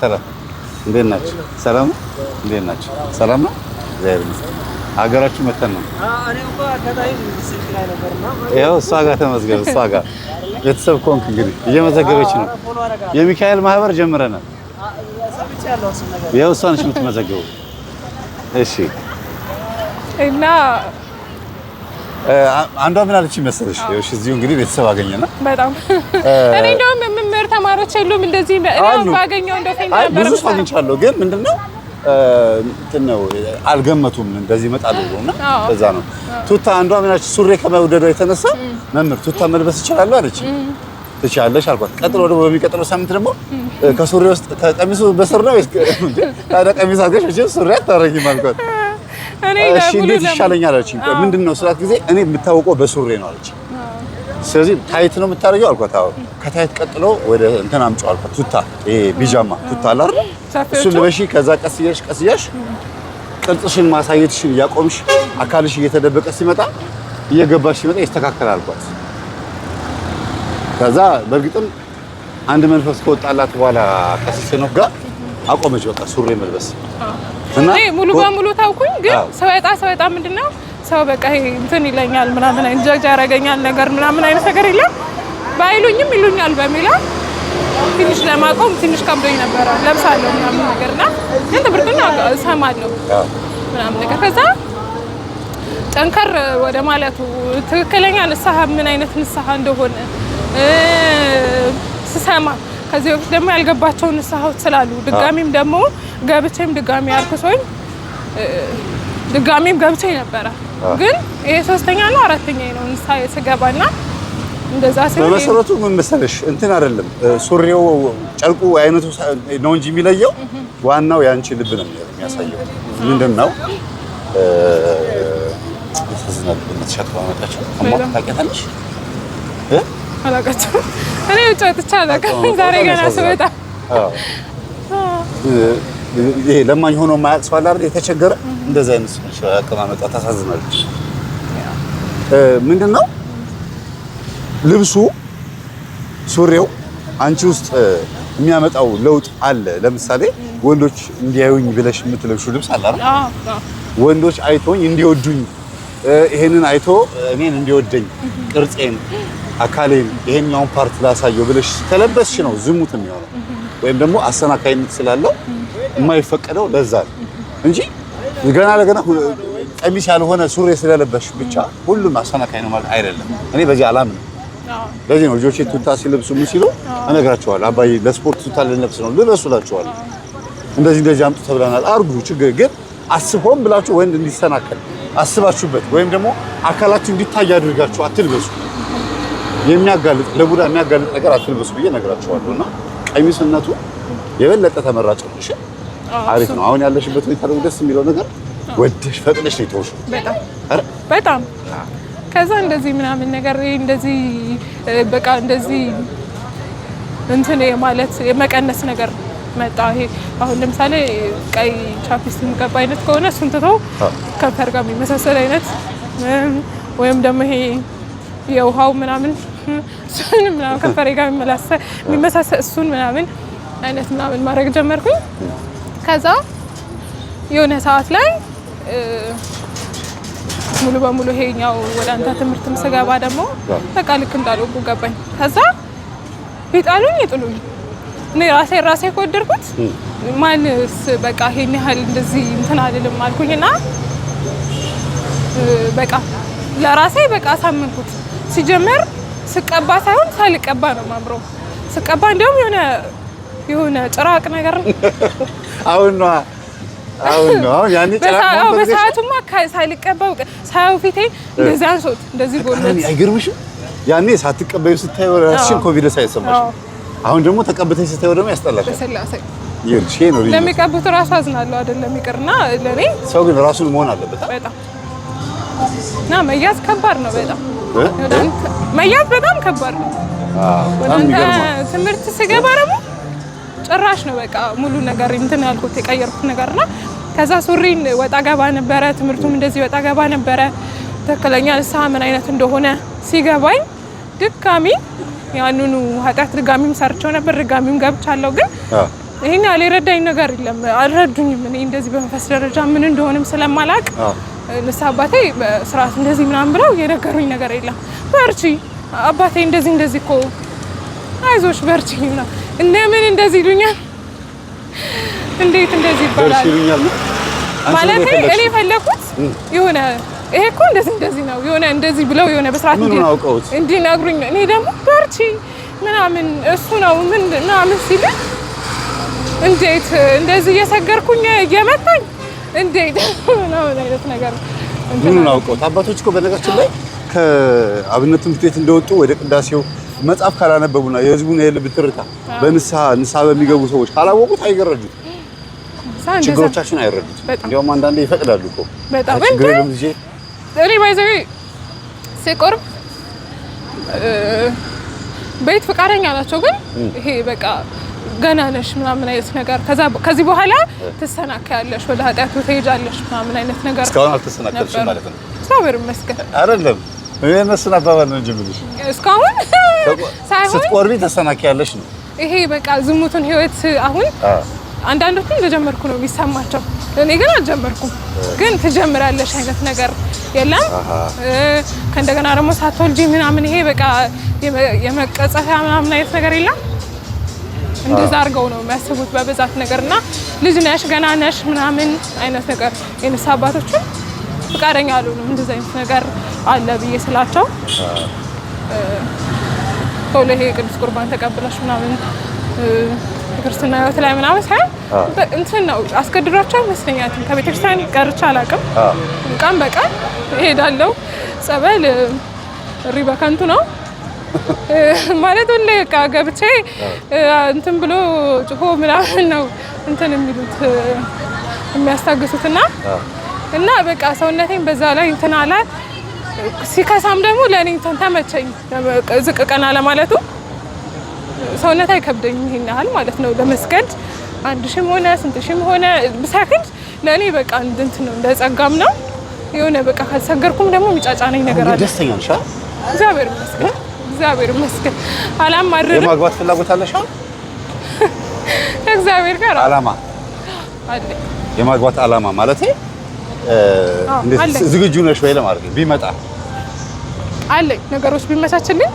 እንዴት ናችሁ? ሰላም እንዴት ናችሁ? ሰላም ነው። እግዚአብሔር ይመስገን። ሀገራችሁ መተን ነው። እኔ እንኳን አጋጣሚ ስልክ ላይ ነበርና ያው እሷ ጋር ተመዝገብ። እሷ ጋር ቤተሰብ ኮንክ እንግዲህ እየመዘገበች ነው። የሚካኤል ማህበር ጀምረናል። ያው እሷ ነች የምትመዘገበው። እሺ እና አንዷ ምን አለች መሰለሽ? እሺ እዚሁ እንግዲህ ቤተሰብ አገኘና በጣም እኔ እንደውም መምህር ተማሪዎች የሉም እንደዚህ ባገኘው እንደው ፌንታ ብዙ ሰው አግኝቻለሁ ግን ምንድነው እንትን ነው አልገመቱም እንደዚህ ይመጣሉ እና በዛ ነው ቱታ አንዷ ምን አለች? ሱሪ ከመውደዷ የተነሳ መምህር ቱታ መልበስ ይችላል አለች። ትችላለሽ አልኳት። ቀጥሎ ደግሞ በሚቀጥለው ሳምንት ደግሞ ከሱሪ ውስጥ ከቀሚሱ በስር ነው ታዲያ ቀሚስ አድርገሽ ሱሪ አታረጊም አልኳት። እሺ እንዴት ይሻለኛል አለችኝ። ምንድነው ስላት ጊዜ እኔ የምታወቀው በሱሪ ነው አለችኝ። ስለዚህ ታይት ነው የምታደርገው አልኳት። አዎ ከታይት ቀጥሎ ወደ እንትን አምጪው አልኳት። ቱታ ይሄ ቢጃማ ቱታ አለ አይደል? እሱን ልበሺ። ከዛ ቀስ እያልሽ ቅርጽሽን ማሳየትሽን እያቆምሽ አካልሽ እየተደበቀ ሲመጣ እየገባሽ ሲመጣ ይስተካከላል አልኳት። ከዛ በእርግጥም አንድ መንፈስ ከወጣላት በኋላ ከሲሴኖፍ ጋር አቆመች። በቃ ሱሪ መልበስ እና ሙሉ በሙሉ ታውኩኝ። ግን ሰው ምንድነው ሰው በቃ ይሄ እንትን ይለኛል ምናምን አይነት ጃጃ ያረጋኛል ነገር ምናምን አይነት ነገር የለም። ባይሉኝም ይሉኛል በሚለው ትንሽ ለማቆም ትንሽ ከብዶኝ ነበረ። ለብሳለሁ ምናምን ነገርና ግን ትብርቱን እሰማለሁ ምናምን ነገር ከዛ ጠንከር ወደ ማለቱ ትክክለኛ ንስሐ ምን አይነት ንስሐ እንደሆነ ስሰማ ከዚህ በፊት ደግሞ ያልገባቸው ንስሐዎች ስላሉ ድጋሚም ደግሞ ገብቼም ድጋሚ አርክሶኝ ድጋሚም ገብቼ ነበረ። ግን ይሄ ሶስተኛ ነው አራተኛ ነው ንስሐ ስገባና እንደዛ ሲሆን በመሰረቱ ምን መሰለሽ እንትን አይደለም ሱሪው ጨርቁ አይነቱ ነው እንጂ የሚለየው ዋናው ያንቺ ልብ ነው የሚያሳየው። ምንድነው ተሰዝናል በመተሻከራ መጣቸው አማካ ታውቂያለሽ? አላውቃቸውም። እኔ ውጭ ወጥቼ አላውቅም። ዛሬ ገና ስወጣ ይሄ ለማኝ ሆኖ የማያውቅ ሰው አለ አይደል? የተቸገረ እንደዛ አይነት ሰው አቀማመጣ ታሳዝናለች። ምንድነው ልብሱ ሱሪው አንቺ ውስጥ የሚያመጣው ለውጥ አለ። ለምሳሌ ወንዶች እንዲያዩኝ ብለሽ የምትለብሺው ልብስ አለ አይደል? ወንዶች አይቶኝ እንዲወዱኝ ይሄንን አይቶ እኔን እንዲወደኝ ቅርጼን አካሌን ይሄኛውን ፓርት ላሳየው ብለሽ ተለበስሽ ነው ዝሙት የሚሆነው ወይም ደግሞ አሰናካይነት ስላለው የማይፈቀደው ለዛ እንጂ ገና ለገና ቀሚስ ያልሆነ ሱሪ ስለለበሽ ብቻ ሁሉም አሰናካይ ነው ማለት አይደለም። እኔ በዚህ አላምንም። ለዚህ ነው ልጆቼ ቱታ ሲለብሱ ምን ሲሉ እነግራቸዋለሁ። አባዬ ለስፖርት ቱታ ልንለብስ ነው ልበሱላቸዋለሁ። እንደዚህ አምጡ ተብለናል አርጉ። ችግር ግን አስቦም ብላችሁ ወንድ እንዲሰናከል አስባችሁበት ወይም ደግሞ አካላችሁ እንዲታይ አድርጋችሁ አትልበሱ። የሚያጋልጥ ለቡዳ የሚያጋልጥ ነገር አትልበሱ ብዬ እነግራቸዋለሁና ቀሚስነቱ የበለጠ ተመራጭ ነው። እሺ አሪፍ ነው። አሁን ያለሽበት ሁኔታ ደግሞ ደስ የሚለው ነገር ወደሽ ፈቅደሽ ነው የተወሽው። በጣም ከዛ እንደዚህ ምናምን ነገር እንደዚህ በቃ እንደዚህ እንትን ማለት የመቀነስ ነገር መጣ። ይሄ አሁን ለምሳሌ ቀይ ቻፕስቲክ የሚቀባ አይነት ከሆነ እሱን ትተው ከንፈር ጋር የሚመሳሰል አይነት ወይም ደግሞ ይሄ የውሃው ምናምን እሱን ምናምን ከንፈሬ ጋር የሚመሳሰል እሱን ምናምን አይነት ምናምን ማድረግ ጀመርኩኝ። ከዛ የሆነ ሰዓት ላይ ሙሉ በሙሉ ይሄኛው ወደ አንተ ትምህርትም ስገባ ደግሞ በቃ ልክ እንዳልኩ ገባኝ። ከዛ ቢጣሉኝ ይጥሉኝ እኔ ራሴ ከወደድኩት ማንስ በቃ ይሄን ያህል እንደዚህ እንትን አይደለም አልኩኝና በቃ ለራሴ በቃ አሳመንኩት። ሲጀመር ስቀባ ሳይሆን ሳልቀባ ነው ማምረው። ስቀባ እንደውም የሆነ ጭራቅ ነገር አሁን ያኔ ጭራቅ ነው። በሰዓቱማ ሳልቀባው ሳይው ፊቴ እንደዚህ አንሶት እንደዚህ ጎልበት አይገርምሽም? ያኔ ሳትቀበዩ ስታዩ ራስሽን ኮንፊደንስ አይሰማሽም። አሁን ደግሞ ተቀብተሽ ስታዩ ደግሞ ያስጠላሻል። በስላሴ ይልሽ ነው ለሚቀቡት ራሱ አዝናለሁ አይደለም ይቅርና ለኔ ሰው ግን ራሱን መሆን አለበት። በጣም እና መያዝ ከባድ ነው። በጣም መያዝ በጣም ከባድ ነው። ትምህርት ስገባ ደግሞ ጭራሽ ነው በቃ ሙሉ ነገር እንትን ያልኩት የቀየርኩት ነገርና ከዛ ሱሪን ወጣ ገባ ነበረ። ትምህርቱም እንደዚህ ወጣ ገባ ነበረ። ትክክለኛ ንስሐ ምን አይነት እንደሆነ ሲገባኝ ድጋሚ ያንኑ ኃጢአት ድጋሚም ሰርቸው ነበር። ድጋሚም ገብቻለሁ። ግን ይሄን ያልረዳኝ ነገር የለም። አልረዱኝም። እኔ እንደዚህ በመንፈስ ደረጃ ምን እንደሆነም ስለማላቅ ንስሐ አባቴ በስርዓት እንደዚህ ምናምን ብለው የነገሩኝ ነገር የለም። በርቺ አባቴ እንደዚህ እኮ አይዞሽ በርቺ ነው። እንደምን እንደዚህ ይሉኛል። እንዴት እንደዚህ ይባላል ማለት እኔ ፈለኩት የሆነ ይሄ እኮ እንደዚህ ነው የሆነ እንደዚህ ብለው የሆነ በስርዓት እንዲነግሩኝ እኔ ደግሞ በርቺ ምናምን እሱ ነው ምናምን ሲል እንዴት እንደዚህ እየሰገርኩኝ እየመታኝ እንዴት ነው አይነት ነገር ምን አውቀውት አባቶች እኮ በነገራችን ላይ ከአብነት ትምህርት ቤት እንደወጡ ወደ ቅዳሴው መጽሐፍ ካላነበቡና የህዝቡን የልብ ትርታ በንስሐ በሚገቡ ሰዎች ካላወቁት አይገረጁት። ችግሮቻችን አይረዱትም። እንዲያውም አንዳንዴ ይፈቅዳሉ እኮ በጣም ችግሩንም ልጄ እኔ ባይዘው ሲቆርብ ቤት ፈቃደኛ ናቸው፣ ግን ይሄ በቃ ገና ነሽ ምናምን አይነት ነገር ከዚህ በኋላ ትሰናከያለሽ፣ ወደ ኃጢአቱ ትሄጃለሽ ምናምን አይነት ነገር። እስካሁን አልተሰናከልሽም ማለት ነው? እግዚአብሔር ይመስገን አይደለም እነሱን አባባል ነው እንጂ የምልሽ እስካሁን ሳይሆን ስትቆርቢ ተሰናከያለሽ ነው። ይሄ በቃ ዝሙቱን ህይወት አሁን አንዳንዶቹ እንደጀመርኩ ነው የሚሰማቸው። እኔ ግን አልጀመርኩም። ግን ትጀምራለሽ አይነት ነገር የለም። ከእንደገና ደግሞ ሳትወልጂ ምናምን ይሄ በቃ የመቀጸፊያ ምናምን አይነት ነገር የለም። እንደዛ አድርገው ነው የሚያስቡት በብዛት ነገርና ልጅ ነሽ ገና ነሽ ምናምን አይነት ነገር የንስሐ አባቶችን ፈቃደኛ አልሆኑም። እንደዛ አይነት ነገር አለ ብዬ ስላቸው ቶሎ ይሄ ቅዱስ ቁርባን ተቀብለሽ ምናምን ክርስትና ህይወት ላይ ምናምን ሳይሆን እንትን ነው አስገድዷቸው ይመስለኛል። ከቤተክርስቲያን ቀርቼ አላውቅም። ቀን በቀን እሄዳለሁ። ጸበል እሪ በከንቱ ነው ማለት ሁሌ በቃ ገብቼ እንትን ብሎ ጭሆ ምናምን ነው እንትን የሚሉት የሚያስታግሱትና እና በቃ ሰውነቴን በዛ ላይ እንትን አለ። ሲከሳም ደግሞ ለእኔ እንትን ተመቸኝ። ዝቅ ቀና ለማለቱ ሰውነት አይከብደኝም ይሄን ያህል ማለት ነው። ለመስገድ 1000ም ሆነ 6000ም ሆነ ብሰግድ ለእኔ በቃ እንትን ነው እንደ ጸጋም ነው የሆነ በቃ ካልሰገርኩም ደግሞ የሚጫጫነኝ ነገር አለ። ደስተኛ ነሽ? እግዚአብሔር ይመስገን፣ እግዚአብሔር ይመስገን። አላማርርም። የማግባት ፍላጎት አለሽ? እግዚአብሔር ጋር አላማ አለ። የማግባት አላማ ማለት እንዴት ዝግጁ ነሽ ወይ ለማድረግ ቢመጣ አለኝ ነገሮች ቢመቻችልኝ።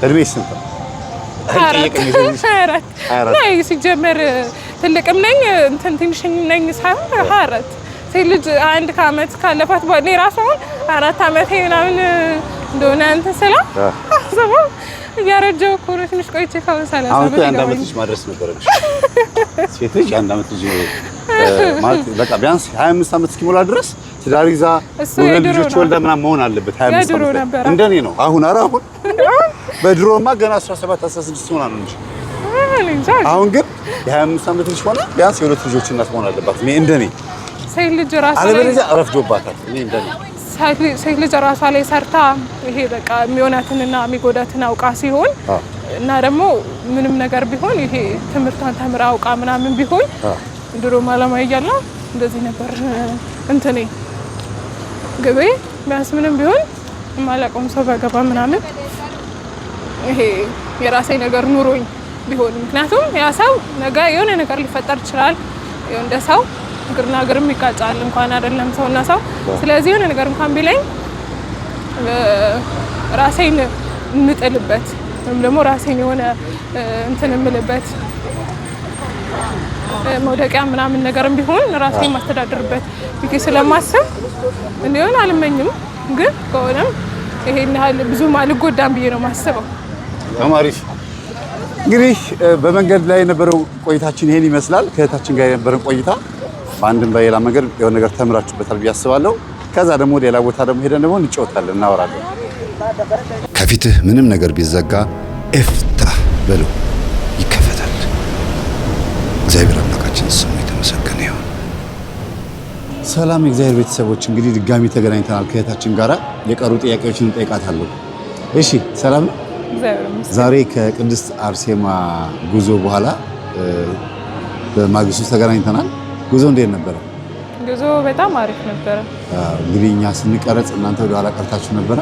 እድሜሽ ስንት ነው? አይ ሲጀመር ትልቅም ነኝ እንትን ትንሽም ነኝ ሳይሆን 24 ሴት ልጅ 1 ከዓመት ካለፋት እኔ እራሱ አሁን 4 ዓመቴ ምናምን እንደሆነ እንትን ስላ አስበው እያረጀሁ እኮ ነው። ትንሽ ቆይቼ ካወሳለ አሁን አንድ ዓመት ልጅ ማድረስ ነበረብሽ። ሴት ልጅ አንድ ዓመት ልጅ ማለት በቃ ቢያንስ 25 ዓመት እስኪሞላ ድረስ ትዳር ይዛ ወንድ ልጆች ወልዳ ምናምን መሆን አለበት። 25 ዓመት እንደኔ ነው አሁን። ኧረ አሁን በድሮማ ገና 17 16 ሆና ነው እንጂ አሁን ግን የ25 ዓመት ልጅ ሆና ቢያንስ የሁለት ልጆች እናት መሆን አለባት። እኔ እንደኔ ሴት ልጅ ራሷ ላይ አለበለዚያ አረፍዶባታል። እኔ እንደኔ ሴት ልጅ ራሷ ላይ ሰርታ ይሄ በቃ የሚሆናትንና የሚጎዳትን አውቃ ሲሆን እና ደግሞ ምንም ነገር ቢሆን ይሄ ትምህርቷን ተምራ አውቃ ምናምን ቢሆን ድሮ ማለማ እያለ እንደዚህ ነበር እንትኔ ግቤ ቢያንስ ምንም ቢሆን የማላውቀውም ሰው ባገባ ምናምን ይሄ የራሴ ነገር ኑሮኝ ቢሆን። ምክንያቱም ያ ሰው ነገ የሆነ ነገር ሊፈጠር ይችላል። እንደ ሰው እግርና እግርም ይጋጫል እንኳን አይደለም ሰውና ሰው። ስለዚህ የሆነ ነገር እንኳን ቢለኝ ራሴን የምጥልበት ወይም ደግሞ ራሴን የሆነ እንትን የምልበት መውደቂያ ምናምን ነገርም ቢሆን ራሴን ማስተዳደርበት ብዬ ስለማስብ እንዲሆን አልመኝም። ግን ከሆነም ይሄን ያህል ብዙም አልጎዳም ብዬ ነው የማስበው። ተማሪሽ እንግዲህ በመንገድ ላይ የነበረው ቆይታችን ይሄን ይመስላል። ከእህታችን ጋር የነበረን ቆይታ በአንድም በሌላ መንገድ የሆነ ነገር ተምራችሁበታል ብዬ አስባለሁ። ከዛ ደግሞ ሌላ ቦታ ደግሞ ሄደን ደግሞ እንጫወታለን፣ እናወራለን። ከፊትህ ምንም ነገር ቢዘጋ እፍታህ በለው ይከፈታል። እግዚአብሔር አምላካችን ስሙ የተመሰገነ ይሁን። ሰላም የእግዚአብሔር ቤተሰቦች፣ እንግዲህ ድጋሚ ተገናኝተናል ከእህታችን ጋራ። የቀሩ ጥያቄዎችን እንጠይቃታለሁ። እሺ ሰላም ነው? ዛሬ ከቅድስት አርሴማ ጉዞ በኋላ በማግስቱ ተገናኝተናል። ጉዞ እንዴት ነበረ? ጉዞ በጣም አሪፍ ነበረ። እንግዲህ እኛ ስንቀረጽ እናንተ ወደ ኋላ ቀርታችሁ ነበረ።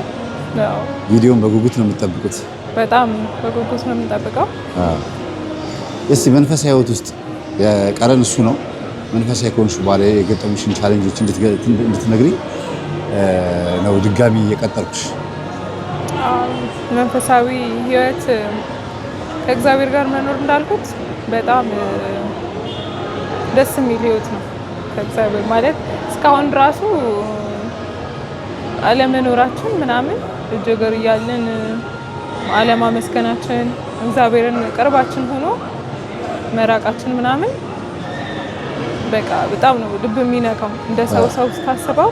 ቪዲዮን በጉጉት ነው የምትጠብቁት? በጣም በጉጉት ነው የምንጠብቀው። እስቲ መንፈሳዊ ሕይወት ውስጥ የቀረን እሱ ነው። መንፈሳዊ ከሆንሽ በኋላ የገጠሙሽን ቻሌንጆች እንድትነግሪኝ ነው ድጋሚ የቀጠርኩሽ። መንፈሳዊ ሕይወት ከእግዚአብሔር ጋር መኖር እንዳልኩት በጣም ደስ የሚል ሕይወት ነው። ከእግዚአብሔር ማለት እስካሁን ራሱ አለመኖራችን ምናምን እጅ እግር እያለን አለማመስገናችን፣ እግዚአብሔርን ቅርባችን ሆኖ መራቃችን ምናምን በቃ በጣም ነው ልብ የሚነካው። እንደ ሰው ስታስበው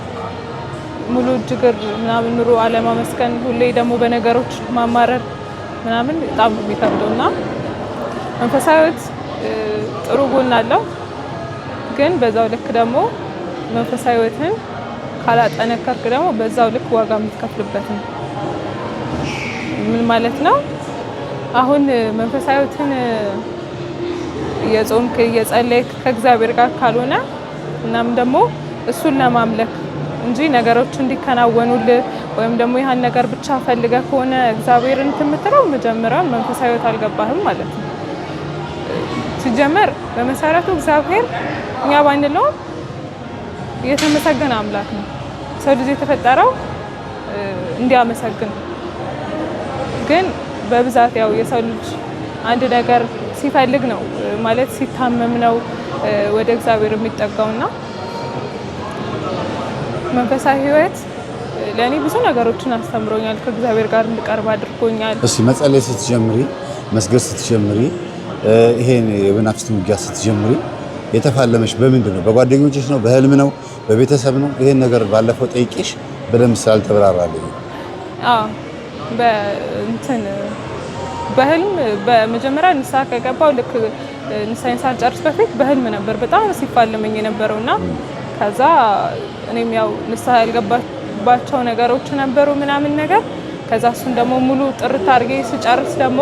ሙሉ እጅ እግር ምናምን ኑሮ አለማመስገን፣ ሁሌ ደግሞ በነገሮች ማማረር ምናምን በጣም ነው የሚከብደው እና መንፈሳዊ ሕይወት ጥሩ ጎን አለው። ግን በዛው ልክ ደግሞ መንፈሳዊ ህይወትን ካላጠነከርክ ደግሞ በዛው ልክ ዋጋ የምትከፍልበት ነው። ምን ማለት ነው? አሁን መንፈሳዊ ህይወትን የጾምክ የጸለይክ ከእግዚአብሔር ጋር ካልሆነ እናም ደግሞ እሱን ለማምለክ እንጂ ነገሮች እንዲከናወኑልህ ወይም ደግሞ ያን ነገር ብቻ ፈልገህ ከሆነ እግዚአብሔርን የምትለው መጀመሪያውን መንፈሳዊ ህይወት አልገባህም ማለት ነው። ሲጀመር በመሰረቱ እግዚአብሔር እኛ ባንለው የተመሰገነ አምላክ ነው። ሰው ልጅ የተፈጠረው እንዲያመሰግን፣ ግን በብዛት ያው የሰው ልጅ አንድ ነገር ሲፈልግ ነው ማለት ሲታመም ነው ወደ እግዚአብሔር የሚጠጋውና መንፈሳዊ ህይወት ለኔ ብዙ ነገሮችን አስተምሮኛል። ከእግዚአብሔር ጋር እንድቀርብ አድርጎኛል። እሺ መጸለይ ስትጀምሪ፣ መስገድ ስትጀምሪ፣ ይሄን የመናፍስት ውጊያ ስትጀምሪ የተፋለመሽ በምንድን ነው? በጓደኞችሽ ነው? በህልም ነው? በቤተሰብ ነው? ይሄን ነገር ባለፈው ጠይቄሽ በደንብ ስላልተብራራልኝ። በእንትን በህልም በመጀመሪያ ንስሐ ከገባው ልክ ንስሐን ሳልጨርስ በፊት በህልም ነበር በጣም ሲፋለመኝ የነበረውና ከዛ እኔም ያው ንስሐ ያልገባባቸው ነገሮች ነበሩ ምናምን ነገር። ከዛ እሱን ደግሞ ሙሉ ጥርት አድርጌ ስጨርስ ደግሞ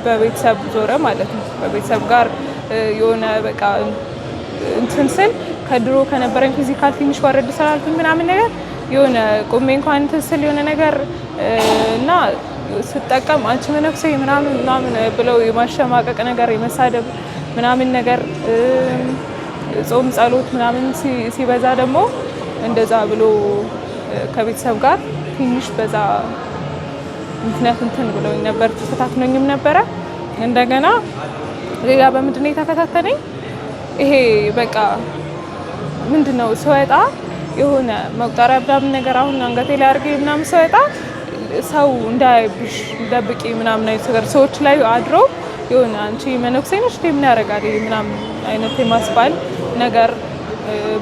በቤተሰብ ዞረ ማለት ነው። በቤተሰብ ጋር የሆነ በቃ እንትን ስል ከድሮ ከነበረኝ ፊዚካል ትንሽ ወረድ ስላልኩኝ ምናምን ነገር የሆነ ቆሜ እንኳን እንትን ስል የሆነ ነገር እና ስጠቀም አንቺ መነኩሴ ምናምን ብለው የማሸማቀቅ ነገር የመሳደብ ምናምን ነገር ጾም ጸሎት ምናምን ሲበዛ ደግሞ እንደዛ ብሎ ከቤተሰብ ጋር ትንሽ በዛ ምክንያት እንትን ብለው ነበር፣ ተፈታትነኝም ነበረ። እንደገና ሌላ በምንድን ነው የተፈታተነኝ? ይሄ በቃ ምንድነው ስወጣ የሆነ መቁጠሪያ ምናምን ነገር አሁን አንገቴ ላይ አድርጌ ምናምን ስወጣ ሰው እንዳይብሽ ደብቂ ምናምን አይነት ነገር ሰዎች ላይ አድሮ የሆነ አንቺ መነኩሴ ነሽ ምን ያደርጋል ምናምን አይነት የማስባል ነገር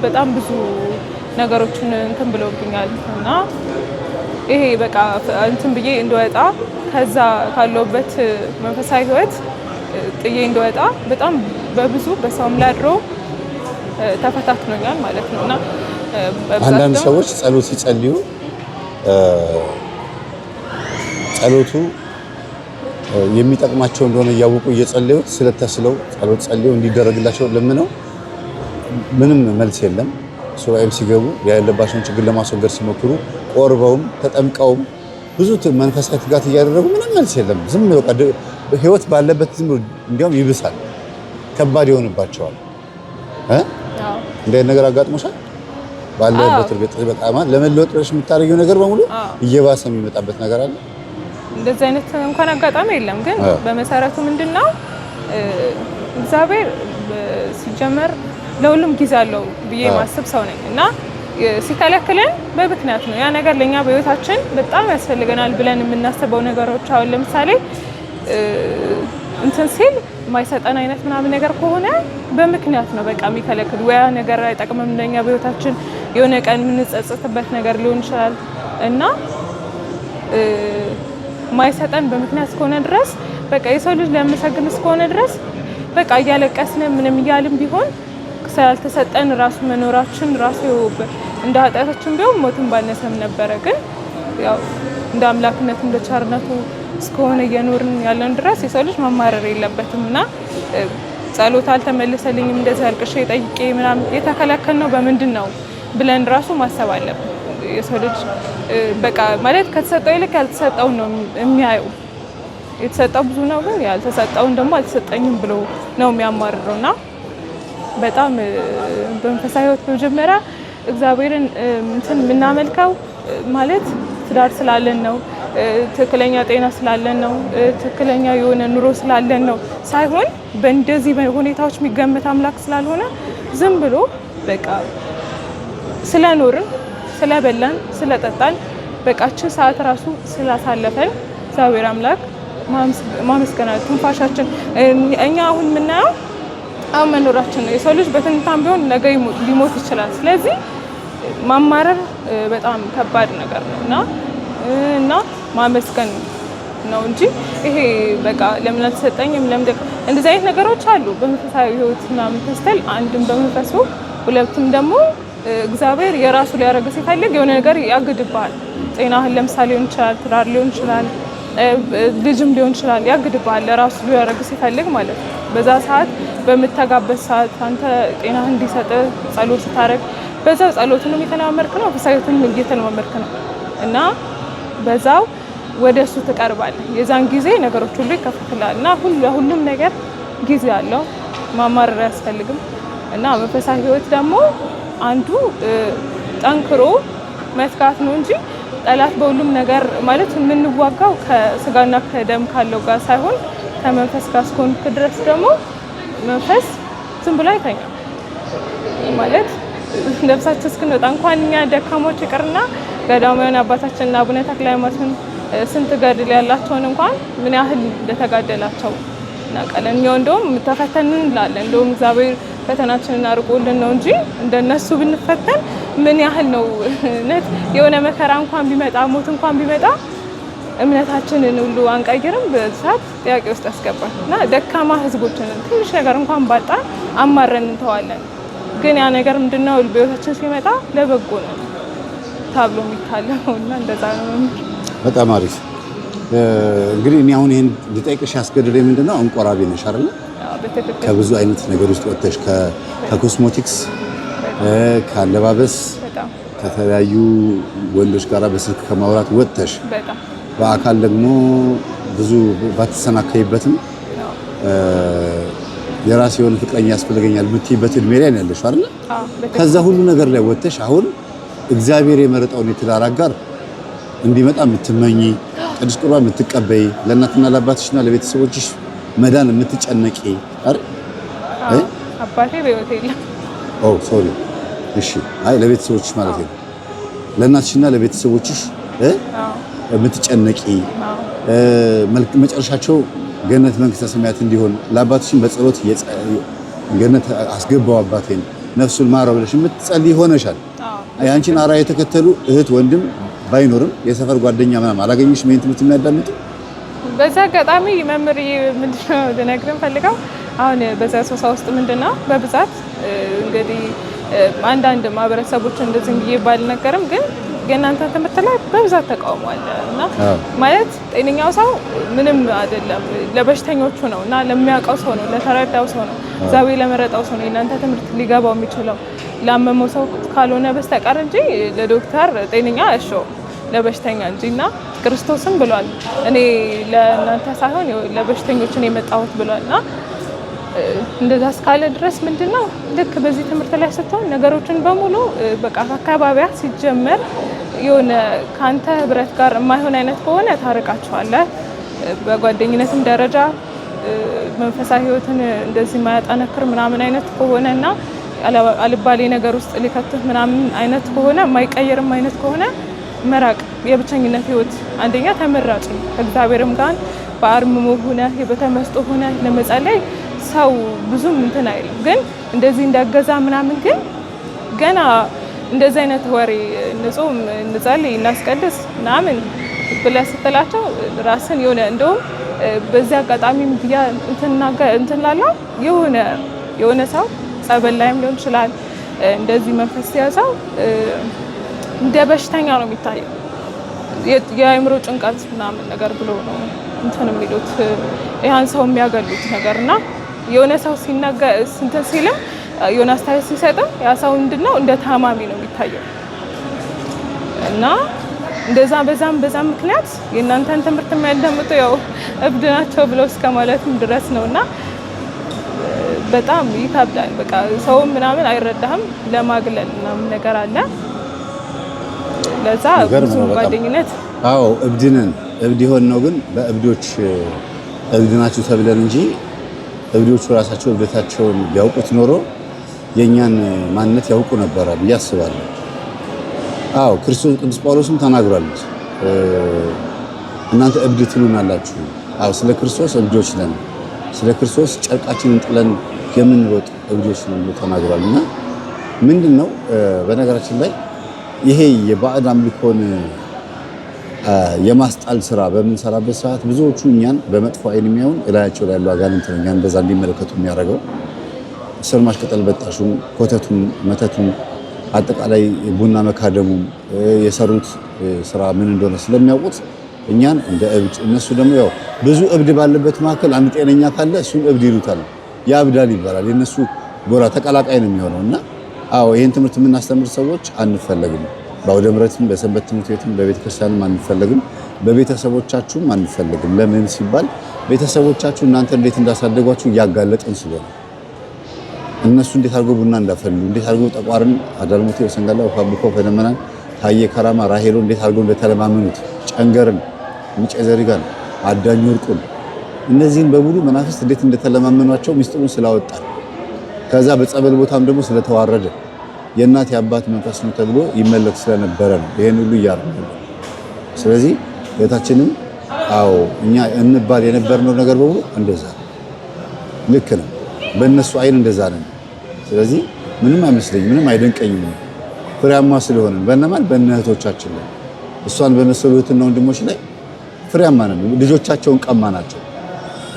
በጣም ብዙ ነገሮችን እንትን ብለውብኛል። እና ይሄ በቃ እንትን ብዬ እንደወጣ ከዛ ካለውበት መንፈሳዊ ህይወት ጥዬ እንደወጣ በጣም በብዙ በሰውም ላይ አድሮ ተፈታትኖኛል ማለት ነው። እና አንዳንድ ሰዎች ጸሎት ሲጸልዩ ጸሎቱ የሚጠቅማቸው እንደሆነ እያወቁ እየጸለዩት ስለተስለው ጸሎት ጸልየው እንዲደረግላቸው ለምነው ምንም መልስ የለም። ሱባኤም ሲገቡ ያለባቸውን ችግር ለማስወገድ ሲሞክሩ ቆርበውም ተጠምቀውም ብዙ መንፈሳዊ ትጋት እያደረጉ ምንም መልስ የለም። ዝም ብሎ ህይወት ባለበት ዝም ብሎ እንዲያውም ይብሳል፣ ከባድ ይሆንባቸዋል። እንደ ነገር አጋጥሞሻል? ባለበት እርግጥ በጣም ለመለወጥ ብለሽ የምታደርጊው ነገር በሙሉ እየባሰ የሚመጣበት ነገር አለ? እንደዚህ አይነት እንኳን አጋጣሚ የለም። ግን በመሰረቱ ምንድነው እግዚአብሔር ሲጀመር ለሁሉም ጊዜ አለው ብዬ ማስብ ሰው ነኝ እና ሲከለክለን በምክንያት ነው። ያ ነገር ለኛ በህይወታችን በጣም ያስፈልገናል ብለን የምናስበው ነገሮች አሁን ለምሳሌ እንትን ሲል የማይሰጠን አይነት ምናምን ነገር ከሆነ በምክንያት ነው በቃ የሚከለክል። ወይ ነገር አይጠቅምም ለኛ በህይወታችን የሆነ ቀን የምንጸጸትበት ነገር ሊሆን ይችላል እና ማይሰጠን በምክንያት እስከሆነ ድረስ በቃ የሰው ልጅ ሊያመሰግን እስከሆነ ድረስ በቃ እያለቀስን ምንም እያልን ቢሆን ስላልተሰጠን ራሱ መኖራችን ራሱ እንደ ኃጢአታችን ቢሆን ሞትን ባነሰም ነበረ። ግን ያው እንደ አምላክነቱ እንደ ቸርነቱ እስከሆነ እየኖርን ያለን ድረስ የሰው ልጅ መማረር የለበትም እና ጸሎት አልተመለሰልኝም እንደዚህ አልቅሼ ጠይቄ ምናምን የተከለከልነው በምንድን ነው ብለን ራሱ ማሰብ አለብን። የሰው ልጅ በቃ ማለት ከተሰጠው ይልቅ ያልተሰጠውን ነው የሚያየው። የተሰጠው ብዙ ነው፣ ግን ያልተሰጠውን ደግሞ አልተሰጠኝም ብሎ ነው የሚያማርረው እና በጣም በመንፈሳዊ ህይወት መጀመሪያ እግዚአብሔርን እንትን የምናመልከው ማለት ትዳር ስላለን ነው፣ ትክክለኛ ጤና ስላለን ነው፣ ትክክለኛ የሆነ ኑሮ ስላለን ነው ሳይሆን በእንደዚህ ሁኔታዎች የሚገመት አምላክ ስላልሆነ ዝም ብሎ በቃ ስለኖርን ስለበላን ስለጠጣን በቃችን ሰዓት ራሱ ስላሳለፈን እግዚአብሔር አምላክ ማመስገናል። ትንፋሻችን እኛ አሁን የምናየው አሁን መኖራችን ነው። የሰው ልጅ በትንታም ቢሆን ነገ ሊሞት ይችላል። ስለዚህ ማማረር በጣም ከባድ ነገር ነው እና ማመስገን ነው እንጂ ይሄ በቃ ለምን አልተሰጠኝም እንደዚህ አይነት ነገሮች አሉ። በመንፈሳዊ ህይወት ምናምን ተስተል አንድም በመንፈሱ ሁለቱም ደግሞ እግዚአብሔር የራሱ ሊያደርግ ሲፈልግ የሆነ ነገር ያግድብሃል። ጤናህን ለምሳሌ ሊሆን ይችላል፣ ትዳር ሊሆን ይችላል፣ ልጅም ሊሆን ይችላል። ያግድብሃል ለራሱ ሊያደርግ ሲፈልግ ማለት ነው። በዛ ሰዓት በምትተጋበት ሰዓት አንተ ጤናህን እንዲሰጥ ጸሎት ስታደርግ በዛ ጸሎቱንም እየተለማመድክ ነው፣ መንፈሳዊነቱንም እየተለማመድክ ነው እና በዛው ወደ እሱ ትቀርባለህ። የዛን ጊዜ ነገሮች ሁሉ ይከፈትልሃል እና ሁሉም ነገር ጊዜ አለው። ማማረር አያስፈልግም እና መንፈሳዊ ህይወት ደግሞ አንዱ ጠንክሮ መትጋት ነው እንጂ ጠላት በሁሉም ነገር ማለት የምንዋጋው ከስጋና ከደም ካለው ጋር ሳይሆን ከመንፈስ ጋር እስከሆንክ ድረስ ደግሞ መንፈስ ዝም ብሎ አይተኛም ማለት ነፍሳችን እስክንወጣ እንኳን እኛ ደካሞች ይቅርና ገዳማውያን አባታችንና አቡነ ተክለ ሃይማኖትን ስንት ገድል ያላቸውን እንኳን ምን ያህል እንደተጋደላቸው እናውቃለን። እኛው እንደውም ተፈተንን እንላለን። እንደውም እግዚአብሔር ፈተናችንን አርቆልን ነው እንጂ እንደነሱ ብንፈተን ምን ያህል ነው እውነት የሆነ መከራ እንኳን ቢመጣ ሞት እንኳን ቢመጣ እምነታችንን ሁሉ አንቀይርም። በዛት ጥያቄ ውስጥ ያስገባል እና ደካማ ህዝቦችን ትንሽ ነገር እንኳን ባጣ አማረን እንተዋለን። ግን ያ ነገር ምንድነው በህይወታችን ሲመጣ ለበጎ ነው ታብሎ የሚታለው እና እንደዛ ነው። በጣም አሪፍ። እንግዲህ እኔ አሁን ይሄን ልጠይቅሽ ያስገድደኝ ምንድነው አንቆራቢ ነሽ አይደል? ከብዙ አይነት ነገር ውስጥ ወጥተሽ ከኮስሞቲክስ ከአለባበስ ከተለያዩ ወንዶች ጋር በስልክ ከማውራት ወጥተሽ በአካል ደግሞ ብዙ ባትሰናከይበትም የራስ የሆነ ፍቅረኛ ያስፈልገኛል የምትይበት እድሜ ላይ ነው ያለሽው አይደል? ከዛ ሁሉ ነገር ላይ ወጥተሽ አሁን እግዚአብሔር የመረጠውን የትዳር አጋር እንዲመጣ የምትመኝ ቅዱስ ቁርባን የምትቀበይ ለእናትና ለአባትሽና ለቤተሰቦችሽ መዳን የምትጨነቂ አይደል? አባቴ በህይወት የለም። ኦ ሶሪ። እሺ፣ አይ ለቤተሰቦችሽ ማለት ነው። ለእናትሽና ለቤተሰቦችሽ የምትጨነቂ መጨረሻቸው ገነት መንግስተ ሰማያት እንዲሆን ለአባትሽን በጸሎት ገነት አስገባው አባቴን ነፍሱን ማረው ብለሽ የምትጸልይ ሆነሻል። ያንቺን አራ የተከተሉ እህት ወንድም ባይኖርም የሰፈር ጓደኛ ምናምን አላገኘሽ ምን ትምህርት የሚያዳምጡ በዛ አጋጣሚ መምህር ምንድነው ልነግርህ ፈልገው አሁን በዛ ሶሳ ውስጥ ምንድነው በብዛት እንግዲህ አንዳንድ ማህበረሰቦች እንደዚህ ብዬ ባልነገርም ግን የእናንተ ትምህርት ላይ በብዛት ተቃውሞ አለ እና ማለት ጤነኛው ሰው ምንም አይደለም ለበሽተኞቹ ነው እና ለሚያውቀው ሰው ነው ለተረዳው ሰው ነው እግዚአብሔር ለመረጠው ሰው ነው የእናንተ ትምህርት ሊገባው የሚችለው ላመመው ሰው ካልሆነ በስተቀር እንጂ ለዶክተር ጤነኛ እሺ ለበሽተኛ እንጂና ክርስቶስም ብሏል እኔ ለእናንተ ሳይሆን ለበሽተኞች ነው የመጣሁት ብሏልና እንደዛ እስካለ ድረስ ምንድነው ልክ በዚህ ትምህርት ላይ ስትሆን ነገሮችን በሙሉ በቃ አካባቢያ ሲጀመር የሆነ ካንተ ህብረት ጋር የማይሆን አይነት ከሆነ ታርቃቸዋለህ። በጓደኝነትም ደረጃ መንፈሳዊ ህይወትን እንደዚህ የማያጠነክር ምናምን አይነት ከሆነና አልባሌ ነገር ውስጥ ሊከትህ ምናምን አይነት ከሆነ የማይቀየርም አይነት ከሆነ መራቅ የብቸኝነት ህይወት አንደኛ ተመራጭ ነው። ከእግዚአብሔርም ጋር በአርምሞ ሆነ በተመስጦ ሆነ ለመጸለይ ሰው ብዙም እንትን አይልም። ግን እንደዚህ እንዳገዛ ምናምን ግን ገና እንደዚህ አይነት ወሬ ንጹም እንጸልይ እናስቀድስ ምናምን ብለህ ስትላቸው ራስን የሆነ እንደውም በዚህ አጋጣሚ ብያ እንትን ላለው የሆነ ሰው ጸበል ላይም ሊሆን ይችላል እንደዚህ መንፈስ ሲያዘው እንደ በሽተኛ ነው የሚታየው። የአእምሮ ጭንቀት ምናምን ነገር ብሎ ነው እንትን የሚሉት ያን ሰው የሚያገሉት ነገርና የሆነ ሰው ሲናገር እንትን ሲልም የሆነ አስተያየት ሲሰጥም ያ ሰው ምንድነው እንደ ታማሚ ነው የሚታየው እና እንደዛ በዛም ምክንያት የእናንተን ትምህርት የሚያዳምጡ ያው እብድ ናቸው ብለው እስከ ማለትም ድረስ ነውና በጣም ይከብዳል። በቃ ሰው ምናምን አይረዳህም ለማግለል ምናምን ነገር አለ። ለዛ ብዙ ጓደኝነት አዎ እብድነን እብድ ይሆን ነው ግን በእብዶች እብድ ናችሁ ተብለን እንጂ እብዶቹ ራሳቸው እብደታቸውን ቢያውቁት ኖሮ የኛን ማንነት ያውቁ ነበር ብዬ አስባለሁ። አዎ ክርስቶስ ቅዱስ ጳውሎስም ተናግሯል። እናንተ እብድ ትሉናላችሁ። አዎ ስለ ክርስቶስ እብዶች ነን፣ ስለ ክርስቶስ ጨርቃችንን ጥለን የምንሮጥ እብዶች ነን ብሎ ተናግሯልና ምንድነው በነገራችን ላይ ይሄ የባዕድ አምልኮን የማስጣል ስራ በምንሰራበት ሰዓት ብዙዎቹ እኛን በመጥፎ አይን የሚያዩን እላያቸው ላይ ያሉ አጋንንት ነው እኛን በዛ እንዲመለከቱ የሚያደርገው። ስርማሽ ቅጠል በጣሹን፣ ኮተቱን፣ መተቱን አጠቃላይ ቡና መካደሙን የሰሩት ስራ ምን እንደሆነ ስለሚያውቁት እኛን እንደ እብድ፣ እነሱ ደግሞ ያው ብዙ እብድ ባለበት መካከል አንድ ጤነኛ ካለ እሱን እብድ ይሉታል። ያብዳል ይባላል። የነሱ ጎራ ተቀላቃይ ነው የሚሆነው እና አዎ ይሄን ትምህርት የምናስተምር ሰዎች አንፈለግም። በአውደ ምሕረትም በሰንበት ትምህርት ቤትም በቤተክርስቲያንም አንፈለግም። በቤተሰቦቻችሁም አንፈለግም። ለምን ሲባል ቤተሰቦቻችሁ እናንተ እንዴት እንዳሳደጓችሁ እያጋለጥን ስለሆነ እነሱ እንዴት አድርገው ቡና እንዳፈሉ እንዴት አድርገው ጠቋርን አዳልሞቴ ወሰንጋላ ወፋብኮ ፈደመናን ታየ ከራማ ራሄሎ እንዴት አድርገው እንደተለማመኑት ጨንገርን ሚጨ ዘሪጋን አዳኝ ወርቁን እነዚህን በሙሉ መናፍስት እንዴት እንደተለማመኗቸው ሚስጥሩን ስላወጣል ከዛ በጸበል ቦታም ደግሞ ስለተዋረደ የእናት የአባት መንፈስ ነው ተብሎ ይመለክ ስለነበረ ነው ይሄን ሁሉ እያደረገ። ስለዚህ ቤታችንም አዎ እኛ እንባል የነበርነው ነገር በሙሉ እንደዛ ልክ ነው። በእነሱ አይን እንደዛ ነን። ስለዚህ ምንም አይመስለኝም፣ ምንም አይደንቀኝም። ፍሬያማ ስለሆነን በእነማን በእነህቶቻችን ላይ እሷን በመሰሉ እህትና ወንድሞች ላይ ፍሬያማ ነን። ልጆቻቸውን ቀማናቸው።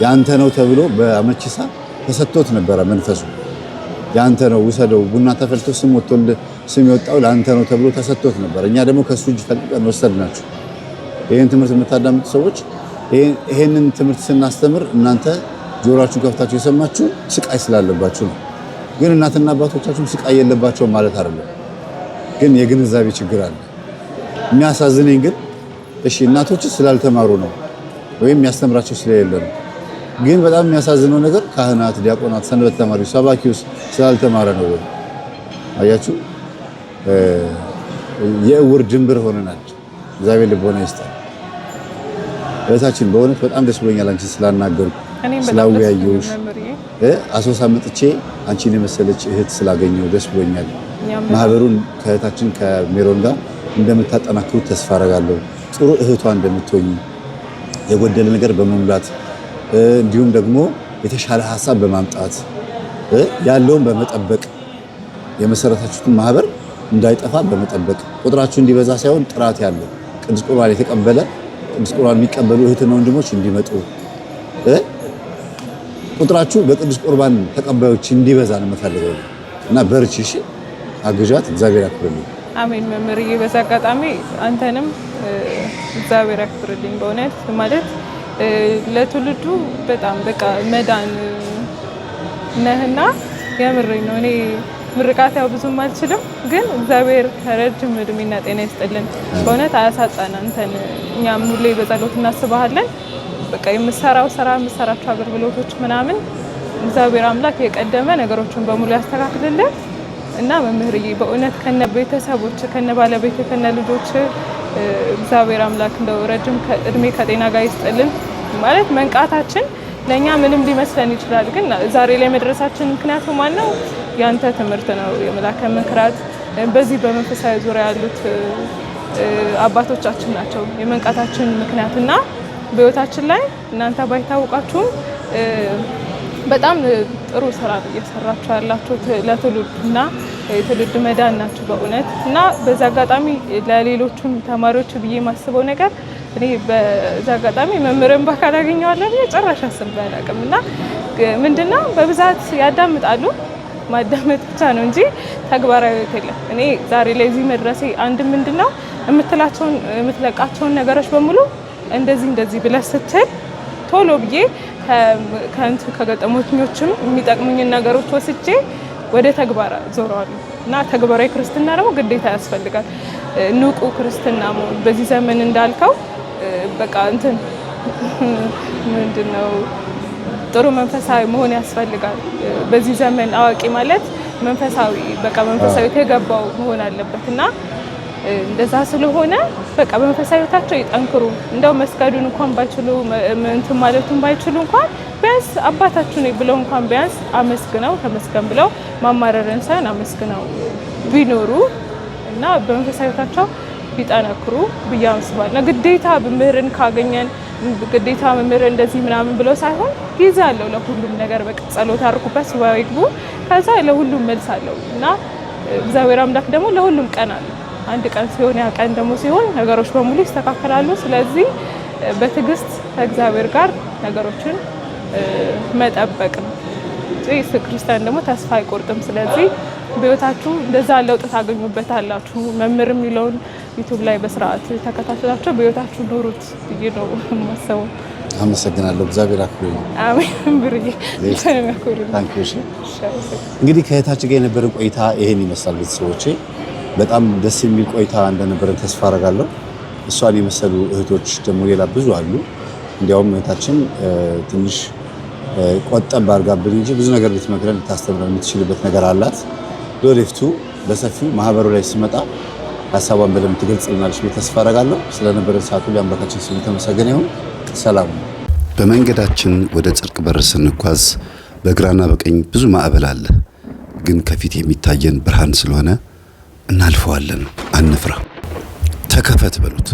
ያንተ ነው ተብሎ በአመቺሳ ተሰጥቶት ነበረ መንፈሱ። ያንተ ነው ውሰደው፣ ቡና ተፈልቶ ስም ወጥቶልህ ስም የወጣው ለአንተ ነው ተብሎ ተሰጥቶት ነበር። እኛ ደግሞ ከሱ እጅ ፈልቀን ወሰድናችሁ። ይሄን ትምህርት የምታዳምጡ ሰዎች ይሄንን ትምህርት ስናስተምር እናንተ ጆሮአችሁን ከፍታችሁ የሰማችሁ ስቃይ ስላለባችሁ ነው። ግን እናትና አባቶቻችሁም ስቃይ የለባቸው ማለት አይደለም። ግን የግንዛቤ ችግር አለ። የሚያሳዝነኝ ግን እሺ እናቶች ስላልተማሩ ነው ወይም የሚያስተምራቸው ስለሌለ ነው። ግን በጣም የሚያሳዝነው ነገር ካህናት፣ ዲያቆናት፣ ሰንበት ተማሪዎች፣ ሰባኪውስ ስላልተማረ ነው ወይ? አያችሁ የእውር ድንብር ሆነናል። እግዚአብሔር ልቦና ይስጣል። እህታችን በእውነት በጣም ደስ ብሎኛል አንቺ ስላናገርኩ ስላወያየሁሽ። አሶሳ መጥቼ አንቺን የመሰለች እህት ስላገኘሁ ደስ ብሎኛል። ማህበሩን ከእህታችን ከሜሮን ጋር እንደምታጠናክሩት ተስፋ አደርጋለሁ። ጥሩ እህቷ እንደምትሆኚ የጎደለ ነገር በመሙላት እንዲሁም ደግሞ የተሻለ ሀሳብ በማምጣት ያለውን በመጠበቅ የመሰረታችሁትን ማህበር እንዳይጠፋ በመጠበቅ ቁጥራችሁ እንዲበዛ ሳይሆን ጥራት ያለው ቅዱስ ቁርባን የተቀበለ ቅዱስ ቁርባን የሚቀበሉ እህትና ወንድሞች እንዲመጡ ቁጥራችሁ በቅዱስ ቁርባን ተቀባዮች እንዲበዛ ነው የምፈልገው እና በርቺ። እሺ አግዣት። እግዚአብሔር ያክብርልኝ። አሜን። መምህርዬ በዛ አጋጣሚ አንተንም እግዚአብሔር ያክብርልኝ። በእውነት ማለት ለትውልዱ በጣም በቃ መዳን ነህና የምሬን ነው። እኔ ምርቃት ያው ብዙም አልችልም፣ ግን እግዚአብሔር ከረጅም እድሜና ጤና ይስጥልን። በእውነት አያሳጣን አንተን። እኛም ሁሌ በጸሎት እናስብሃለን። በቃ የምሰራው ስራ የምሰራቸው አገልግሎቶች ምናምን እግዚአብሔር አምላክ የቀደመ ነገሮችን በሙሉ ያስተካክልልን እና መምህርዬ በእውነት ከነ ቤተሰቦች ከነ ባለቤት ከነ ልጆች እግዚአብሔር አምላክ እንደው ረጅም እድሜ ከጤና ጋር ይስጥልን። ማለት መንቃታችን ለኛ ምንም ሊመስለን ይችላል፣ ግን ዛሬ ላይ መድረሳችን ምክንያቱ ማነው? ያንተ ትምህርት ነው። የመላከ ምክራት በዚህ በመንፈሳዊ ዙሪያ ያሉት አባቶቻችን ናቸው የመንቃታችን ምክንያትና በህይወታችን ላይ እናንተ ባይታወቃችሁም በጣም ጥሩ ስራ እየሰራችሁ ያላችሁ ለትውልድና የትውልድ መዳን ናችሁ በእውነት እና በዛ አጋጣሚ ለሌሎቹም ተማሪዎች ብዬ የማስበው ነገር እኔ በዛ አጋጣሚ መምህርን በአካል አገኘዋለሁ ጭራሽ አስቤ አላውቅም እና ምንድነው በብዛት ያዳምጣሉ ማዳመጥ ብቻ ነው እንጂ ተግባራዊ የለም። እኔ ዛሬ ላይ እዚህ መድረሴ አንድ ምንድነው የምትለቃቸውን ነገሮች በሙሉ እንደዚህ ብለህ ስትል ቶሎ ብዬ ከገጠሞኞችም የሚጠቅሙኝን ነገሮች ወስጄ ወደ ተግባር ዞረዋለሁ እና ተግባራዊ ክርስትና ደግሞ ግዴታ ያስፈልጋል። ንቁ ክርስትና መሆን በዚህ ዘመን እንዳልከው በቃ እንትን ምንድነው ጥሩ መንፈሳዊ መሆን ያስፈልጋል። በዚህ ዘመን አዋቂ ማለት መንፈሳዊ በቃ መንፈሳዊ የተገባው መሆን አለበት እና እንደዛ ስለሆነ በቃ በመንፈሳዊታቸው ይጠንክሩ። እንደው መስገዱን እንኳን ባይችሉ እንትን ማለቱን ባይችሉ እንኳን ቢያንስ አባታችሁ ነው ብለው እንኳን ቢያንስ አመስግነው ተመስገን ብለው ማማረርን ሳይሆን አመስግነው ቢኖሩ እና በመንፈሳዊታቸው ቢጠነክሩ ብዬ አስባለሁ። ግዴታ መምህርን ካገኘን ግዴታ መምህር እንደዚህ ምናምን ብለው ሳይሆን ጊዜ አለው ለሁሉም ነገር። በቃ ጸሎት አድርጉበት፣ ሱባኤ ግቡ፣ ከዛ ለሁሉም መልስ አለው እና እግዚአብሔር አምላክ ደግሞ ለሁሉም ቀን አለ። አንድ ቀን ሲሆን ያ ቀን ደግሞ ሲሆን ነገሮች በሙሉ ይስተካከላሉ። ስለዚህ በትዕግስት ከእግዚአብሔር ጋር ነገሮችን መጠበቅ ነው። ክርስቲያን ደግሞ ተስፋ አይቆርጥም። ስለዚህ በህይወታችሁ እንደዛ ለውጥ ታገኙበታላችሁ። መምህር የሚለውን ዩቲዩብ ላይ በስርዓት ተከታተላችሁ በህይወታችሁ ኑሩት ብዬ ነው የማስበው። አመሰግናለሁ። እግዚአብሔር አክብሮኝ። አሜን ብሩዬ። እንግዲህ ከእህታችን ጋር የነበረን ቆይታ ይሄን ይመስላል። ቤተሰቦቼ በጣም ደስ የሚል ቆይታ እንደነበረን ተስፋ አደርጋለሁ። እሷን የመሰሉ እህቶች ደግሞ ሌላ ብዙ አሉ። እንዲያውም እህታችን ትንሽ ቆጠብ አድርጋብን እንጂ ብዙ ነገር ልትመክረን ልታስተምረን የምትችልበት ነገር አላት። ለወደፊቱ በሰፊው ማህበሩ ላይ ሲመጣ ሀሳቧን በደንብ ትገልጽልናለች ብዬ ተስፋ አደርጋለሁ። ስለነበረን ሰዓት ሁሉ አምላካችን ስሙ የተመሰገነ ይሁን። ሰላም። በመንገዳችን ወደ ጽድቅ በር ስንጓዝ በግራና በቀኝ ብዙ ማዕበል አለ። ግን ከፊት የሚታየን ብርሃን ስለሆነ እናልፈዋለን። አንፍራ። ተከፈት በሉት።